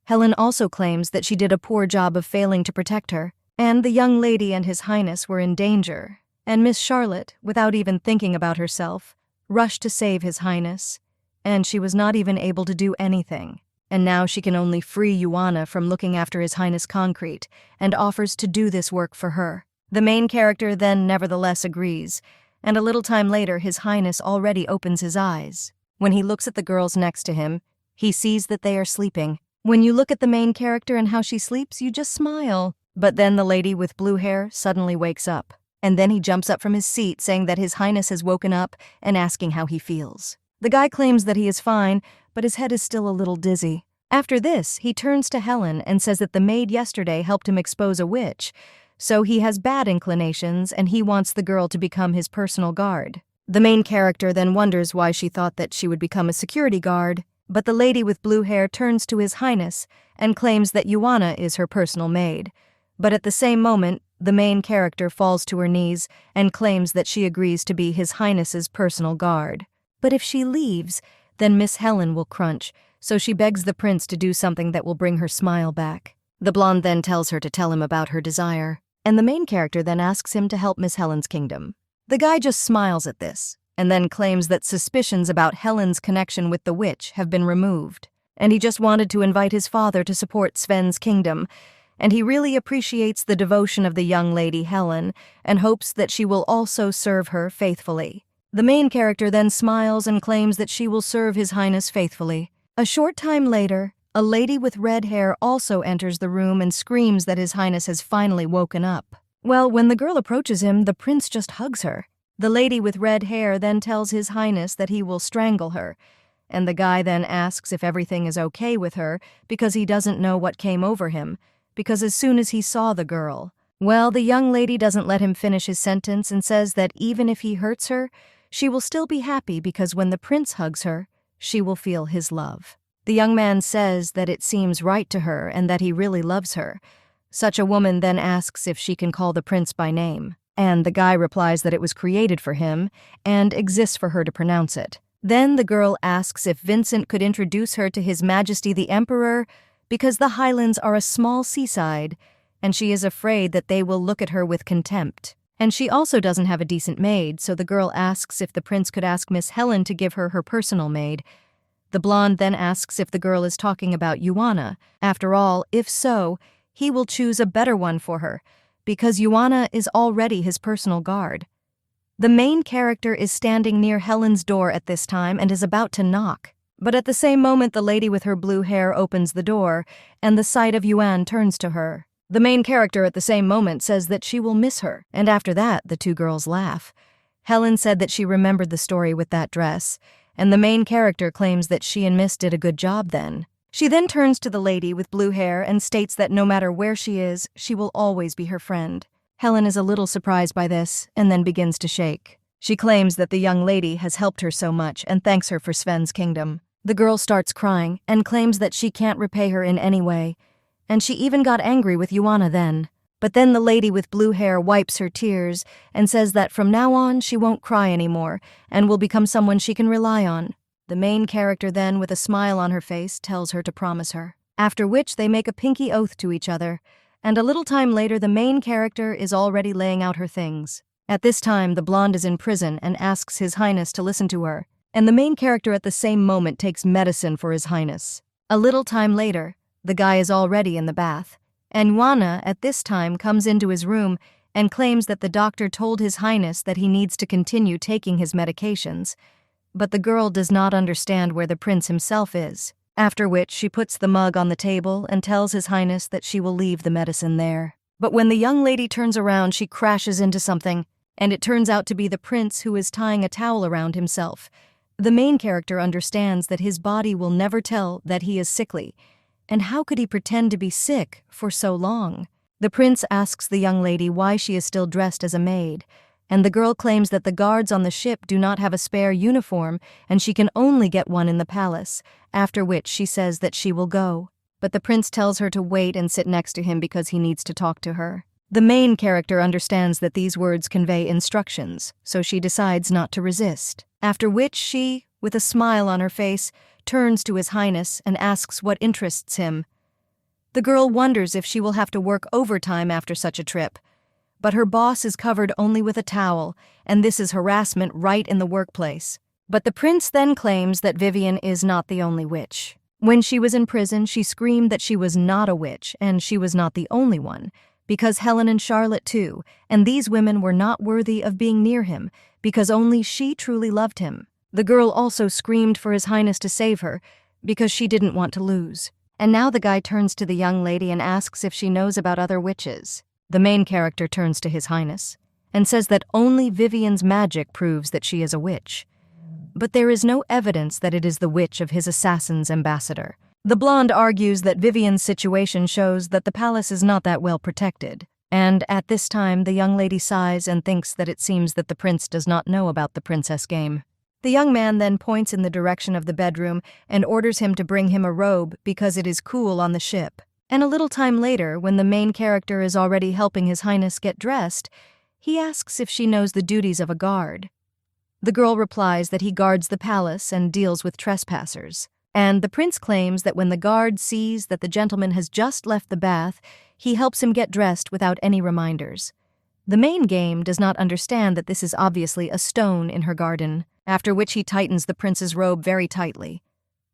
Helen also claims that she did a poor job of failing to protect her, and the young lady and His Highness were in danger. And Miss Charlotte, without even thinking about herself, rushed to save His Highness, and she was not even able to do anything. And now she can only free Yuana from looking after His Highness Concrete, and offers to do this work for her. The main character then nevertheless agrees, and a little time later His Highness already opens his eyes. When he looks at the girls next to him, he sees that they are sleeping. When you look at the main character and how she sleeps, you just smile. But then the lady with blue hair suddenly wakes up, and then he jumps up from his seat saying that His Highness has woken up and asking how he feels. The guy claims that he is fine, but his head is still a little dizzy. After this, he turns to Helen and says that the maid yesterday helped him expose a witch, so he has bad inclinations and he wants the girl to become his personal guard. The main character then wonders why she thought that she would become a security guard, but the lady with blue hair turns to His Highness and claims that Yuana is her personal maid. But at the same moment, the main character falls to her knees and claims that she agrees to be His Highness's personal guard. But if she leaves, then Miss Helen will crunch, so she begs the prince to do something that will bring her smile back. The blonde then tells her to tell him about her desire, and the main character then asks him to help Miss Helen's kingdom. The guy just smiles at this, and then claims that suspicions about Helen's connection with the witch have been removed, and he just wanted to invite his father to support Sven's kingdom, and he really appreciates the devotion of the young lady Helen and hopes that she will also serve her faithfully. The main character then smiles and claims that she will serve His Highness faithfully. A short time later, a lady with red hair also enters the room and screams that His Highness has finally woken up. Well, when the girl approaches him, the prince just hugs her. The lady with red hair then tells His Highness that he will strangle her, and the guy then asks if everything is okay with her because he doesn't know what came over him, because as soon as he saw the girl. Well, the young lady doesn't let him finish his sentence and says that even if he hurts her, she will still be happy because when the prince hugs her, she will feel his love. The young man says that it seems right to her and that he really loves her. Such a woman then asks if she can call the prince by name, and the guy replies that it was created for him and exists for her to pronounce it. Then the girl asks if Vincent could introduce her to His Majesty the Emperor because the Highlands are a small seaside, and she is afraid that they will look at her with contempt. And she also doesn't have a decent maid, so the girl asks if the prince could ask Miss Helen to give her her personal maid. The blonde then asks if the girl is talking about Yuana. After all, if so, he will choose a better one for her, because Yuana is already his personal guard. The main character is standing near Helen's door at this time and is about to knock. But at the same moment, the lady with her blue hair opens the door, and the sight of Yuan turns to her. The main character at the same moment says that she will miss her, and after that, the two girls laugh. Helen said that she remembered the story with that dress, and the main character claims that she and Miss did a good job then. She then turns to the lady with blue hair and states that no matter where she is, she will always be her friend. Helen is a little surprised by this, and then begins to shake. She claims that the young lady has helped her so much and thanks her for Sven's kingdom. The girl starts crying and claims that she can't repay her in any way, and she even got angry with Yuana then. But then the lady with blue hair wipes her tears and says that from now on she won't cry anymore and will become someone she can rely on. The main character then, with a smile on her face, tells her to promise her. After which they make a pinky oath to each other, and a little time later the main character is already laying out her things. At this time, the blonde is in prison and asks His Highness to listen to her, and the main character at the same moment takes medicine for His Highness. A little time later, the guy is already in the bath, and Yuana at this time comes into his room and claims that the doctor told His Highness that he needs to continue taking his medications, but the girl does not understand where the prince himself is, after which she puts the mug on the table and tells His Highness that she will leave the medicine there. But when the young lady turns around, she crashes into something, and it turns out to be the prince who is tying a towel around himself. The main character understands that his body will never tell that he is sickly, and how could he pretend to be sick for so long? The prince asks the young lady why she is still dressed as a maid, and the girl claims that the guards on the ship do not have a spare uniform and she can only get one in the palace, after which she says that she will go. But the prince tells her to wait and sit next to him because he needs to talk to her. The main character understands that these words convey instructions, so she decides not to resist, after which she, with a smile on her face, turns to His Highness and asks what interests him. The girl wonders if she will have to work overtime after such a trip, but her boss is covered only with a towel, and this is harassment right in the workplace. But the prince then claims that Vivien is not the only witch. When she was in prison, she screamed that she was not a witch, and she was not the only one, because Helen and Charlotte too, and these women were not worthy of being near him, because only she truly loved him. The girl also screamed for His Highness to save her, because she didn't want to lose. And now the guy turns to the young lady and asks if she knows about other witches. The main character turns to His Highness and says that only Vivien's magic proves that she is a witch. But there is no evidence that it is the witch of his assassin's ambassador. The blonde argues that Vivien's situation shows that the palace is not that well protected. And at this time, the young lady sighs and thinks that it seems that the prince does not know about the princess game. The young man then points in the direction of the bedroom and orders him to bring him a robe because it is cool on the ship. And a little time later, when the main character is already helping His Highness get dressed, he asks if she knows the duties of a guard. The girl replies that he guards the palace and deals with trespassers. And the prince claims that when the guard sees that the gentleman has just left the bath, he helps him get dressed without any reminders. The main game does not understand that this is obviously a stone in her garden, after which he tightens the prince's robe very tightly.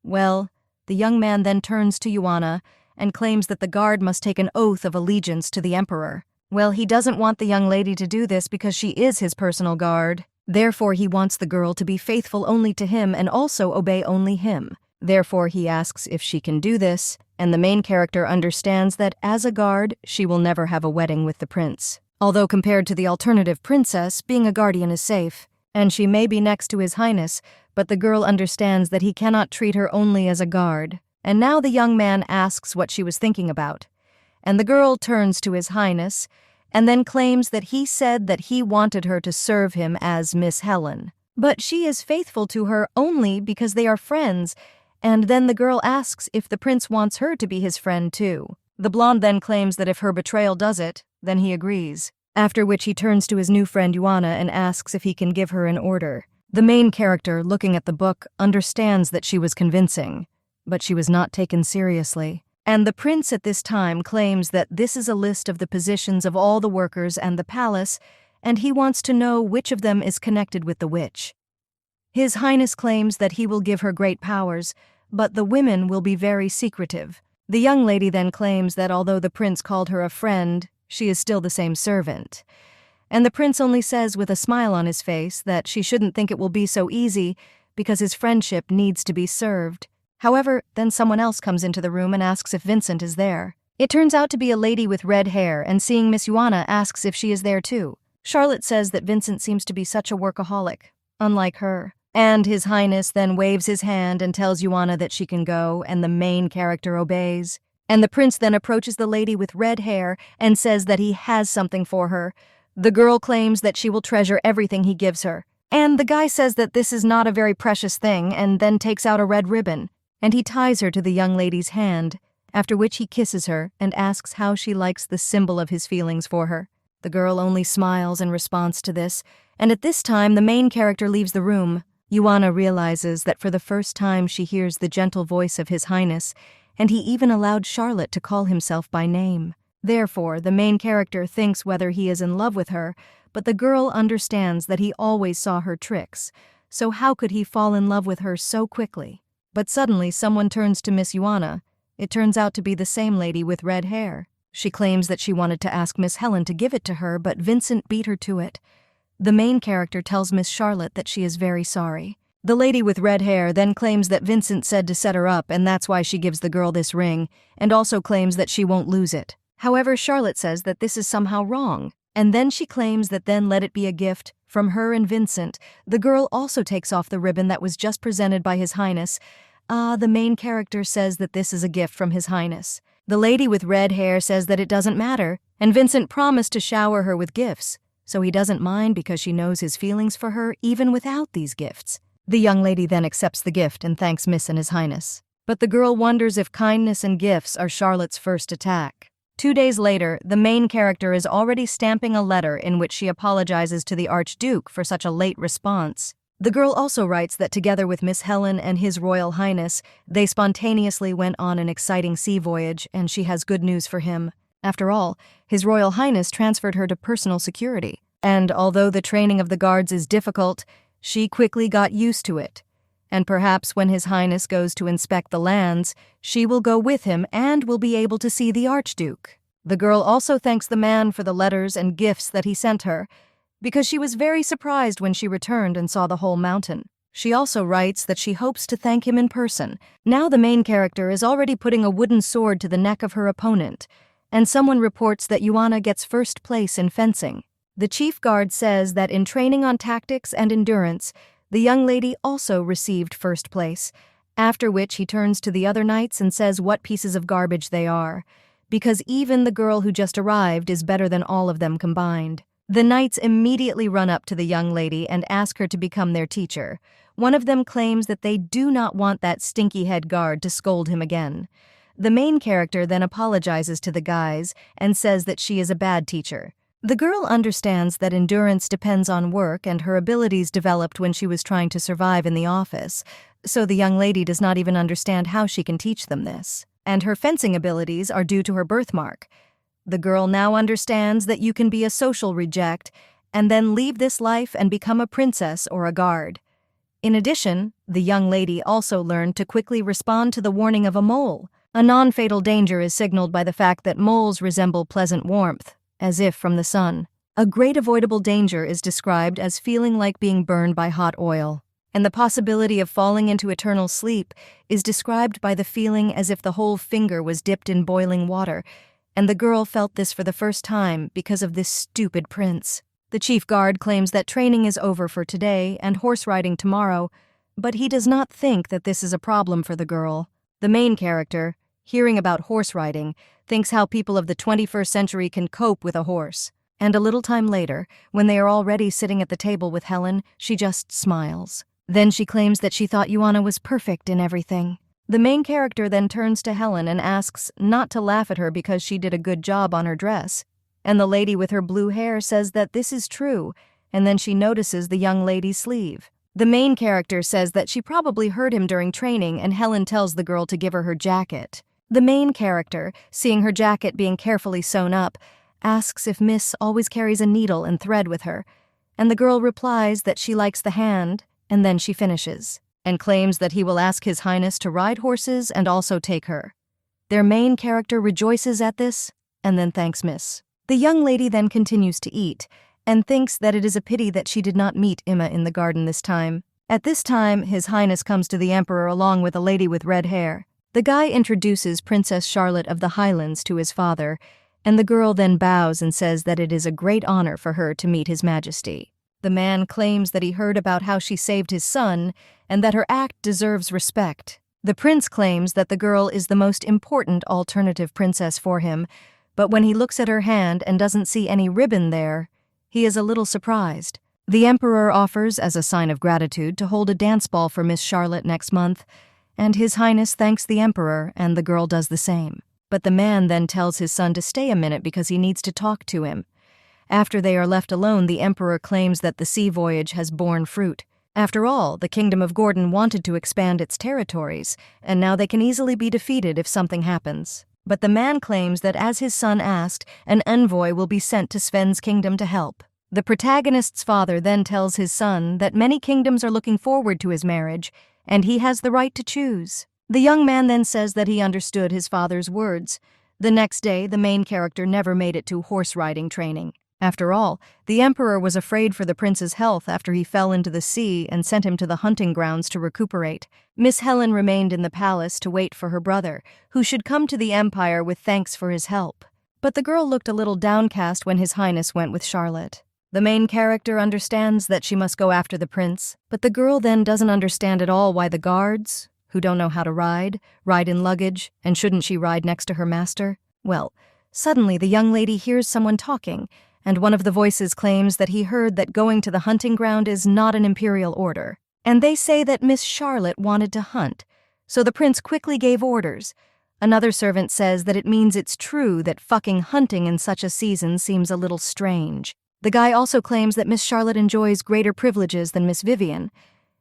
Well, the young man then turns to Yuana and claims that the guard must take an oath of allegiance to the emperor. Well, he doesn't want the young lady to do this because she is his personal guard. Therefore, he wants the girl to be faithful only to him and also obey only him. Therefore, he asks if she can do this, and the main character understands that as a guard, she will never have a wedding with the prince. Although compared to the alternative princess, being a guardian is safe, and she may be next to His Highness, but the girl understands that he cannot treat her only as a guard. And now the young man asks what she was thinking about, and the girl turns to His Highness and then claims that he said that he wanted her to serve him as Miss Helen. But she is faithful to her only because they are friends, and then the girl asks if the prince wants her to be his friend too. The blonde then claims that if her betrayal does it, then he agrees, after which he turns to his new friend Yuana and asks if he can give her an order. The main character, looking at the book, understands that she was convincing, but she was not taken seriously. And the prince at this time claims that this is a list of the positions of all the workers and the palace, and he wants to know which of them is connected with the witch. His Highness claims that he will give her great powers, but the women will be very secretive. The young lady then claims that although the prince called her a friend, she is still the same servant. And the prince only says with a smile on his face that she shouldn't think it will be so easy because his friendship needs to be served. However, then someone else comes into the room and asks if Vincent is there. It turns out to be a lady with red hair, and seeing Miss Yuana asks if she is there too. Charlotte says that Vincent seems to be such a workaholic, unlike her. And His Highness then waves his hand and tells Yuana that she can go, and the main character obeys. And the prince then approaches the lady with red hair and says that he has something for her. The girl claims that she will treasure everything he gives her. And the guy says that this is not a very precious thing and then takes out a red ribbon. And he ties her to the young lady's hand, after which he kisses her and asks how she likes the symbol of his feelings for her. The girl only smiles in response to this, and at this time the main character leaves the room. Yuana realizes that for the first time she hears the gentle voice of His Highness, and he even allowed Charlotte to call himself by name. Therefore, the main character thinks whether he is in love with her, but the girl understands that he always saw her tricks, so how could he fall in love with her so quickly? But suddenly someone turns to Miss Yuana. It turns out to be the same lady with red hair. She claims that she wanted to ask Miss Helen to give it to her, but Vincent beat her to it. The main character tells Miss Charlotte that she is very sorry. The lady with red hair then claims that Vincent said to set her up, and that's why she gives the girl this ring, and also claims that she won't lose it. However, Charlotte says that this is somehow wrong, and then she claims that then let it be a gift from her and Vincent. The girl also takes off the ribbon that was just presented by His Highness. The main character says that this is a gift from His Highness. The lady with red hair says that it doesn't matter, and Vincent promised to shower her with gifts, so he doesn't mind because she knows his feelings for her even without these gifts. The young lady then accepts the gift and thanks Miss and His Highness. But the girl wonders if kindness and gifts are Charlotte's first attack. 2 days later, the main character is already stamping a letter in which she apologizes to the Archduke for such a late response. The girl also writes that together with Miss Helen and His Royal Highness, they spontaneously went on an exciting sea voyage, and she has good news for him. After all, His Royal Highness transferred her to personal security, and although the training of the guards is difficult, she quickly got used to it. And perhaps when His Highness goes to inspect the lands, she will go with him and will be able to see the Archduke. The girl also thanks the man for the letters and gifts that he sent her, because she was very surprised when she returned and saw the whole mountain. She also writes that she hopes to thank him in person. Now the main character is already putting a wooden sword to the neck of her opponent, and someone reports that Yuana gets first place in fencing. The chief guard says that in training on tactics and endurance, the young lady also received first place, after which he turns to the other knights and says what pieces of garbage they are, because even the girl who just arrived is better than all of them combined. The knights immediately run up to the young lady and ask her to become their teacher. One of them claims that they do not want that stinky head guard to scold him again. The main character then apologizes to the guys and says that she is a bad teacher. The girl understands that endurance depends on work and her abilities developed when she was trying to survive in the office, so the young lady does not even understand how she can teach them this. And her fencing abilities are due to her birthmark. The girl now understands that you can be a social reject and then leave this life and become a princess or a guard. In addition, the young lady also learned to quickly respond to the warning of a mole. A non-fatal danger is signaled by the fact that moles resemble pleasant warmth, as if from the sun. A great avoidable danger is described as feeling like being burned by hot oil. And the possibility of falling into eternal sleep is described by the feeling as if the whole finger was dipped in boiling water, and the girl felt this for the first time because of this stupid prince. The chief guard claims that training is over for today and horse riding tomorrow, but he does not think that this is a problem for the girl. The main character, hearing about horse riding, thinks how people of the 21st century can cope with a horse. And a little time later, when they are already sitting at the table with Helen, she just smiles. Then she claims that she thought Yuana was perfect in everything. The main character then turns to Helen and asks not to laugh at her because she did a good job on her dress. And the lady with her blue hair says that this is true, and then she notices the young lady's sleeve. The main character says that she probably heard him during training, and Helen tells the girl to give her jacket. The main character, seeing her jacket being carefully sewn up, asks if Miss always carries a needle and thread with her, and the girl replies that she likes the hand, and then she finishes, and claims that he will ask His Highness to ride horses and also take her. Their main character rejoices at this, and then thanks Miss. The young lady then continues to eat, and thinks that it is a pity that she did not meet Emma in the garden this time. At this time, His Highness comes to the Emperor along with a lady with red hair. The guy introduces Princess Charlotte of the Highlands to his father, and the girl then bows and says that it is a great honor for her to meet His Majesty. The man claims that he heard about how she saved his son, and that her act deserves respect. The prince claims that the girl is the most important alternative princess for him, but when he looks at her hand and doesn't see any ribbon there, he is a little surprised. The Emperor offers, as a sign of gratitude, to hold a dance ball for Miss Charlotte next month, and His Highness thanks the Emperor, and the girl does the same. But the man then tells his son to stay a minute because he needs to talk to him. After they are left alone, the Emperor claims that the sea voyage has borne fruit. After all, the Kingdom of Gordon wanted to expand its territories, and now they can easily be defeated if something happens. But the man claims that as his son asked, an envoy will be sent to Sven's kingdom to help. The protagonist's father then tells his son that many kingdoms are looking forward to his marriage, and he has the right to choose. The young man then says that he understood his father's words. The next day, the main character never made it to horse riding training. After all, the Emperor was afraid for the prince's health after he fell into the sea and sent him to the hunting grounds to recuperate. Miss Helen remained in the palace to wait for her brother, who should come to the Empire with thanks for his help. But the girl looked a little downcast when His Highness went with Charlotte. The main character understands that she must go after the prince, but the girl then doesn't understand at all why the guards, who don't know how to ride in luggage, and shouldn't she ride next to her master? Well, suddenly the young lady hears someone talking, and one of the voices claims that he heard that going to the hunting ground is not an imperial order. And they say that Miss Charlotte wanted to hunt, so the prince quickly gave orders. Another servant says that it means it's true that fucking hunting in such a season seems a little strange. The guy also claims that Miss Charlotte enjoys greater privileges than Miss Vivien,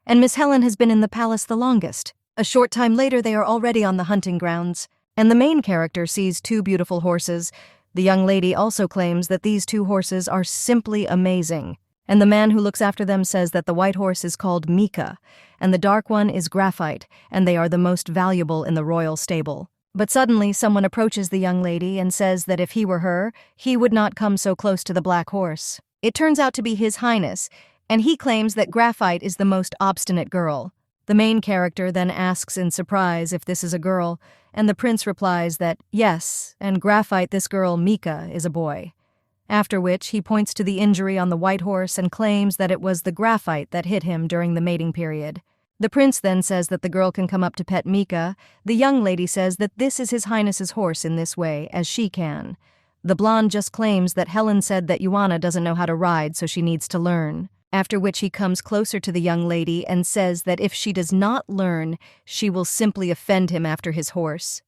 and Miss Helen has been in the palace the longest. A short time later, they are already on the hunting grounds, and the main character sees two beautiful horses. The young lady also claims that these two horses are simply amazing, and the man who looks after them says that the white horse is called Mika, and the dark one is Graphite, and they are the most valuable in the royal stable. But suddenly someone approaches the young lady and says that if he were her, he would not come so close to the black horse. It turns out to be His Highness, and he claims that Graphite is the most obstinate girl. The main character then asks in surprise if this is a girl, and the prince replies that yes, and Graphite, this girl, Mika, is a boy. After which, he points to the injury on the white horse and claims that it was the Graphite that hit him during the mating period. The prince then says that the girl can come up to pet Mika. The young lady says that this is His Highness's horse in this way, as she can. The blonde just claims that Helen said that Yuana doesn't know how to ride, so she needs to learn. After which he comes closer to the young lady and says that if she does not learn, she will simply offend him after his horse.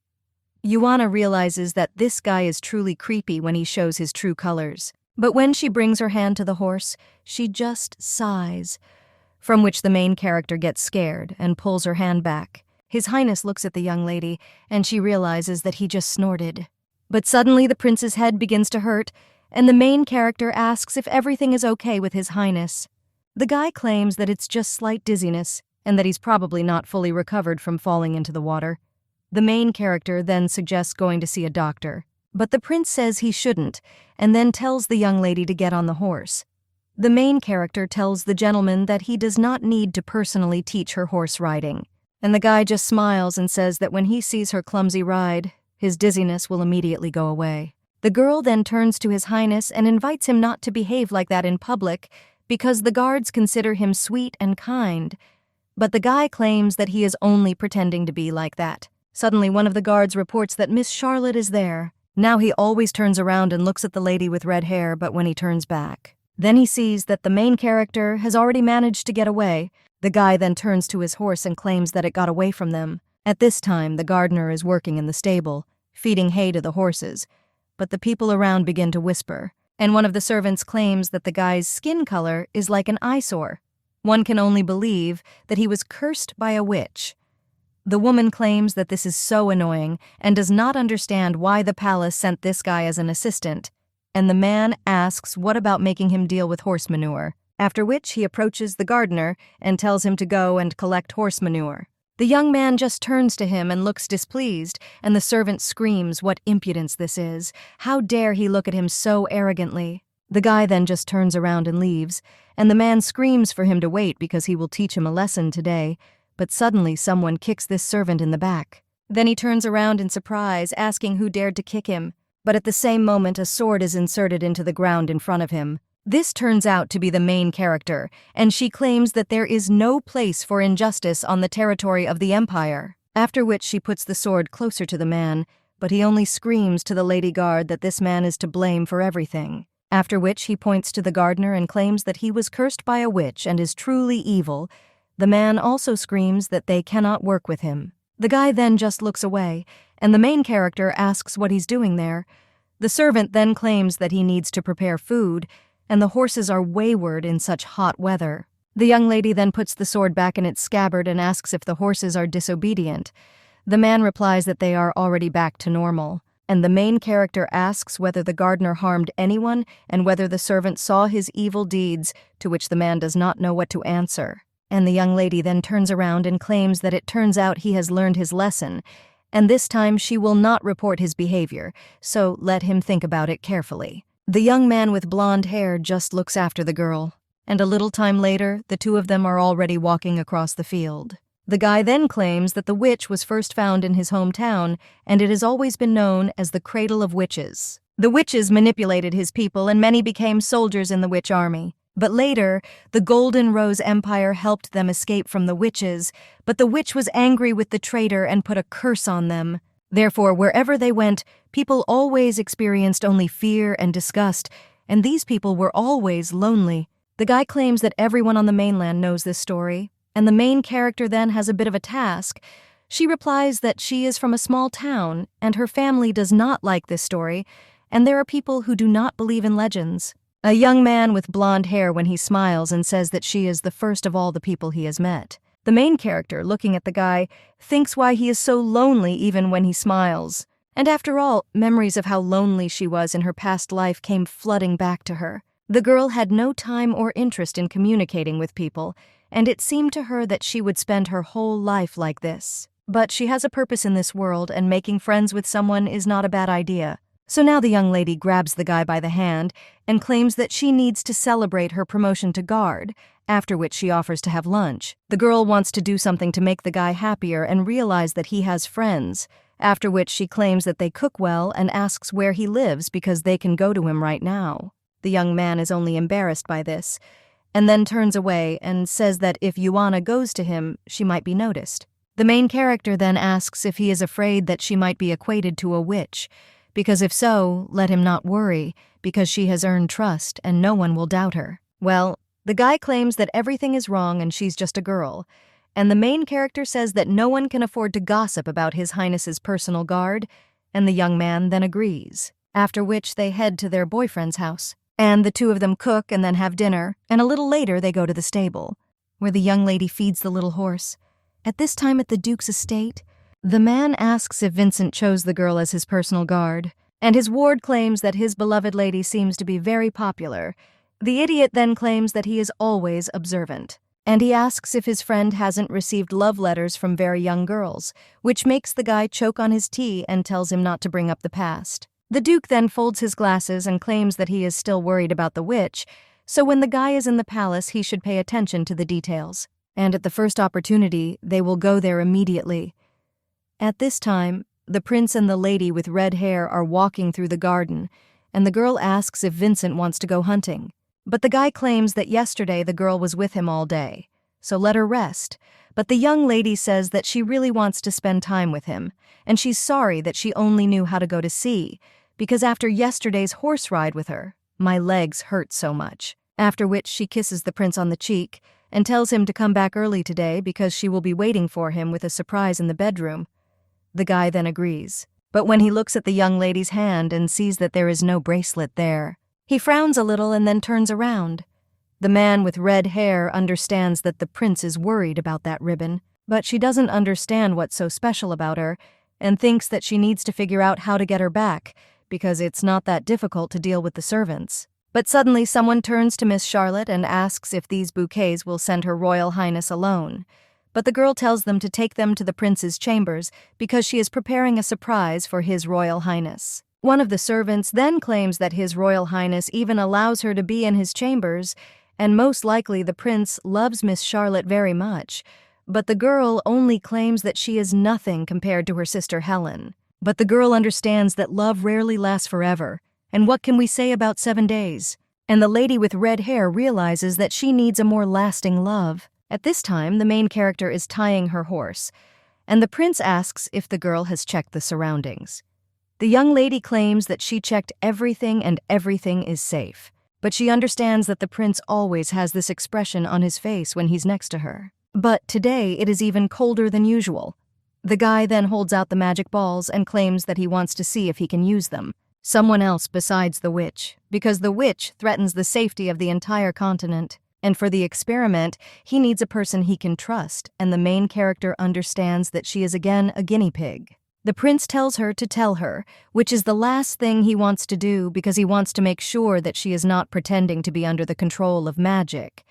Yuana realizes that this guy is truly creepy when he shows his true colors. But when she brings her hand to the horse, she just sighs, from which the main character gets scared and pulls her hand back. His Highness looks at the young lady, and she realizes that he just snorted. But suddenly the prince's head begins to hurt, and the main character asks if everything is okay with His Highness. The guy claims that it's just slight dizziness, and that he's probably not fully recovered from falling into the water. The main character then suggests going to see a doctor, but the prince says he shouldn't, and then tells the young lady to get on the horse. The main character tells the gentleman that he does not need to personally teach her horse riding, and the guy just smiles and says that when he sees her clumsy ride, his dizziness will immediately go away. The girl then turns to His Highness and invites him not to behave like that in public because the guards consider him sweet and kind, but the guy claims that he is only pretending to be like that. Suddenly, one of the guards reports that Miss Charlotte is there. Now he always turns around and looks at the lady with red hair, but when he turns back, then he sees that the main character has already managed to get away. The guy then turns to his horse and claims that it got away from them. At this time, the gardener is working in the stable, feeding hay to the horses, but the people around begin to whisper, and one of the servants claims that the guy's skin color is like an eyesore. One can only believe that he was cursed by a witch. The woman claims that this is so annoying and does not understand why the palace sent this guy as an assistant, and the man asks what about making him deal with horse manure, after which he approaches the gardener and tells him to go and collect horse manure. The young man just turns to him and looks displeased, and the servant screams what impudence this is. How dare he look at him so arrogantly? The guy then just turns around and leaves, and the man screams for him to wait because he will teach him a lesson today, but suddenly someone kicks this servant in the back. Then he turns around in surprise, asking who dared to kick him, but at the same moment a sword is inserted into the ground in front of him. This turns out to be the main character, and she claims that there is no place for injustice on the territory of the Empire, after which she puts the sword closer to the man, but he only screams to the lady guard that this man is to blame for everything, after which he points to the gardener and claims that he was cursed by a witch and is truly evil. The man also screams that they cannot work with him. The guy then just looks away, and the main character asks what he's doing there. The servant then claims that he needs to prepare food, and the horses are wayward in such hot weather. The young lady then puts the sword back in its scabbard and asks if the horses are disobedient. The man replies that they are already back to normal, and the main character asks whether the gardener harmed anyone and whether the servant saw his evil deeds, to which the man does not know what to answer. And the young lady then turns around and claims that it turns out he has learned his lesson, and this time she will not report his behavior, so let him think about it carefully. The young man with blonde hair just looks after the girl, and a little time later, the two of them are already walking across the field. The guy then claims that the witch was first found in his hometown, and it has always been known as the Cradle of Witches. The witches manipulated his people, and many became soldiers in the witch army. But later, the Golden Rose Empire helped them escape from the witches, but the witch was angry with the traitor and put a curse on them. Therefore, wherever they went, people always experienced only fear and disgust, and these people were always lonely. The guy claims that everyone on the mainland knows this story, and the main character then has a bit of a task. She replies that she is from a small town, and her family does not like this story, and there are people who do not believe in legends. A young man with blonde hair when he smiles and says that she is the first of all the people he has met. The main character, looking at the guy, thinks why he is so lonely even when he smiles. And after all, memories of how lonely she was in her past life came flooding back to her. The girl had no time or interest in communicating with people, and it seemed to her that she would spend her whole life like this. But she has a purpose in this world, and making friends with someone is not a bad idea. So now the young lady grabs the guy by the hand and claims that she needs to celebrate her promotion to guard, after which she offers to have lunch. The girl wants to do something to make the guy happier and realize that he has friends, after which she claims that they cook well and asks where he lives because they can go to him right now. The young man is only embarrassed by this, and then turns away and says that if Yuana goes to him, she might be noticed. The main character then asks if he is afraid that she might be equated to a witch, because if so, let him not worry, because she has earned trust and no one will doubt her. Well, the guy claims that everything is wrong and she's just a girl, and the main character says that no one can afford to gossip about His Highness's personal guard, and the young man then agrees, after which they head to their boyfriend's house. And the two of them cook and then have dinner, and a little later they go to the stable, where the young lady feeds the little horse. At this time at the Duke's estate, the man asks if Vincent chose the girl as his personal guard, and his ward claims that his beloved lady seems to be very popular. The idiot then claims that he is always observant, and he asks if his friend hasn't received love letters from very young girls, which makes the guy choke on his tea and tells him not to bring up the past. The Duke then folds his glasses and claims that he is still worried about the witch, so when the guy is in the palace he should pay attention to the details. And at the first opportunity, they will go there immediately. At this time, the prince and the lady with red hair are walking through the garden, and the girl asks if Vincent wants to go hunting. But the guy claims that yesterday the girl was with him all day, so let her rest. But the young lady says that she really wants to spend time with him, and she's sorry that she only knew how to go to sea, because after yesterday's horse ride with her, my legs hurt so much. After which she kisses the prince on the cheek and tells him to come back early today because she will be waiting for him with a surprise in the bedroom. The guy then agrees, but when he looks at the young lady's hand and sees that there is no bracelet there, he frowns a little and then turns around. The man with red hair understands that the prince is worried about that ribbon, but she doesn't understand what's so special about her and thinks that she needs to figure out how to get her back because it's not that difficult to deal with the servants. But suddenly someone turns to Miss Charlotte and asks if these bouquets will send Her Royal Highness alone. But the girl tells them to take them to the prince's chambers because she is preparing a surprise for His Royal Highness. One of the servants then claims that His Royal Highness even allows her to be in his chambers, and most likely the prince loves Miss Charlotte very much, but the girl only claims that she is nothing compared to her sister Helen. But the girl understands that love rarely lasts forever, and what can we say about 7 days? And the lady with red hair realizes that she needs a more lasting love. At this time, the main character is tying her horse, and the prince asks if the girl has checked the surroundings. The young lady claims that she checked everything and everything is safe, but she understands that the prince always has this expression on his face when he's next to her. But today it is even colder than usual. The guy then holds out the magic balls and claims that he wants to see if he can use them. Someone else besides the witch, because the witch threatens the safety of the entire continent. And for the experiment, he needs a person he can trust, and the main character understands that she is again a guinea pig. The prince tells her to tell her, which is the last thing he wants to do because he wants to make sure that she is not pretending to be under the control of magic.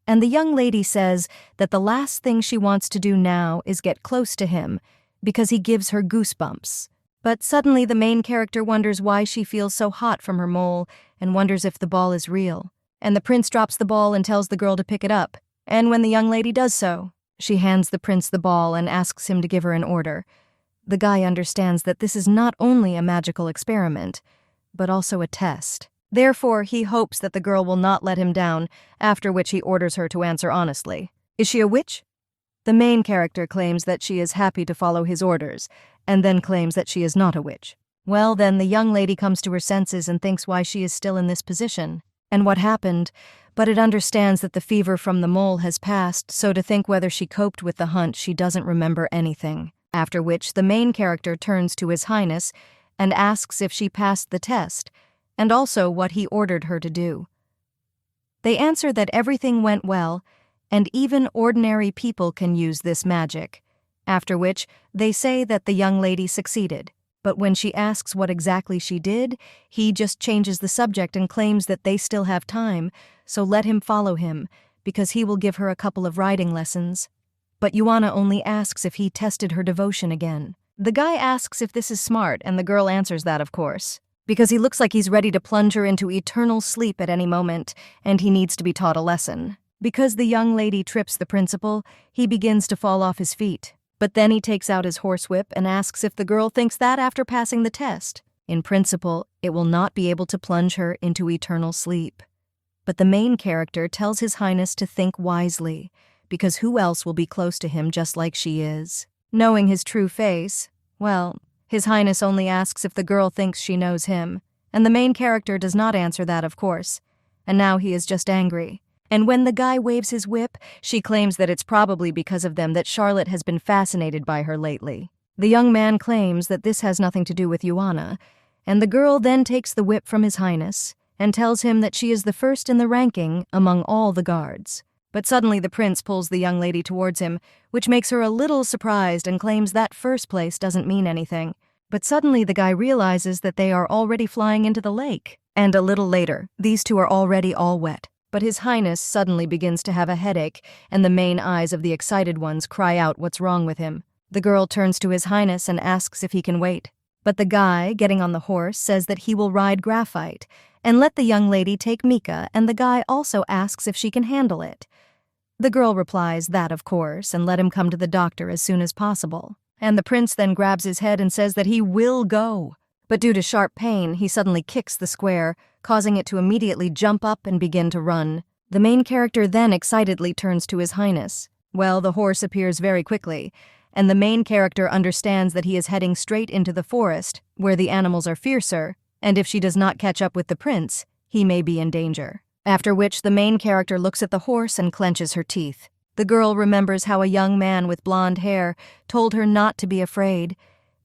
And the young lady says that the last thing she wants to do now is get close to him because he gives her goosebumps. But suddenly the main character wonders why she feels so hot from her mole and wonders if the ball is real. And the prince drops the ball and tells the girl to pick it up. And when the young lady does so, she hands the prince the ball and asks him to give her an order. The guy understands that this is not only a magical experiment, but also a test. Therefore, he hopes that the girl will not let him down, after which he orders her to answer honestly. Is she a witch? The main character claims that she is happy to follow his orders, and then claims that she is not a witch. Well, then the young lady comes to her senses and thinks why she is still in this position, and what happened, but it understands that the fever from the mole has passed, so to think whether she coped with the hunt, she doesn't remember anything. After which the main character turns to His Highness and asks if she passed the test, and also what he ordered her to do. They answer that everything went well, and even ordinary people can use this magic, after which they say that the young lady succeeded. But when she asks what exactly she did, he just changes the subject and claims that they still have time, so let him follow him, because he will give her a couple of riding lessons. But Yuana only asks if he tested her devotion again. The guy asks if this is smart, and the girl answers that, of course. because he looks like he's ready to plunge her into eternal sleep at any moment, and he needs to be taught a lesson. Because the young lady trips the principal, he begins to fall off his feet. But then he takes out his horsewhip and asks if the girl thinks that after passing the test. In principle, it will not be able to plunge her into eternal sleep. But the main character tells His Highness to think wisely, because who else will be close to him just like she is? Knowing his true face, well, His Highness only asks if the girl thinks she knows him, and the main character does not answer that, of course. And now he is just angry. And when the guy waves his whip, she claims that it's probably because of them that Charlotte has been fascinated by her lately. The young man claims that this has nothing to do with Yuana, and the girl then takes the whip from His Highness and tells him that she is the first in the ranking among all the guards. But suddenly the prince pulls the young lady towards him, which makes her a little surprised and claims that first place doesn't mean anything. But suddenly the guy realizes that they are already flying into the lake. And a little later, these two are already all wet. But His Highness suddenly begins to have a headache, and the main eyes of the excited ones cry out what's wrong with him. The girl turns to His Highness and asks if he can wait. But the guy, getting on the horse, says that he will ride Graphite, and let the young lady take Mika, and the guy also asks if she can handle it. The girl replies that, of course, and let him come to the doctor as soon as possible. And the prince then grabs his head and says that he will go. But due to sharp pain, he suddenly kicks the square, causing it to immediately jump up and begin to run. The main character then excitedly turns to His Highness. Well, the horse appears very quickly, and the main character understands that he is heading straight into the forest, where the animals are fiercer, and if she does not catch up with the prince, he may be in danger. After which the main character looks at the horse and clenches her teeth. The girl remembers how a young man with blonde hair told her not to be afraid,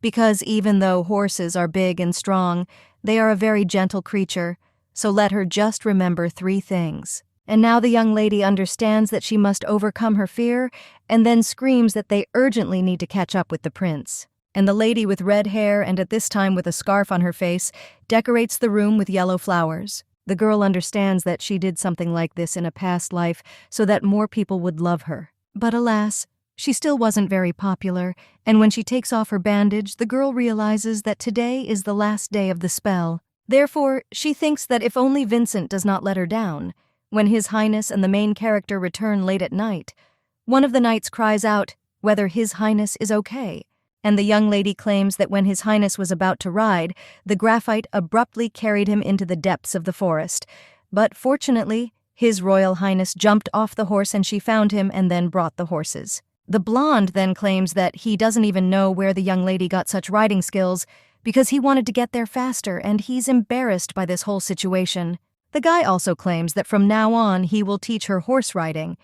because even though horses are big and strong, they are a very gentle creature, so let her just remember 3 things. And now the young lady understands that she must overcome her fear, and then screams that they urgently need to catch up with the prince. And the lady with red hair, and at this time with a scarf on her face, decorates the room with yellow flowers. The girl understands that she did something like this in a past life so that more people would love her. But alas, she still wasn't very popular, and when she takes off her bandage, the girl realizes that today is the last day of the spell. Therefore, she thinks that if only Vincent does not let her down. When His Highness and the main character return late at night, one of the knights cries out whether His Highness is okay, and the young lady claims that when His Highness was about to ride, the Graphite abruptly carried him into the depths of the forest. But fortunately, His Royal Highness jumped off the horse and she found him and then brought the horses. The blonde then claims that he doesn't even know where the young lady got such riding skills because he wanted to get there faster and he's embarrassed by this whole situation. The guy also claims that from now on he will teach her horse riding,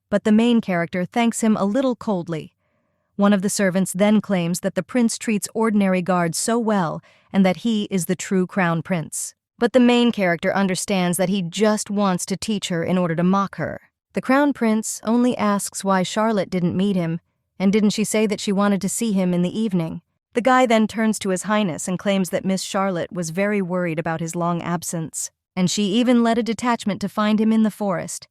but the main character thanks him a little coldly. One of the servants then claims that the prince treats ordinary guards so well and that he is the true crown prince. But the main character understands that he just wants to teach her in order to mock her. The crown prince only asks why Charlotte didn't meet him, and didn't she say that she wanted to see him in the evening? The guy then turns to His Highness and claims that Miss Charlotte was very worried about his long absence, and she even led a detachment to find him in the forest.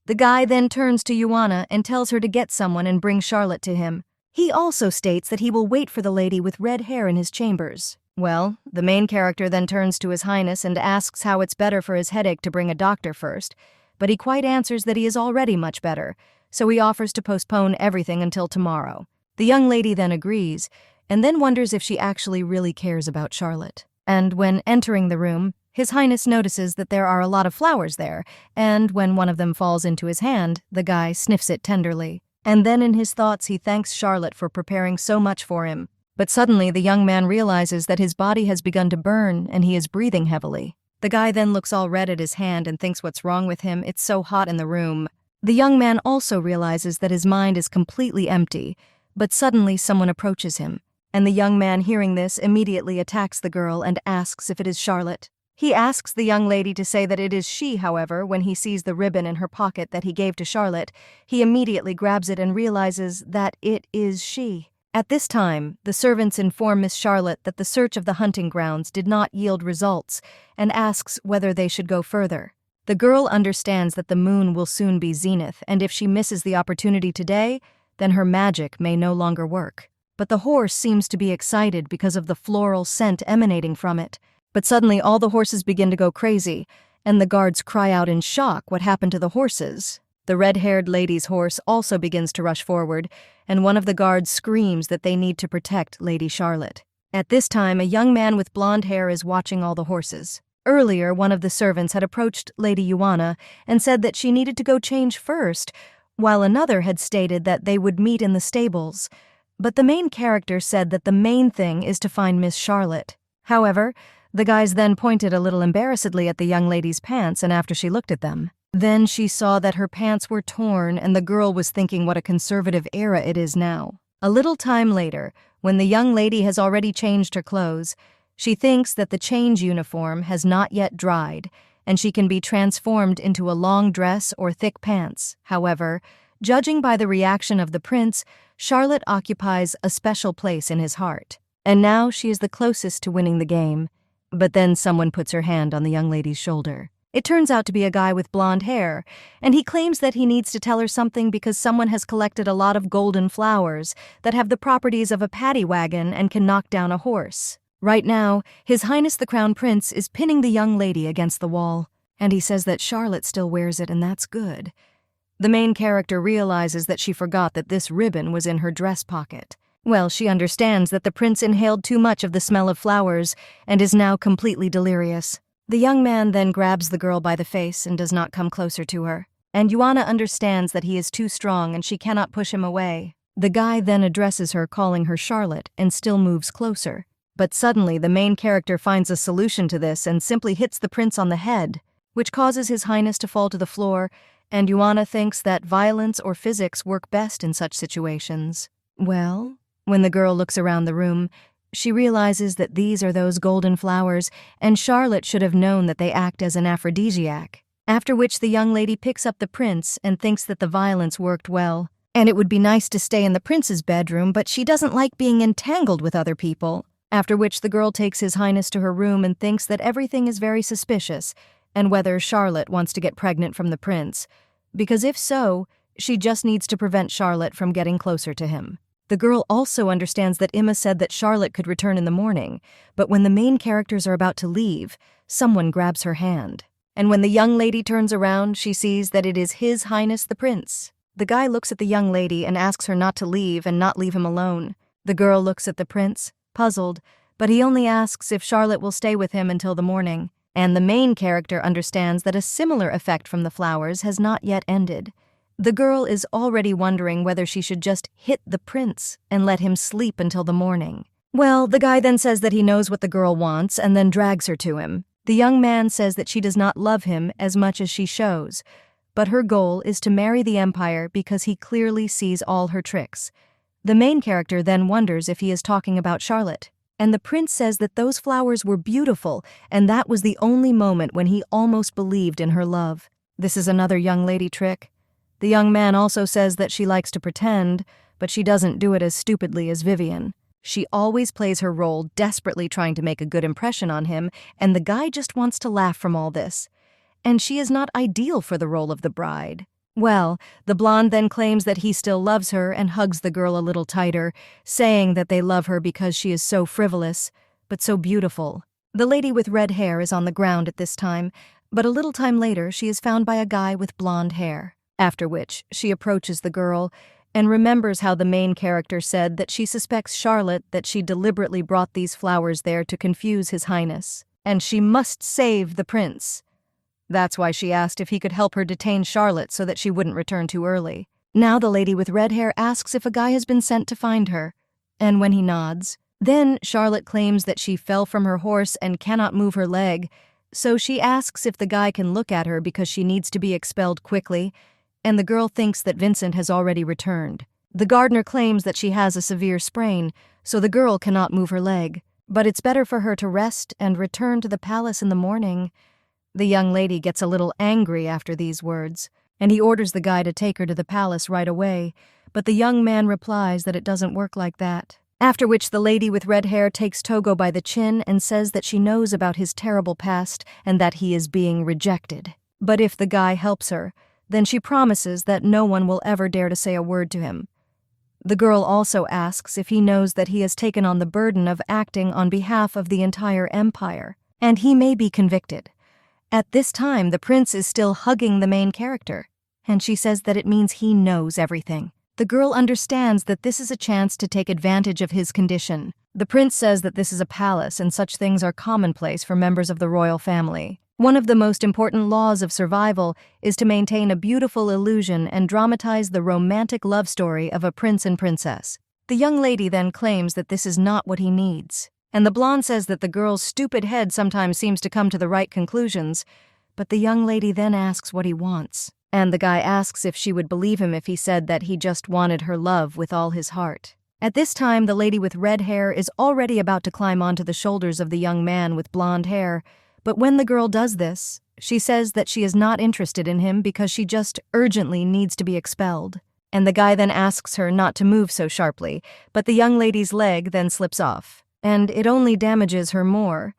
The guy then turns to Yuana and tells her to get someone and bring Charlotte to him. He also states that he will wait for the lady with red hair in his chambers. Well, the main character then turns to His Highness and asks how it's better for his headache to bring a doctor first, but he quite answers that he is already much better, so he offers to postpone everything until tomorrow. The young lady then agrees, and then wonders if she actually really cares about Charlotte. And when entering the room, His Highness notices that there are a lot of flowers there, and when one of them falls into his hand, the guy sniffs it tenderly. And then in his thoughts he thanks Charlotte for preparing so much for him. But suddenly the young man realizes that his body has begun to burn and he is breathing heavily. The guy then looks all red at his hand and thinks what's wrong with him, it's so hot in the room. The young man also realizes that his mind is completely empty, but suddenly someone approaches him, and the young man hearing this immediately attacks the girl and asks if it is Charlotte. He asks the young lady to say that it is she, however, when he sees the ribbon in her pocket that he gave to Charlotte, he immediately grabs it and realizes that it is she. At this time, the servants inform Miss Charlotte that the search of the hunting grounds did not yield results and asks whether they should go further. The girl understands that the moon will soon be zenith, and if she misses the opportunity today, then her magic may no longer work. But the horse seems to be excited because of the floral scent emanating from it, But suddenly all the horses begin to go crazy, and the guards cry out in shock what happened to the horses. The red-haired lady's horse also begins to rush forward, and one of the guards screams that they need to protect Lady Charlotte. At this time, a young man with blonde hair is watching all the horses. Earlier, one of the servants had approached Lady Yuana and said that she needed to go change first, while another had stated that they would meet in the stables. But the main character said that the main thing is to find Miss Charlotte. However, the guys then pointed a little embarrassedly at the young lady's pants, and after she looked at them, then she saw that her pants were torn, and the girl was thinking what a conservative era it is now. A little time later, when the young lady has already changed her clothes, she thinks that the change uniform has not yet dried, and she can be transformed into a long dress or thick pants. However, judging by the reaction of the prince, Charlotte occupies a special place in his heart. And now she is the closest to winning the game. But then someone puts her hand on the young lady's shoulder. It turns out to be a guy with blonde hair, and he claims that he needs to tell her something because someone has collected a lot of golden flowers that have the properties of a paddy wagon and can knock down a horse. Right now, His Highness the Crown Prince is pinning the young lady against the wall, and he says that Charlotte still wears it, and that's good. The main character realizes that she forgot that this ribbon was in her dress pocket. Well, she understands that the prince inhaled too much of the smell of flowers and is now completely delirious. The young man then grabs the girl by the face and does not come closer to her. And Yuana understands that he is too strong and she cannot push him away. The guy then addresses her, calling her Charlotte, and still moves closer. But suddenly the main character finds a solution to this and simply hits the prince on the head, which causes His Highness to fall to the floor, and Yuana thinks that violence or physics work best in such situations. Well, when the girl looks around the room, she realizes that these are those golden flowers, and Charlotte should have known that they act as an aphrodisiac. After which the young lady picks up the prince and thinks that the violence worked well. And it would be nice to stay in the prince's bedroom, but she doesn't like being entangled with other people. After which the girl takes His Highness to her room and thinks that everything is very suspicious, and whether Charlotte wants to get pregnant from the prince. Because if so, she just needs to prevent Charlotte from getting closer to him. The girl also understands that Emma said that Charlotte could return in the morning, but when the main characters are about to leave, someone grabs her hand. And when the young lady turns around, she sees that it is His Highness the Prince. The guy looks at the young lady and asks her not to leave and not leave him alone. The girl looks at the prince, puzzled, but he only asks if Charlotte will stay with him until the morning. And the main character understands that a similar effect from the flowers has not yet ended. The girl is already wondering whether she should just hit the prince and let him sleep until the morning. Well, the guy then says that he knows what the girl wants and then drags her to him. The young man says that she does not love him as much as she shows, but her goal is to marry the Empire because he clearly sees all her tricks. The main character then wonders if he is talking about Charlotte, and the prince says that those flowers were beautiful, and that was the only moment when he almost believed in her love. This is another young lady trick. The young man also says that she likes to pretend, but she doesn't do it as stupidly as Vivien. She always plays her role desperately trying to make a good impression on him, and the guy just wants to laugh from all this. And she is not ideal for the role of the bride. Well, the blonde then claims that he still loves her and hugs the girl a little tighter, saying that they love her because she is so frivolous, but so beautiful. The lady with red hair is on the ground at this time, but a little time later she is found by a guy with blonde hair. After which, she approaches the girl and remembers how the main character said that she suspects Charlotte that she deliberately brought these flowers there to confuse His Highness, and she must save the prince. That's why she asked if he could help her detain Charlotte so that she wouldn't return too early. Now the lady with red hair asks if a guy has been sent to find her, and when he nods, then Charlotte claims that she fell from her horse and cannot move her leg, so she asks if the guy can look at her because she needs to be expelled quickly, and the girl thinks that Vincent has already returned. The gardener claims that she has a severe sprain, so the girl cannot move her leg, but it's better for her to rest and return to the palace in the morning. The young lady gets a little angry after these words, and he orders the guy to take her to the palace right away, but the young man replies that it doesn't work like that. After which the lady with red hair takes Togo by the chin and says that she knows about his terrible past and that he is being rejected. But if the guy helps her, then she promises that no one will ever dare to say a word to him. The girl also asks if he knows that he has taken on the burden of acting on behalf of the entire empire. and he may be convicted. At this time, the prince is still hugging the main character, and she says that it means he knows everything. The girl understands that this is a chance to take advantage of his condition. The prince says that this is a palace and such things are commonplace for members of the royal family. One of the most important laws of survival is to maintain a beautiful illusion and dramatize the romantic love story of a prince and princess. The young lady then claims that this is not what he needs. And the blonde says that the girl's stupid head sometimes seems to come to the right conclusions, but the young lady then asks what he wants. And the guy asks if she would believe him if he said that he just wanted her love with all his heart. At this time, the lady with red hair is already about to climb onto the shoulders of the young man with blonde hair, but when the girl does this, she says that she is not interested in him because she just urgently needs to be expelled. And the guy then asks her not to move so sharply, but the young lady's leg then slips off, and it only damages her more.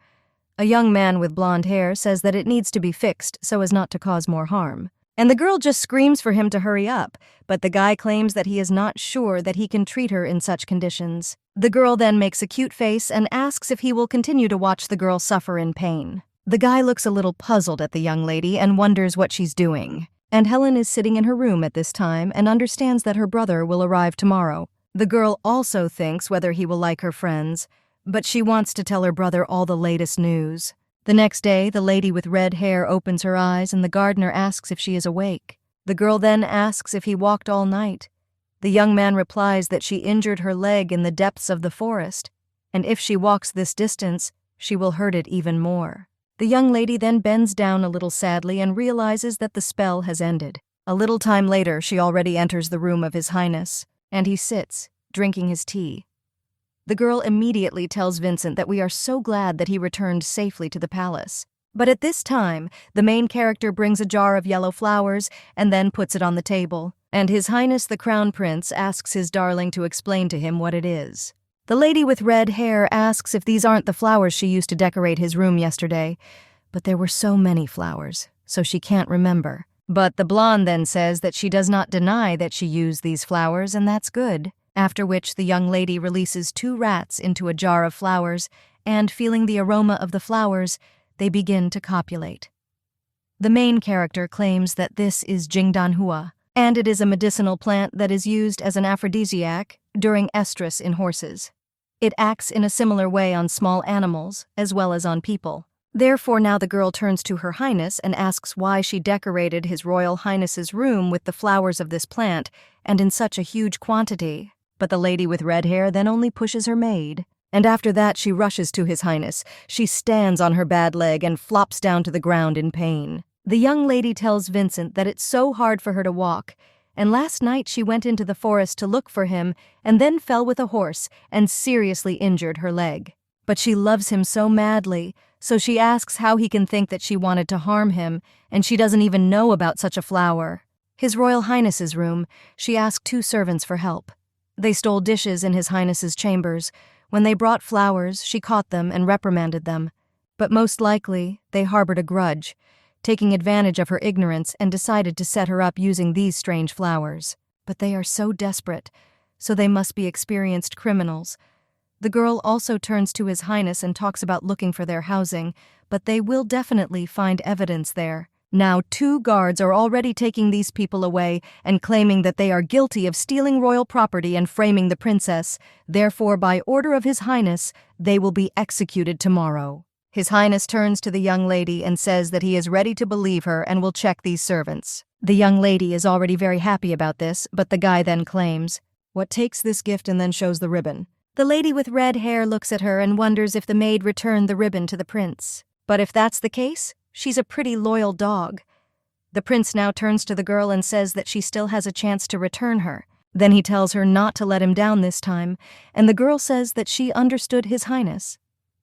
A young man with blonde hair says that it needs to be fixed so as not to cause more harm. And the girl just screams for him to hurry up, but the guy claims that he is not sure that he can treat her in such conditions. The girl then makes a cute face and asks if he will continue to watch the girl suffer in pain. The guy looks a little puzzled at the young lady and wonders what she's doing. And Helen is sitting in her room at this time and understands that her brother will arrive tomorrow. The girl also thinks whether he will like her friends, but she wants to tell her brother all the latest news. The next day, the lady with red hair opens her eyes and the gardener asks if she is awake. The girl then asks if he walked all night. The young man replies that she injured her leg in the depths of the forest, and if she walks this distance, she will hurt it even more. The young lady then bends down a little sadly and realizes that the spell has ended. A little time later, she already enters the room of His Highness, and he sits, drinking his tea. The girl immediately tells Vincent that we are so glad that he returned safely to the palace. But at this time, the main character brings a jar of yellow flowers and then puts it on the table, and His Highness the Crown Prince asks his darling to explain to him what it is. The lady with red hair asks if these aren't the flowers she used to decorate his room yesterday, but there were so many flowers, so she can't remember. But the blonde then says that she does not deny that she used these flowers, and that's good. After which the young lady releases 2 rats into a jar of flowers, and feeling the aroma of the flowers, they begin to copulate. The main character claims that this is Jingdanhua, and it is a medicinal plant that is used as an aphrodisiac during estrus in horses. It acts in a similar way on small animals as well as on people. Therefore, now the girl turns to Her Highness and asks why she decorated His Royal Highness's room with the flowers of this plant and in such a huge quantity. But the lady with red hair then only pushes her maid. And after that she rushes to His Highness. She stands on her bad leg and flops down to the ground in pain. The young lady tells Vincent that it's so hard for her to walk, and last night she went into the forest to look for him and then fell with a horse and seriously injured her leg. But she loves him so madly, so she asks how he can think that she wanted to harm him, and she doesn't even know about such a flower. His Royal Highness's room, she asked 2 servants for help. They stole dishes in His Highness's chambers. When they brought flowers, she caught them and reprimanded them. But most likely, they harbored a grudge, taking advantage of her ignorance and decided to set her up using these strange flowers. But they are so desperate, so they must be experienced criminals. The girl also turns to His Highness and talks about looking for their housing, but they will definitely find evidence there. Now 2 guards are already taking these people away and claiming that they are guilty of stealing royal property and framing the princess. Therefore, by order of His Highness, they will be executed tomorrow. His Highness turns to the young lady and says that he is ready to believe her and will check these servants. The young lady is already very happy about this, but the guy then claims, "What takes this gift?" and then shows the ribbon. The lady with red hair looks at her and wonders if the maid returned the ribbon to the prince. But if that's the case, she's a pretty loyal dog. The prince now turns to the girl and says that she still has a chance to return her. Then he tells her not to let him down this time, and the girl says that she understood His Highness.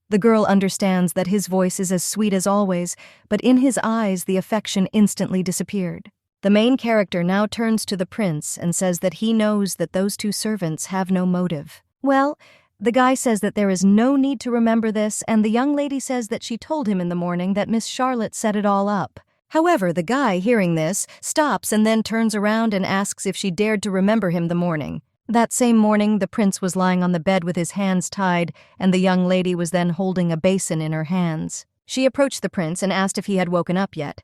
The girl understands that his voice is as sweet as always, but in his eyes the affection instantly disappeared. The main character now turns to the prince and says that he knows that those 2 servants have no motive. Well, the guy says that there is no need to remember this, and the young lady says that she told him in the morning that Miss Charlotte set it all up. However, the guy, hearing this, stops and then turns around and asks if she dared to remember him the morning. That same morning, the prince was lying on the bed with his hands tied, and the young lady was then holding a basin in her hands. She approached the prince and asked if he had woken up yet.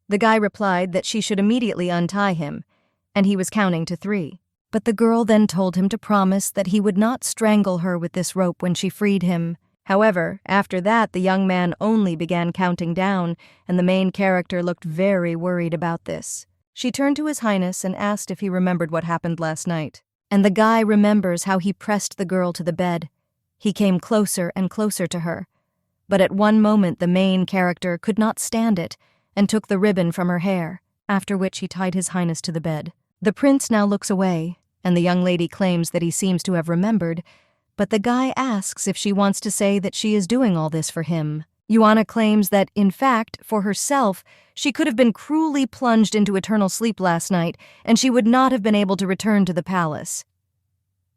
The guy replied that she should immediately untie him, and he was counting to 3. But the girl then told him to promise that he would not strangle her with this rope when she freed him. However, after that, the young man only began counting down, and the main character looked very worried about this. She turned to His Highness and asked if he remembered what happened last night. And the guy remembers how he pressed the girl to the bed. He came closer and closer to her. But at one moment, the main character could not stand it and took the ribbon from her hair, after which he tied His Highness to the bed. The prince now looks away, and the young lady claims that he seems to have remembered, but the guy asks if she wants to say that she is doing all this for him. Yuana claims that, in fact, for herself, she could have been cruelly plunged into eternal sleep last night, and she would not have been able to return to the palace.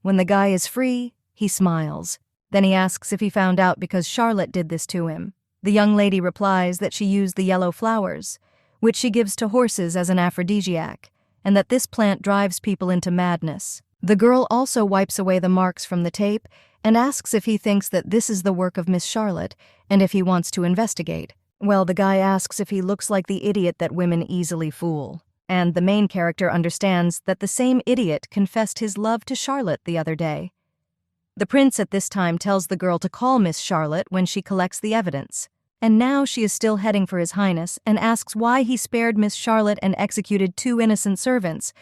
When the guy is free, he smiles. Then he asks if he found out because Charlotte did this to him. The young lady replies that she used the yellow flowers, which she gives to horses as an aphrodisiac, and that this plant drives people into madness. The girl also wipes away the marks from the tape and asks if he thinks that this is the work of Miss Charlotte and if he wants to investigate. Well, the guy asks if he looks like the idiot that women easily fool. And the main character understands that the same idiot confessed his love to Charlotte the other day. The prince at this time tells the girl to call Miss Charlotte when she collects the evidence. And now she is still heading for His Highness and asks why he spared Miss Charlotte and executed 2 innocent servants.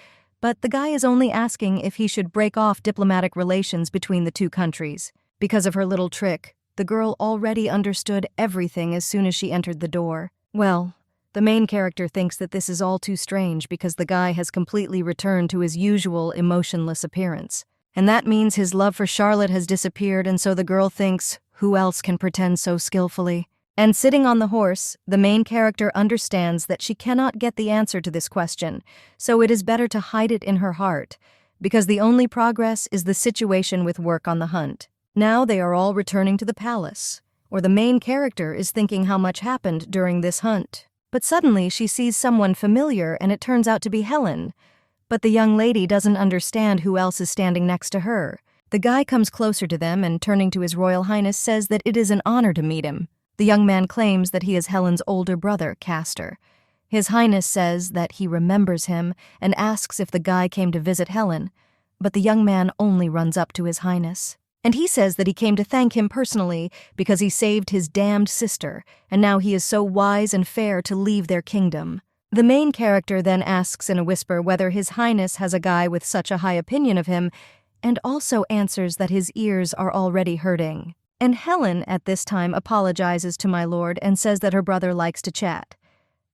But the guy is only asking if he should break off diplomatic relations between the 2 countries. Because of her little trick, the girl already understood everything as soon as she entered the door. Well, the main character thinks that this is all too strange because the guy has completely returned to his usual emotionless appearance. And that means his love for Charlotte has disappeared, and so the girl thinks, who else can pretend so skillfully? And sitting on the horse, the main character understands that she cannot get the answer to this question, so it is better to hide it in her heart, because the only progress is the situation with work on the hunt. Now they are all returning to the palace, or the main character is thinking how much happened during this hunt. But suddenly she sees someone familiar, and it turns out to be Helen. But the young lady doesn't understand who else is standing next to her. The guy comes closer to them and, turning to His Royal Highness, says that it is an honor to meet him. The young man claims that he is Helen's older brother, Castor. His Highness says that he remembers him and asks if the guy came to visit Helen, but the young man only runs up to His Highness. And he says that he came to thank him personally because he saved his damned sister, and now he is so wise and fair to leave their kingdom. The main character then asks in a whisper whether His Highness has a guy with such a high opinion of him, and also answers that his ears are already hurting. And Helen at this time apologizes to my lord and says that her brother likes to chat.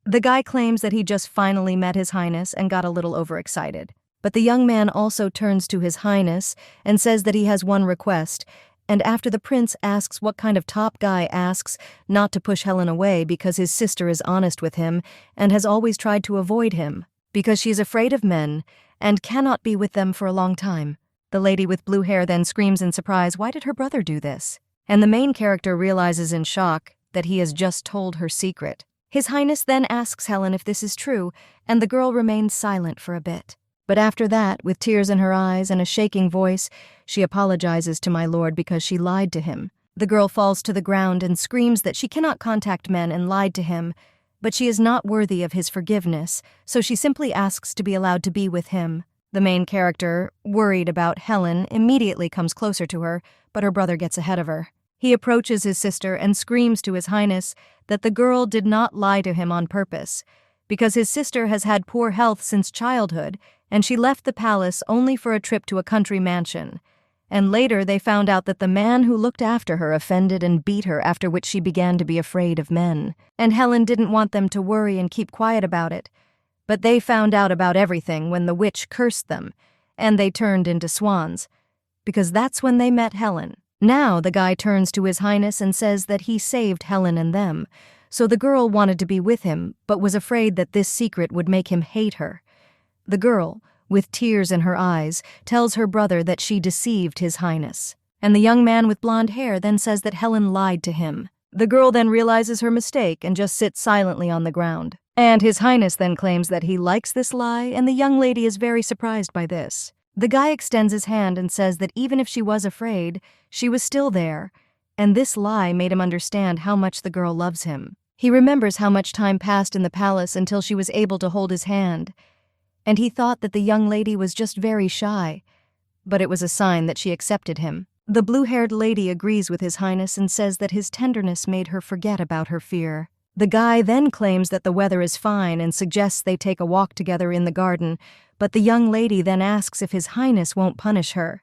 The guy claims that he just finally met His Highness and got a little overexcited. But the young man also turns to His Highness and says that he has one request, and after the prince asks what kind of top guy, asks not to push Helen away because his sister is honest with him and has always tried to avoid him because she is afraid of men and cannot be with them for a long time. The lady with blue hair then screams in surprise, why did her brother do this? And the main character realizes in shock that he has just told her secret. His Highness then asks Helen if this is true, and the girl remains silent for a bit. But after that, with tears in her eyes and a shaking voice, she apologizes to my lord because she lied to him. The girl falls to the ground and screams that she cannot contact men and lied to him, but she is not worthy of his forgiveness, so she simply asks to be allowed to be with him. The main character, worried about Helen, immediately comes closer to her, but her brother gets ahead of her. He approaches his sister and screams to His Highness that the girl did not lie to him on purpose, because his sister has had poor health since childhood, and she left the palace only for a trip to a country mansion. And later they found out that the man who looked after her offended and beat her, after which she began to be afraid of men. And Helen didn't want them to worry and keep quiet about it. But they found out about everything when the witch cursed them, and they turned into swans, because that's when they met Helen. Now the guy turns to His Highness and says that he saved Helen and them, so the girl wanted to be with him, but was afraid that this secret would make him hate her. The girl, with tears in her eyes, tells her brother that she deceived His Highness. And the young man with blonde hair then says that Helen lied to him. The girl then realizes her mistake and just sits silently on the ground. And His Highness then claims that he likes this lie, and the young lady is very surprised by this. The guy extends his hand and says that even if she was afraid, she was still there, and this lie made him understand how much the girl loves him. He remembers how much time passed in the palace until she was able to hold his hand, and he thought that the young lady was just very shy, but it was a sign that she accepted him. The blue-haired lady agrees with His Highness and says that his tenderness made her forget about her fear. The guy then claims that the weather is fine and suggests they take a walk together in the garden, but the young lady then asks if His Highness won't punish her.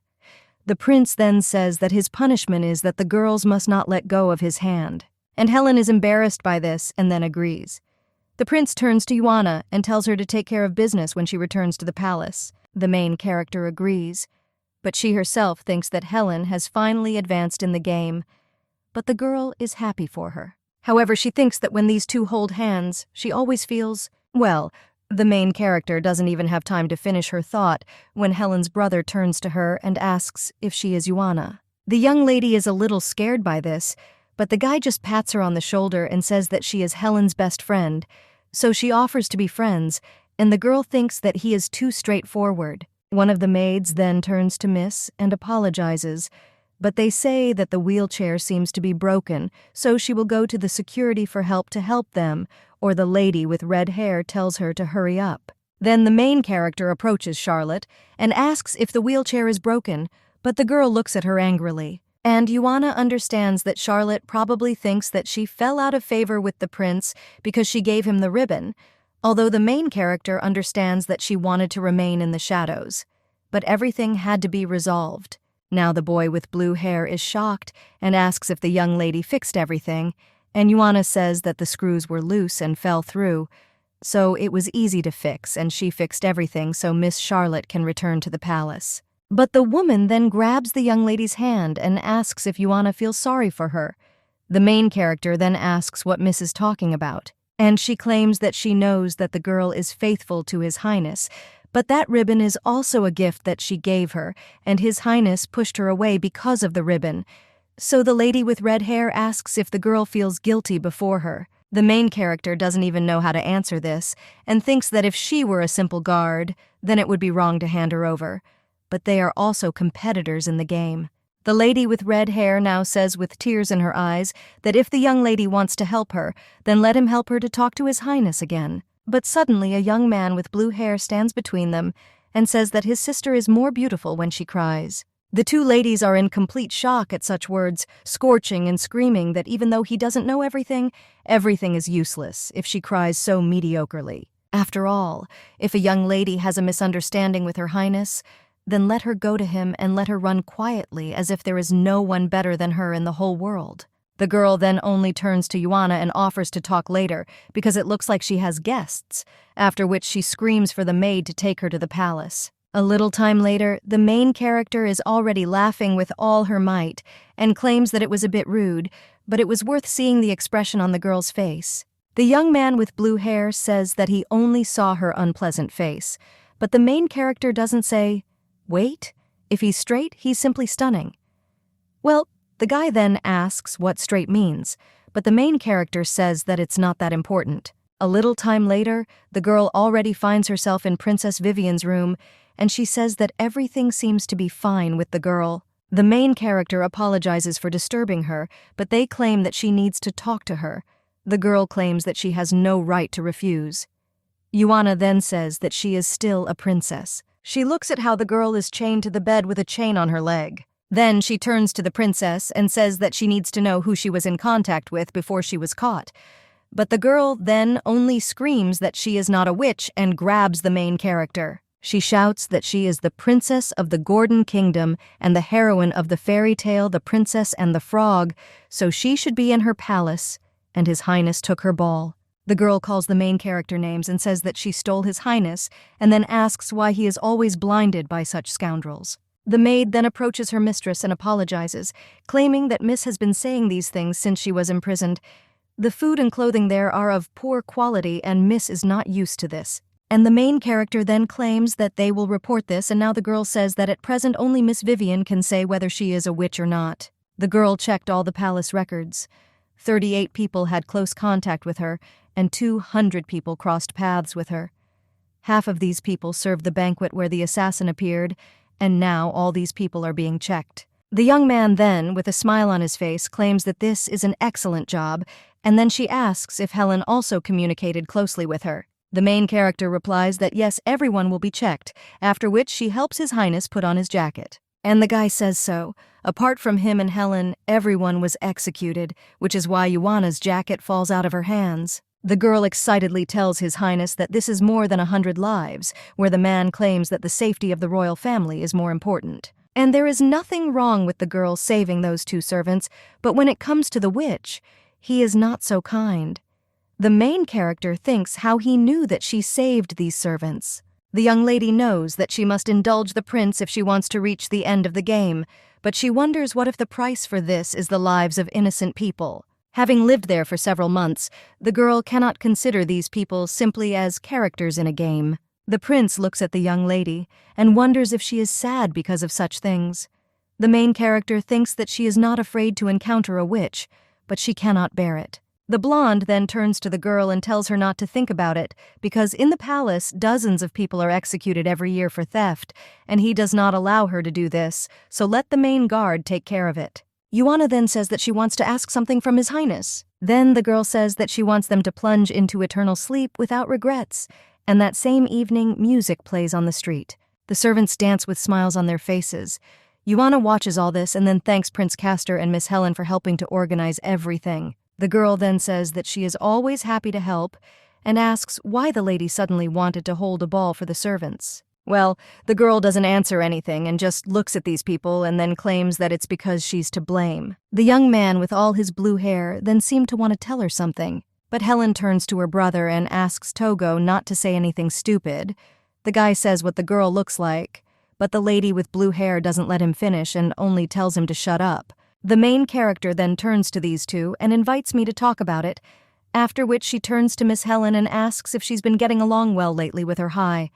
The prince then says that his punishment is that the girls must not let go of his hand, and Helen is embarrassed by this and then agrees. The prince turns to Joanna and tells her to take care of business when she returns to the palace. The main character agrees, but she herself thinks that Helen has finally advanced in the game, but the girl is happy for her. However, she thinks that when these two hold hands, she always feels, well, the main character doesn't even have time to finish her thought when Helen's brother turns to her and asks if she is Joanna. The young lady is a little scared by this, but the guy just pats her on the shoulder and says that she is Helen's best friend, so she offers to be friends, and the girl thinks that he is too straightforward. One of the maids then turns to Miss and apologizes, but they say that the wheelchair seems to be broken, so she will go to the security for help to help them, or the lady with red hair tells her to hurry up. Then the main character approaches Charlotte and asks if the wheelchair is broken, but the girl looks at her angrily. And Joanna understands that Charlotte probably thinks that she fell out of favor with the prince because she gave him the ribbon, although the main character understands that she wanted to remain in the shadows. But everything had to be resolved. Now the boy with blue hair is shocked and asks if the young lady fixed everything, and Joanna says that the screws were loose and fell through, so it was easy to fix, and she fixed everything so Miss Charlotte can return to the palace. But the woman then grabs the young lady's hand and asks if Joanna feels sorry for her. The main character then asks what Miss is talking about, and she claims that she knows that the girl is faithful to His Highness, but that ribbon is also a gift that she gave her, and His Highness pushed her away because of the ribbon. So the lady with red hair asks if the girl feels guilty before her. The main character doesn't even know how to answer this, and thinks that if she were a simple guard, then it would be wrong to hand her over. But they are also competitors in the game. The lady with red hair now says with tears in her eyes that if the young lady wants to help her, then let him help her to talk to His Highness again. But suddenly a young man with blue hair stands between them and says that his sister is more beautiful when she cries. The two ladies are in complete shock at such words, scorching and screaming that even though he doesn't know everything, everything is useless if she cries so mediocrely. After all, if a young lady has a misunderstanding with Her Highness, then let her go to him and let her run quietly as if there is no one better than her in the whole world. The girl then only turns to Joanna and offers to talk later because it looks like she has guests, after which she screams for the maid to take her to the palace. A little time later, the main character is already laughing with all her might and claims that it was a bit rude, but it was worth seeing the expression on the girl's face. The young man with blue hair says that he only saw her unpleasant face, but the main character doesn't say, "Wait, if he's straight, he's simply stunning." Well, the guy then asks what straight means, but the main character says that it's not that important. A little time later, the girl already finds herself in Princess Vivien's room, and she says that everything seems to be fine with the girl. The main character apologizes for disturbing her, but they claim that she needs to talk to her. The girl claims that she has no right to refuse. Joanna then says that she is still a princess. She looks at how the girl is chained to the bed with a chain on her leg. Then she turns to the princess and says that she needs to know who she was in contact with before she was caught. But the girl then only screams that she is not a witch and grabs the main character. She shouts that she is the princess of the Gordon Kingdom and the heroine of the fairy tale The Princess and the Frog, so she should be in her palace, and His Highness took her ball. The girl calls the main character names and says that she stole His Highness, and then asks why he is always blinded by such scoundrels. The maid then approaches her mistress and apologizes, claiming that Miss has been saying these things since she was imprisoned. The food and clothing there are of poor quality, and Miss is not used to this. And the main character then claims that they will report this, and now the girl says that at present only Miss Vivien can say whether she is a witch or not. The girl checked all the palace records. 38 people had close contact with her, and 200 people crossed paths with her. Half of these people served the banquet where the assassin appeared, and now all these people are being checked. The young man then, with a smile on his face, claims that this is an excellent job, and then she asks if Helen also communicated closely with her. The main character replies that yes, everyone will be checked, after which she helps His Highness put on his jacket. And the guy says so. Apart from him and Helen, everyone was executed, which is why Yuana's jacket falls out of her hands. The girl excitedly tells His Highness that this is more than 100 lives, where the man claims that the safety of the royal family is more important. And there is nothing wrong with the girl saving those 2 servants, but when it comes to the witch, he is not so kind. The main character thinks how he knew that she saved these servants. The young lady knows that she must indulge the prince if she wants to reach the end of the game, but she wonders what if the price for this is the lives of innocent people. Having lived there for several months, the girl cannot consider these people simply as characters in a game. The prince looks at the young lady and wonders if she is sad because of such things. The main character thinks that she is not afraid to encounter a witch, but she cannot bear it. The blonde then turns to the girl and tells her not to think about it, because in the palace, dozens of people are executed every year for theft, and he does not allow her to do this, so let the main guard take care of it. Yuana then says that she wants to ask something from His Highness. Then the girl says that she wants them to plunge into eternal sleep without regrets, and that same evening, music plays on the street. The servants dance with smiles on their faces. Yuana watches all this and then thanks Prince Castor and Miss Helen for helping to organize everything. The girl then says that she is always happy to help and asks why the lady suddenly wanted to hold a ball for the servants. Well, the girl doesn't answer anything and just looks at these people and then claims that it's because she's to blame. The young man with all his blue hair then seemed to want to tell her something, but Helen turns to her brother and asks Togo not to say anything stupid. The guy says what the girl looks like, but the lady with blue hair doesn't let him finish and only tells him to shut up. The main character then turns to these 2 and invites me to talk about it, after which she turns to Miss Helen and asks if she's been getting along well lately with her high.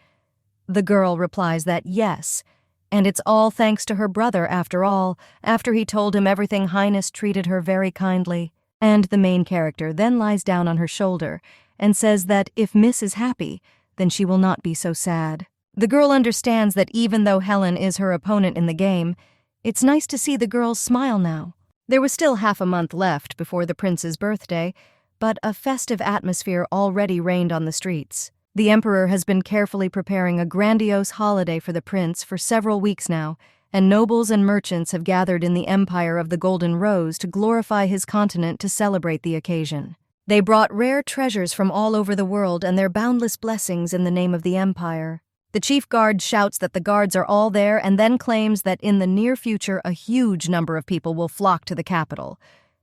The girl replies that yes, and it's all thanks to her brother after all, after he told him everything Highness treated her very kindly. And the main character then lies down on her shoulder and says that if Miss is happy, then she will not be so sad. The girl understands that even though Helen is her opponent in the game, it's nice to see the girls smile now. There was still half a month left before the prince's birthday, but a festive atmosphere already reigned on the streets. The emperor has been carefully preparing a grandiose holiday for the prince for several weeks now, and nobles and merchants have gathered in the Empire of the Golden Rose to glorify his continent to celebrate the occasion. They brought rare treasures from all over the world and their boundless blessings in the name of the empire. The chief guard shouts that the guards are all there and then claims that in the near future a huge number of people will flock to the capital.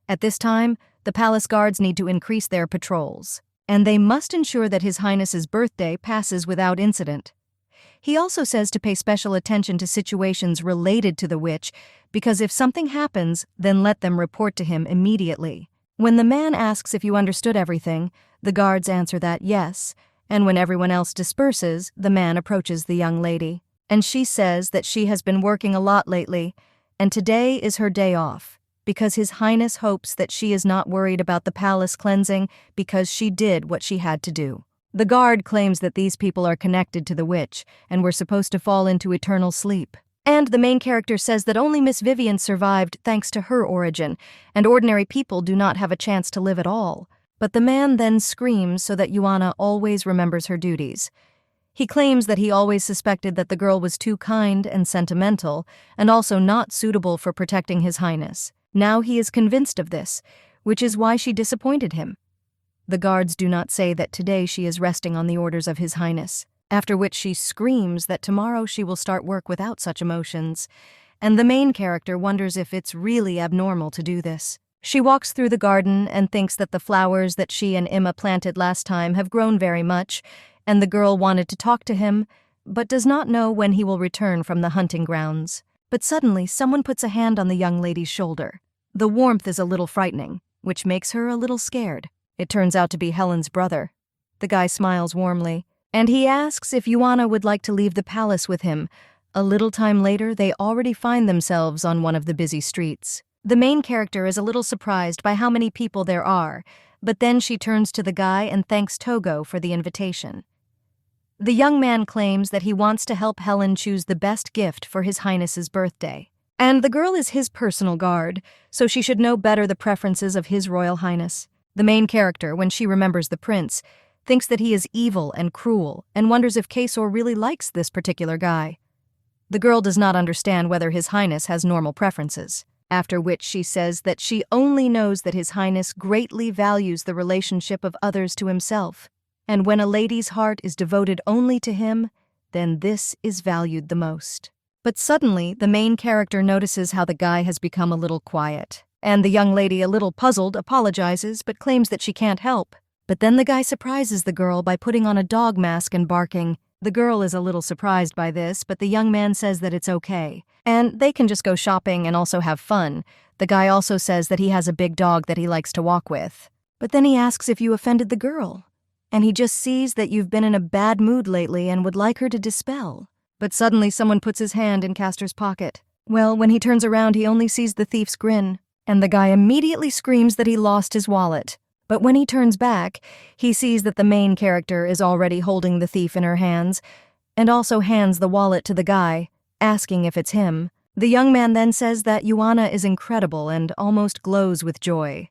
At this time, the palace guards need to increase their patrols, and they must ensure that His Highness's birthday passes without incident. He also says to pay special attention to situations related to the witch, because if something happens, then let them report to him immediately. When the man asks if you understood everything, the guards answer that yes, and when everyone else disperses, the man approaches the young lady, and she says that she has been working a lot lately, and today is her day off, because His Highness hopes that she is not worried about the palace cleansing because she did what she had to do. The guard claims that these people are connected to the witch and were supposed to fall into eternal sleep. And the main character says that only Miss Vivien survived thanks to her origin, and ordinary people do not have a chance to live at all. But the man then screams so that Yuana always remembers her duties. He claims that he always suspected that the girl was too kind and sentimental, and also not suitable for protecting His Highness. Now he is convinced of this, which is why she disappointed him. The guards do not say that today she is resting on the orders of His Highness, after which she screams that tomorrow she will start work without such emotions, and the main character wonders if it's really abnormal to do this. She walks through the garden and thinks that the flowers that she and Emma planted last time have grown very much, and the girl wanted to talk to him, but does not know when he will return from the hunting grounds. But suddenly someone puts a hand on the young lady's shoulder. The warmth is a little frightening, which makes her a little scared. It turns out to be Helen's brother. The guy smiles warmly, and he asks if Yuana would like to leave the palace with him. A little time later, they already find themselves on one of the busy streets. The main character is a little surprised by how many people there are, but then she turns to the guy and thanks Togo for the invitation. The young man claims that he wants to help Helen choose the best gift for His Highness's birthday. And the girl is his personal guard, so she should know better the preferences of His Royal Highness. The main character, when she remembers the prince, thinks that he is evil and cruel and wonders if Kesor really likes this particular guy. The girl does not understand whether His Highness has normal preferences, after which she says that she only knows that His Highness greatly values the relationship of others to himself, and when a lady's heart is devoted only to him, then this is valued the most. But suddenly, the main character notices how the guy has become a little quiet, and the young lady, a little puzzled, apologizes but claims that she can't help. But then the guy surprises the girl by putting on a dog mask and barking. The girl is a little surprised by this, but the young man says that it's okay, and they can just go shopping and also have fun. The guy also says that he has a big dog that he likes to walk with. But then he asks if you offended the girl, and he just sees that you've been in a bad mood lately and would like her to dispel. But suddenly someone puts his hand in Castor's pocket. Well, when he turns around, he only sees the thief's grin, and the guy immediately screams that he lost his wallet. But when he turns back, he sees that the main character is already holding the thief in her hands, and also hands the wallet to the guy, asking if it's him. The young man then says that Yuana is incredible and almost glows with joy.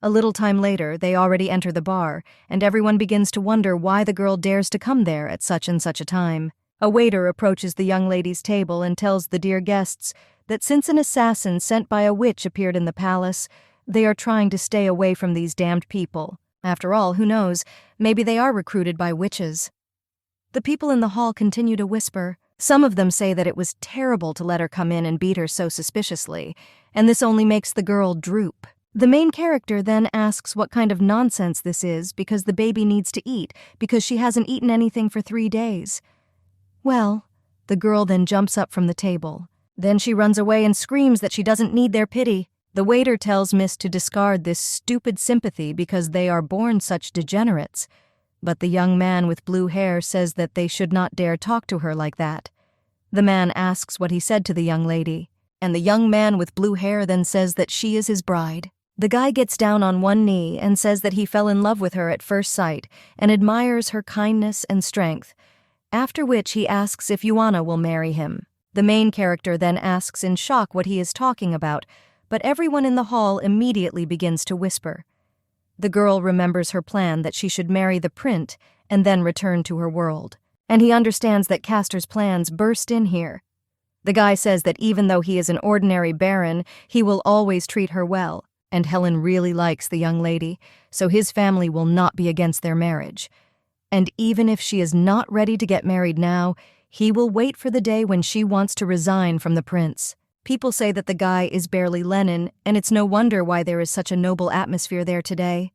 A little time later, they already enter the bar, and everyone begins to wonder why the girl dares to come there at such and such a time. A waiter approaches the young lady's table and tells the dear guests that since an assassin sent by a witch appeared in the palace, they are trying to stay away from these damned people. After all, who knows, maybe they are recruited by witches. The people in the hall continue to whisper. Some of them say that it was terrible to let her come in and beat her so suspiciously, and this only makes the girl droop. The main character then asks what kind of nonsense this is because the baby needs to eat because she hasn't eaten anything for 3 days. Well, the girl then jumps up from the table. Then she runs away and screams that she doesn't need their pity. The waiter tells Miss to discard this stupid sympathy because they are born such degenerates. But the young man with blue hair says that they should not dare talk to her like that. The man asks what he said to the young lady, and the young man with blue hair then says that she is his bride. The guy gets down on one knee and says that he fell in love with her at first sight and admires her kindness and strength, after which he asks if Yuana will marry him. The main character then asks in shock what he is talking about, but everyone in the hall immediately begins to whisper. The girl remembers her plan that she should marry the prince and then return to her world, and he understands that Castor's plans burst in here. The guy says that even though he is an ordinary baron, he will always treat her well, and Helen really likes the young lady, so his family will not be against their marriage. And even if she is not ready to get married now, he will wait for the day when she wants to resign from the prince. People say that the guy is barely Lenin, and it's no wonder why there is such a noble atmosphere there today.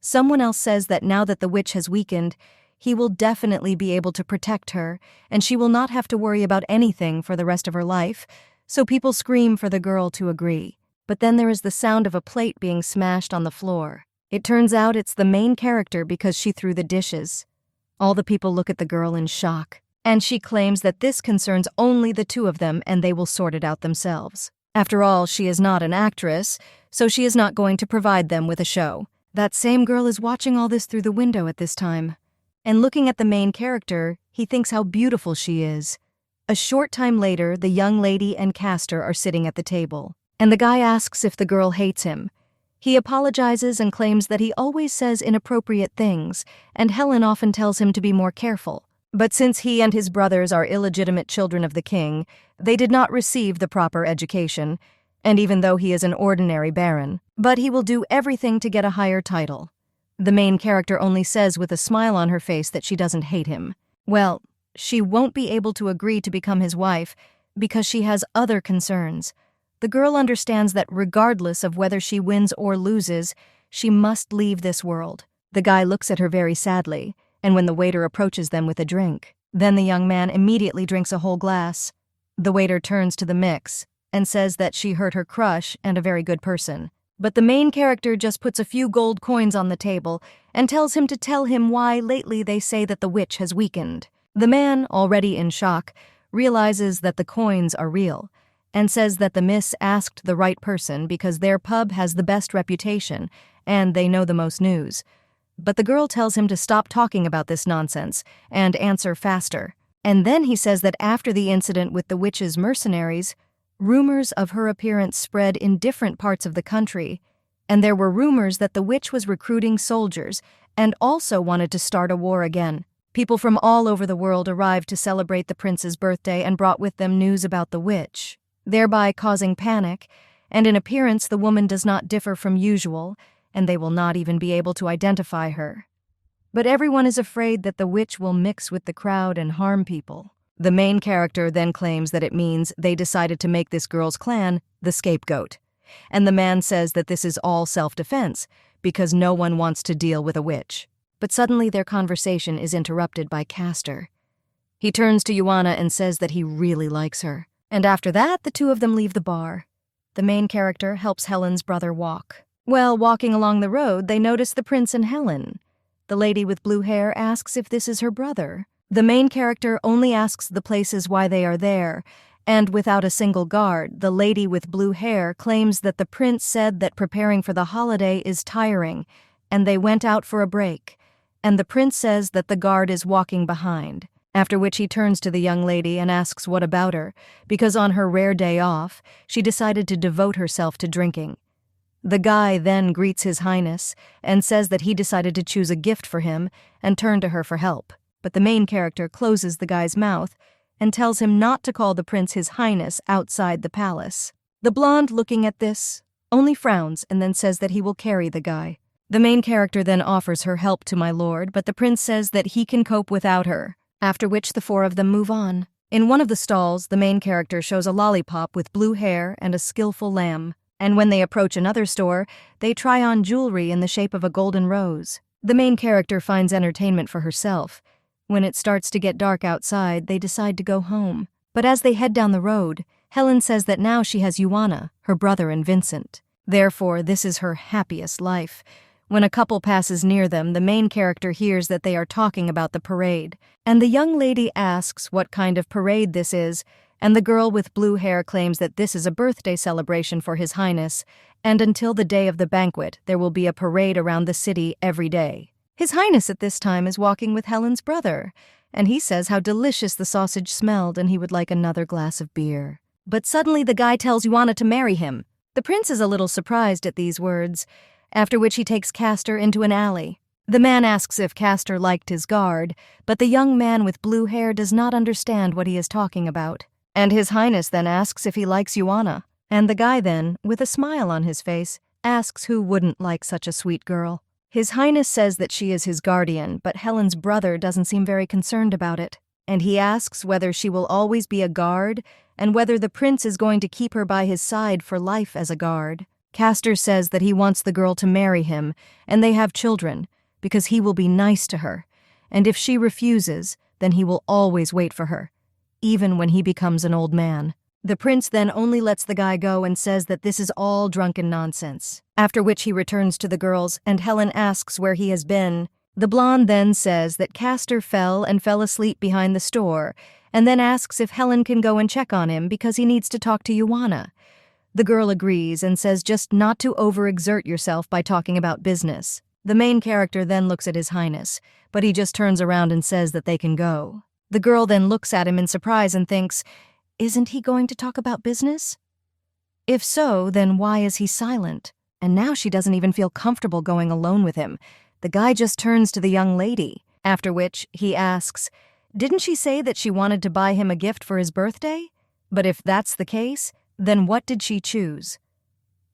Someone else says that now that the witch has weakened, he will definitely be able to protect her, and she will not have to worry about anything for the rest of her life, so people scream for the girl to agree. But then there is the sound of a plate being smashed on the floor. It turns out it's the main character because she threw the dishes. All the people look at the girl in shock, and she claims that this concerns only the two of them and they will sort it out themselves. After all, she is not an actress, so she is not going to provide them with a show. That same girl is watching all this through the window at this time. And looking at the main character, he thinks how beautiful she is. A short time later, the young lady and Castor are sitting at the table, and the guy asks if the girl hates him. He apologizes and claims that he always says inappropriate things, and Helen often tells him to be more careful. But since he and his brothers are illegitimate children of the king, they did not receive the proper education, and even though he is an ordinary baron, but he will do everything to get a higher title. The main character only says with a smile on her face that she doesn't hate him. Well, she won't be able to agree to become his wife because she has other concerns. The girl understands that regardless of whether she wins or loses, she must leave this world. The guy looks at her very sadly, and when the waiter approaches them with a drink, then the young man immediately drinks a whole glass. The waiter turns to the mix and says that she hurt her crush and a very good person. But the main character just puts a few gold coins on the table and tells him to tell him why lately they say that the witch has weakened. The man, already in shock, realizes that the coins are real and says that the miss asked the right person because their pub has the best reputation and they know the most news. But the girl tells him to stop talking about this nonsense and answer faster. And then he says that after the incident with the witch's mercenaries, Rumors of her appearance spread in different parts of the country, and there were rumors that the witch was recruiting soldiers and also wanted to start a war again. People from all over the world arrived to celebrate the prince's birthday and brought with them news about the witch, thereby causing panic, and in appearance the woman does not differ from usual, and they will not even be able to identify her. But everyone is afraid that the witch will mix with the crowd and harm people. The main character then claims that it means they decided to make this girl's clan the scapegoat, and the man says that this is all self-defense because no one wants to deal with a witch. But suddenly their conversation is interrupted by Castor. He turns to Joanna and says that he really likes her, and after that the two of them leave the bar. The main character helps Helen's brother walk. While walking along the road, they notice the prince and Helen. The lady with blue hair asks if this is her brother. The main character only asks the places why they are there, and without a single guard, the lady with blue hair claims that the prince said that preparing for the holiday is tiring, and they went out for a break, and the prince says that the guard is walking behind, after which he turns to the young lady and asks what about her, because on her rare day off, she decided to devote herself to drinking. The guy then greets His Highness and says that he decided to choose a gift for him and turn to her for help. But the main character closes the guy's mouth and tells him not to call the prince His Highness outside the palace. The blonde, looking at this, only frowns and then says that he will carry the guy. The main character then offers her help to my lord, but the prince says that he can cope without her, after which the four of them move on. In one of the stalls, the main character shows a lollipop with blue hair and a skillful lamb, and when they approach another store, they try on jewelry in the shape of a golden rose. The main character finds entertainment for herself. When it starts to get dark outside, they decide to go home. But as they head down the road, Helen says that now she has Joanna, her brother, and Vincent. Therefore, this is her happiest life. When a couple passes near them, the main character hears that they are talking about the parade, and the young lady asks what kind of parade this is, and the girl with blue hair claims that this is a birthday celebration for His Highness, and until the day of the banquet, there will be a parade around the city every day. His Highness at this time is walking with Helen's brother, and he says how delicious the sausage smelled and he would like another glass of beer. But suddenly the guy tells Joanna to marry him. The prince is a little surprised at these words, after which he takes Castor into an alley. The man asks if Castor liked his guard, but the young man with blue hair does not understand what he is talking about. And His Highness then asks if he likes Joanna, and the guy then, with a smile on his face, asks who wouldn't like such a sweet girl. His Highness says that she is his guardian, but Helen's brother doesn't seem very concerned about it, and he asks whether she will always be a guard and whether the prince is going to keep her by his side for life as a guard. Castor says that he wants the girl to marry him, and they have children, because he will be nice to her, and if she refuses, then he will always wait for her, even when he becomes an old man. The prince then only lets the guy go and says that this is all drunken nonsense, after which he returns to the girls and Helen asks where he has been. The blonde then says that Castor fell asleep behind the store, and then asks if Helen can go and check on him because he needs to talk to Joanna. The girl agrees and says just not to overexert yourself by talking about business. The main character then looks at His Highness, but he just turns around and says that they can go. The girl then looks at him in surprise and thinks, isn't he going to talk about business? If so, then why is he silent? And now she doesn't even feel comfortable going alone with him. The guy just turns to the young lady, after which he asks, didn't she say that she wanted to buy him a gift for his birthday? But if that's the case, then what did she choose?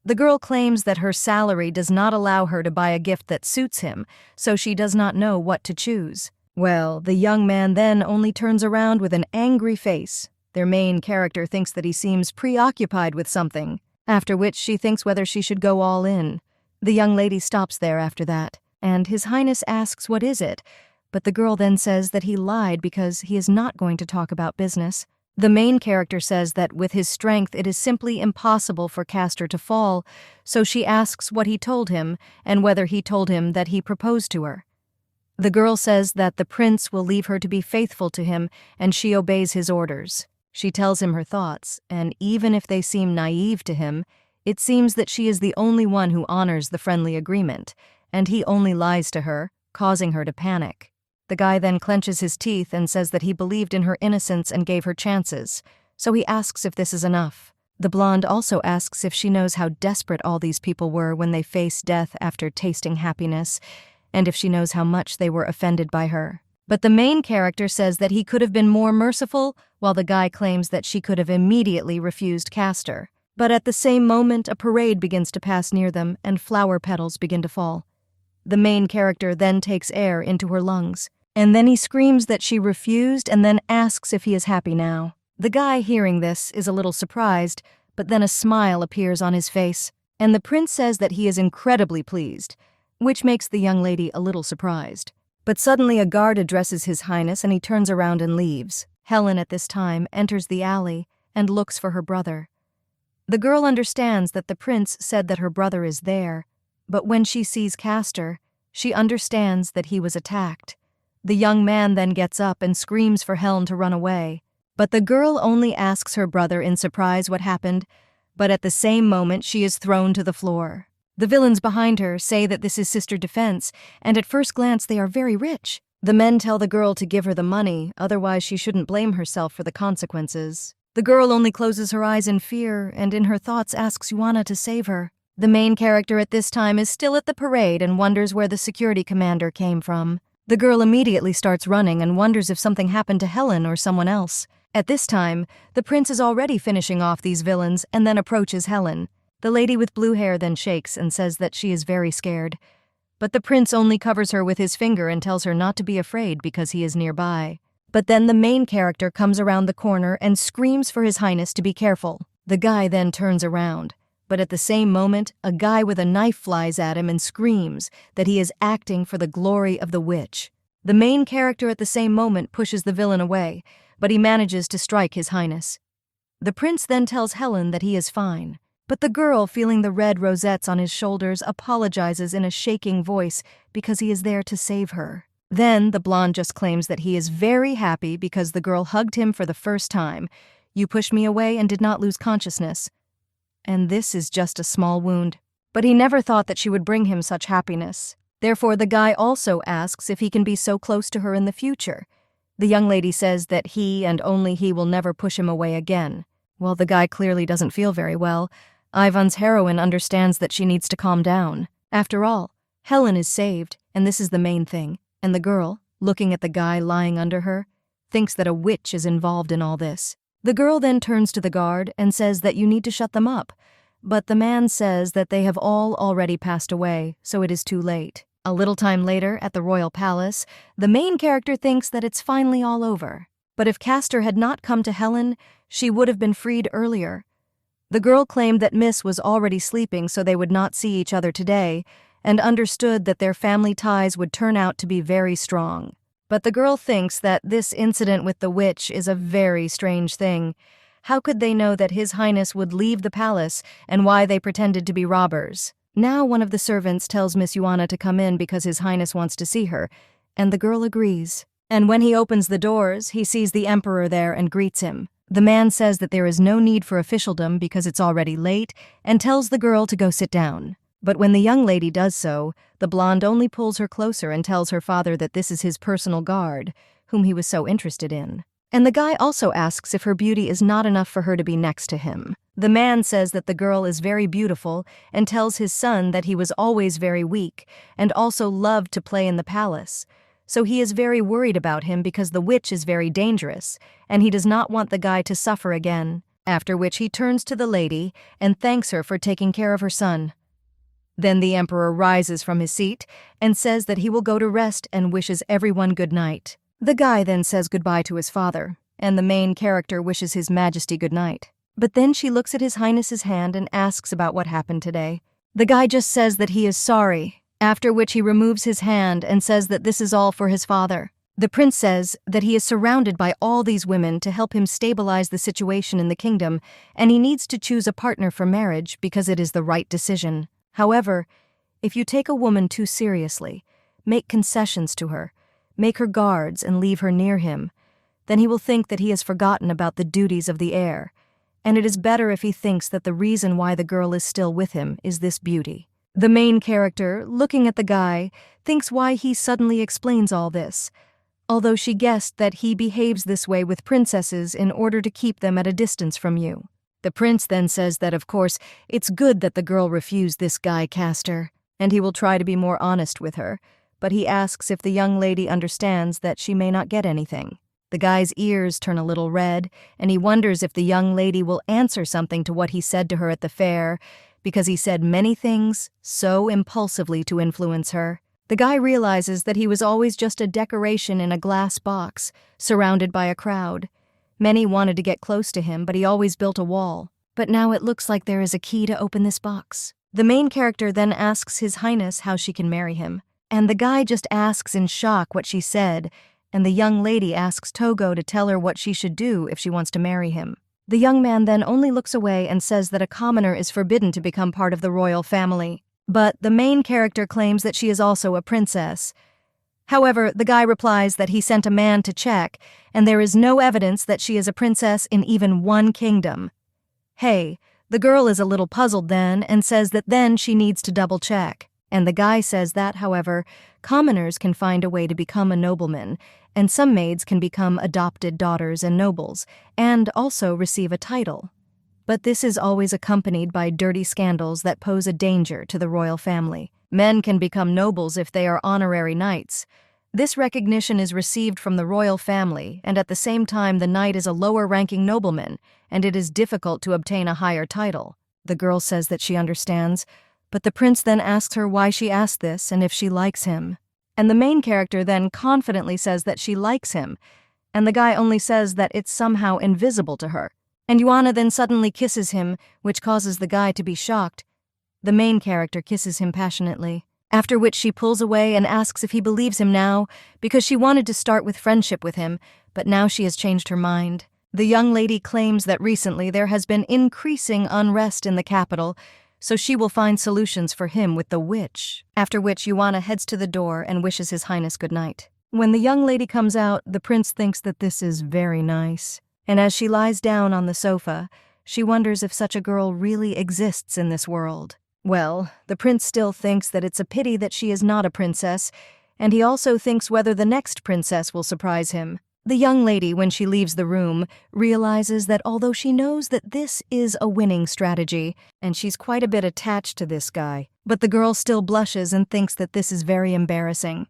The girl claims that her salary does not allow her to buy a gift that suits him, so she does not know what to choose. Well, the young man then only turns around with an angry face. Their main character thinks that he seems preoccupied with something, after which she thinks whether she should go all in. The young lady stops there after that, and His Highness asks what is it, but the girl then says that he lied because he is not going to talk about business. The main character says that with his strength it is simply impossible for Castor to fall, so she asks what he told him and whether he told him that he proposed to her. The girl says that the prince will leave her to be faithful to him, and she obeys his orders. She tells him her thoughts, and even if they seem naive to him, it seems that she is the only one who honors the friendly agreement, and he only lies to her, causing her to panic. The guy then clenches his teeth and says that he believed in her innocence and gave her chances, so he asks if this is enough. The blonde also asks if she knows how desperate all these people were when they faced death after tasting happiness, and if she knows how much they were offended by her. But the main character says that he could have been more merciful, while the guy claims that she could have immediately refused Castor. But at the same moment, a parade begins to pass near them, and flower petals begin to fall. The main character then takes air into her lungs, and then he screams that she refused and then asks if he is happy now. The guy, hearing this, is a little surprised, but then a smile appears on his face, and the prince says that he is incredibly pleased, which makes the young lady a little surprised. But suddenly a guard addresses His Highness and he turns around and leaves. Helen at this time enters the alley and looks for her brother. The girl understands that the prince said that her brother is there, but when she sees Castor, she understands that he was attacked. The young man then gets up and screams for Helen to run away, but the girl only asks her brother in surprise what happened, but at the same moment she is thrown to the floor. The villains behind her say that this is Sister Defense, and at first glance they are very rich. The men tell the girl to give her the money, otherwise she shouldn't blame herself for the consequences. The girl only closes her eyes in fear, and in her thoughts asks Yuana to save her. The main character at this time is still at the parade and wonders where the security commander came from. The girl immediately starts running and wonders if something happened to Helen or someone else. At this time, the prince is already finishing off these villains and then approaches Helen. The lady with blue hair then shakes and says that she is very scared. But the prince only covers her with his finger and tells her not to be afraid because he is nearby. But then the main character comes around the corner and screams for His Highness to be careful. The guy then turns around. But at the same moment, a guy with a knife flies at him and screams that he is acting for the glory of the witch. The main character at the same moment pushes the villain away, but he manages to strike His Highness. The prince then tells Helen that he is fine. But the girl, feeling the red rosettes on his shoulders, apologizes in a shaking voice because he is there to save her. Then the blonde just claims that he is very happy because the girl hugged him for the first time. You pushed me away and did not lose consciousness. And this is just a small wound. But he never thought that she would bring him such happiness. Therefore, the guy also asks if he can be so close to her in the future. The young lady says that he and only he will never push him away again. Well, the guy clearly doesn't feel very well. Ivan's heroine understands that she needs to calm down. After all, Helen is saved, and this is the main thing. And the girl, looking at the guy lying under her, thinks that a witch is involved in all this. The girl then turns to the guard and says that you need to shut them up. But the man says that they have all already passed away, so it is too late. A little time later, at the royal palace, the main character thinks that it's finally all over. But if Castor had not come to Helen, she would have been freed earlier. The girl claimed that Miss was already sleeping so they would not see each other today, and understood that their family ties would turn out to be very strong. But the girl thinks that this incident with the witch is a very strange thing. How could they know that His Highness would leave the palace and why they pretended to be robbers? Now one of the servants tells Miss Yuana to come in because His Highness wants to see her, and the girl agrees. And when he opens the doors, he sees the emperor there and greets him. The man says that there is no need for officialdom because it's already late and tells the girl to go sit down. But when the young lady does so, the blonde only pulls her closer and tells her father that this is his personal guard, whom he was so interested in. And the guy also asks if her beauty is not enough for her to be next to him. The man says that the girl is very beautiful and tells his son that he was always very weak and also loved to play in the palace. So he is very worried about him because the witch is very dangerous, and he does not want the guy to suffer again, after which he turns to the lady and thanks her for taking care of her son. Then the emperor rises from his seat and says that he will go to rest and wishes everyone good night. The guy then says goodbye to his father, and the main character wishes His Majesty good night. But then she looks at His Highness's hand and asks about what happened today. The guy just says that he is sorry, after which he removes his hand and says that this is all for his father. The prince says that he is surrounded by all these women to help him stabilize the situation in the kingdom, and he needs to choose a partner for marriage because it is the right decision. However, if you take a woman too seriously, make concessions to her, make her guards and leave her near him, then he will think that he has forgotten about the duties of the heir, and it is better if he thinks that the reason why the girl is still with him is this beauty. The main character, looking at the guy, thinks why he suddenly explains all this, although she guessed that he behaves this way with princesses in order to keep them at a distance from you. The prince then says that, of course, it's good that the girl refused this guy Castor, and he will try to be more honest with her, but he asks if the young lady understands that she may not get anything. The guy's ears turn a little red, and he wonders if the young lady will answer something to what he said to her at the fair, because he said many things so impulsively to influence her. The guy realizes that he was always just a decoration in a glass box, surrounded by a crowd. Many wanted to get close to him, but he always built a wall. But now it looks like there is a key to open this box. The main character then asks His Highness how she can marry him, and the guy just asks in shock what she said, and the young lady asks Togo to tell her what she should do if she wants to marry him. The young man then only looks away and says that a commoner is forbidden to become part of the royal family. But the main character claims that she is also a princess. However, the guy replies that he sent a man to check, and there is no evidence that she is a princess in even one kingdom. Hey, the girl is a little puzzled then and says that then she needs to double check. And the guy says that, however, commoners can find a way to become a nobleman, and some maids can become adopted daughters and nobles, and also receive a title. But this is always accompanied by dirty scandals that pose a danger to the royal family. Men can become nobles if they are honorary knights. This recognition is received from the royal family, and at the same time the knight is a lower-ranking nobleman, and it is difficult to obtain a higher title. The girl says that she understands, but the prince then asks her why she asked this and if she likes him. And the main character then confidently says that she likes him, and the guy only says that it's somehow invisible to her. And Yuana then suddenly kisses him, which causes the guy to be shocked. The main character kisses him passionately, after which she pulls away and asks if he believes him now, because she wanted to start with friendship with him, but now she has changed her mind. The young lady claims that recently there has been increasing unrest in the capital, so she will find solutions for him with the witch, after which Yuana heads to the door and wishes His Highness good night. When the young lady comes out, the prince thinks that this is very nice, and as she lies down on the sofa, she wonders if such a girl really exists in this world. Well, the prince still thinks that it's a pity that she is not a princess, and he also thinks whether the next princess will surprise him. The young lady, when she leaves the room, realizes that although she knows that this is a winning strategy, and she's quite a bit attached to this guy, but the girl still blushes and thinks that this is very embarrassing.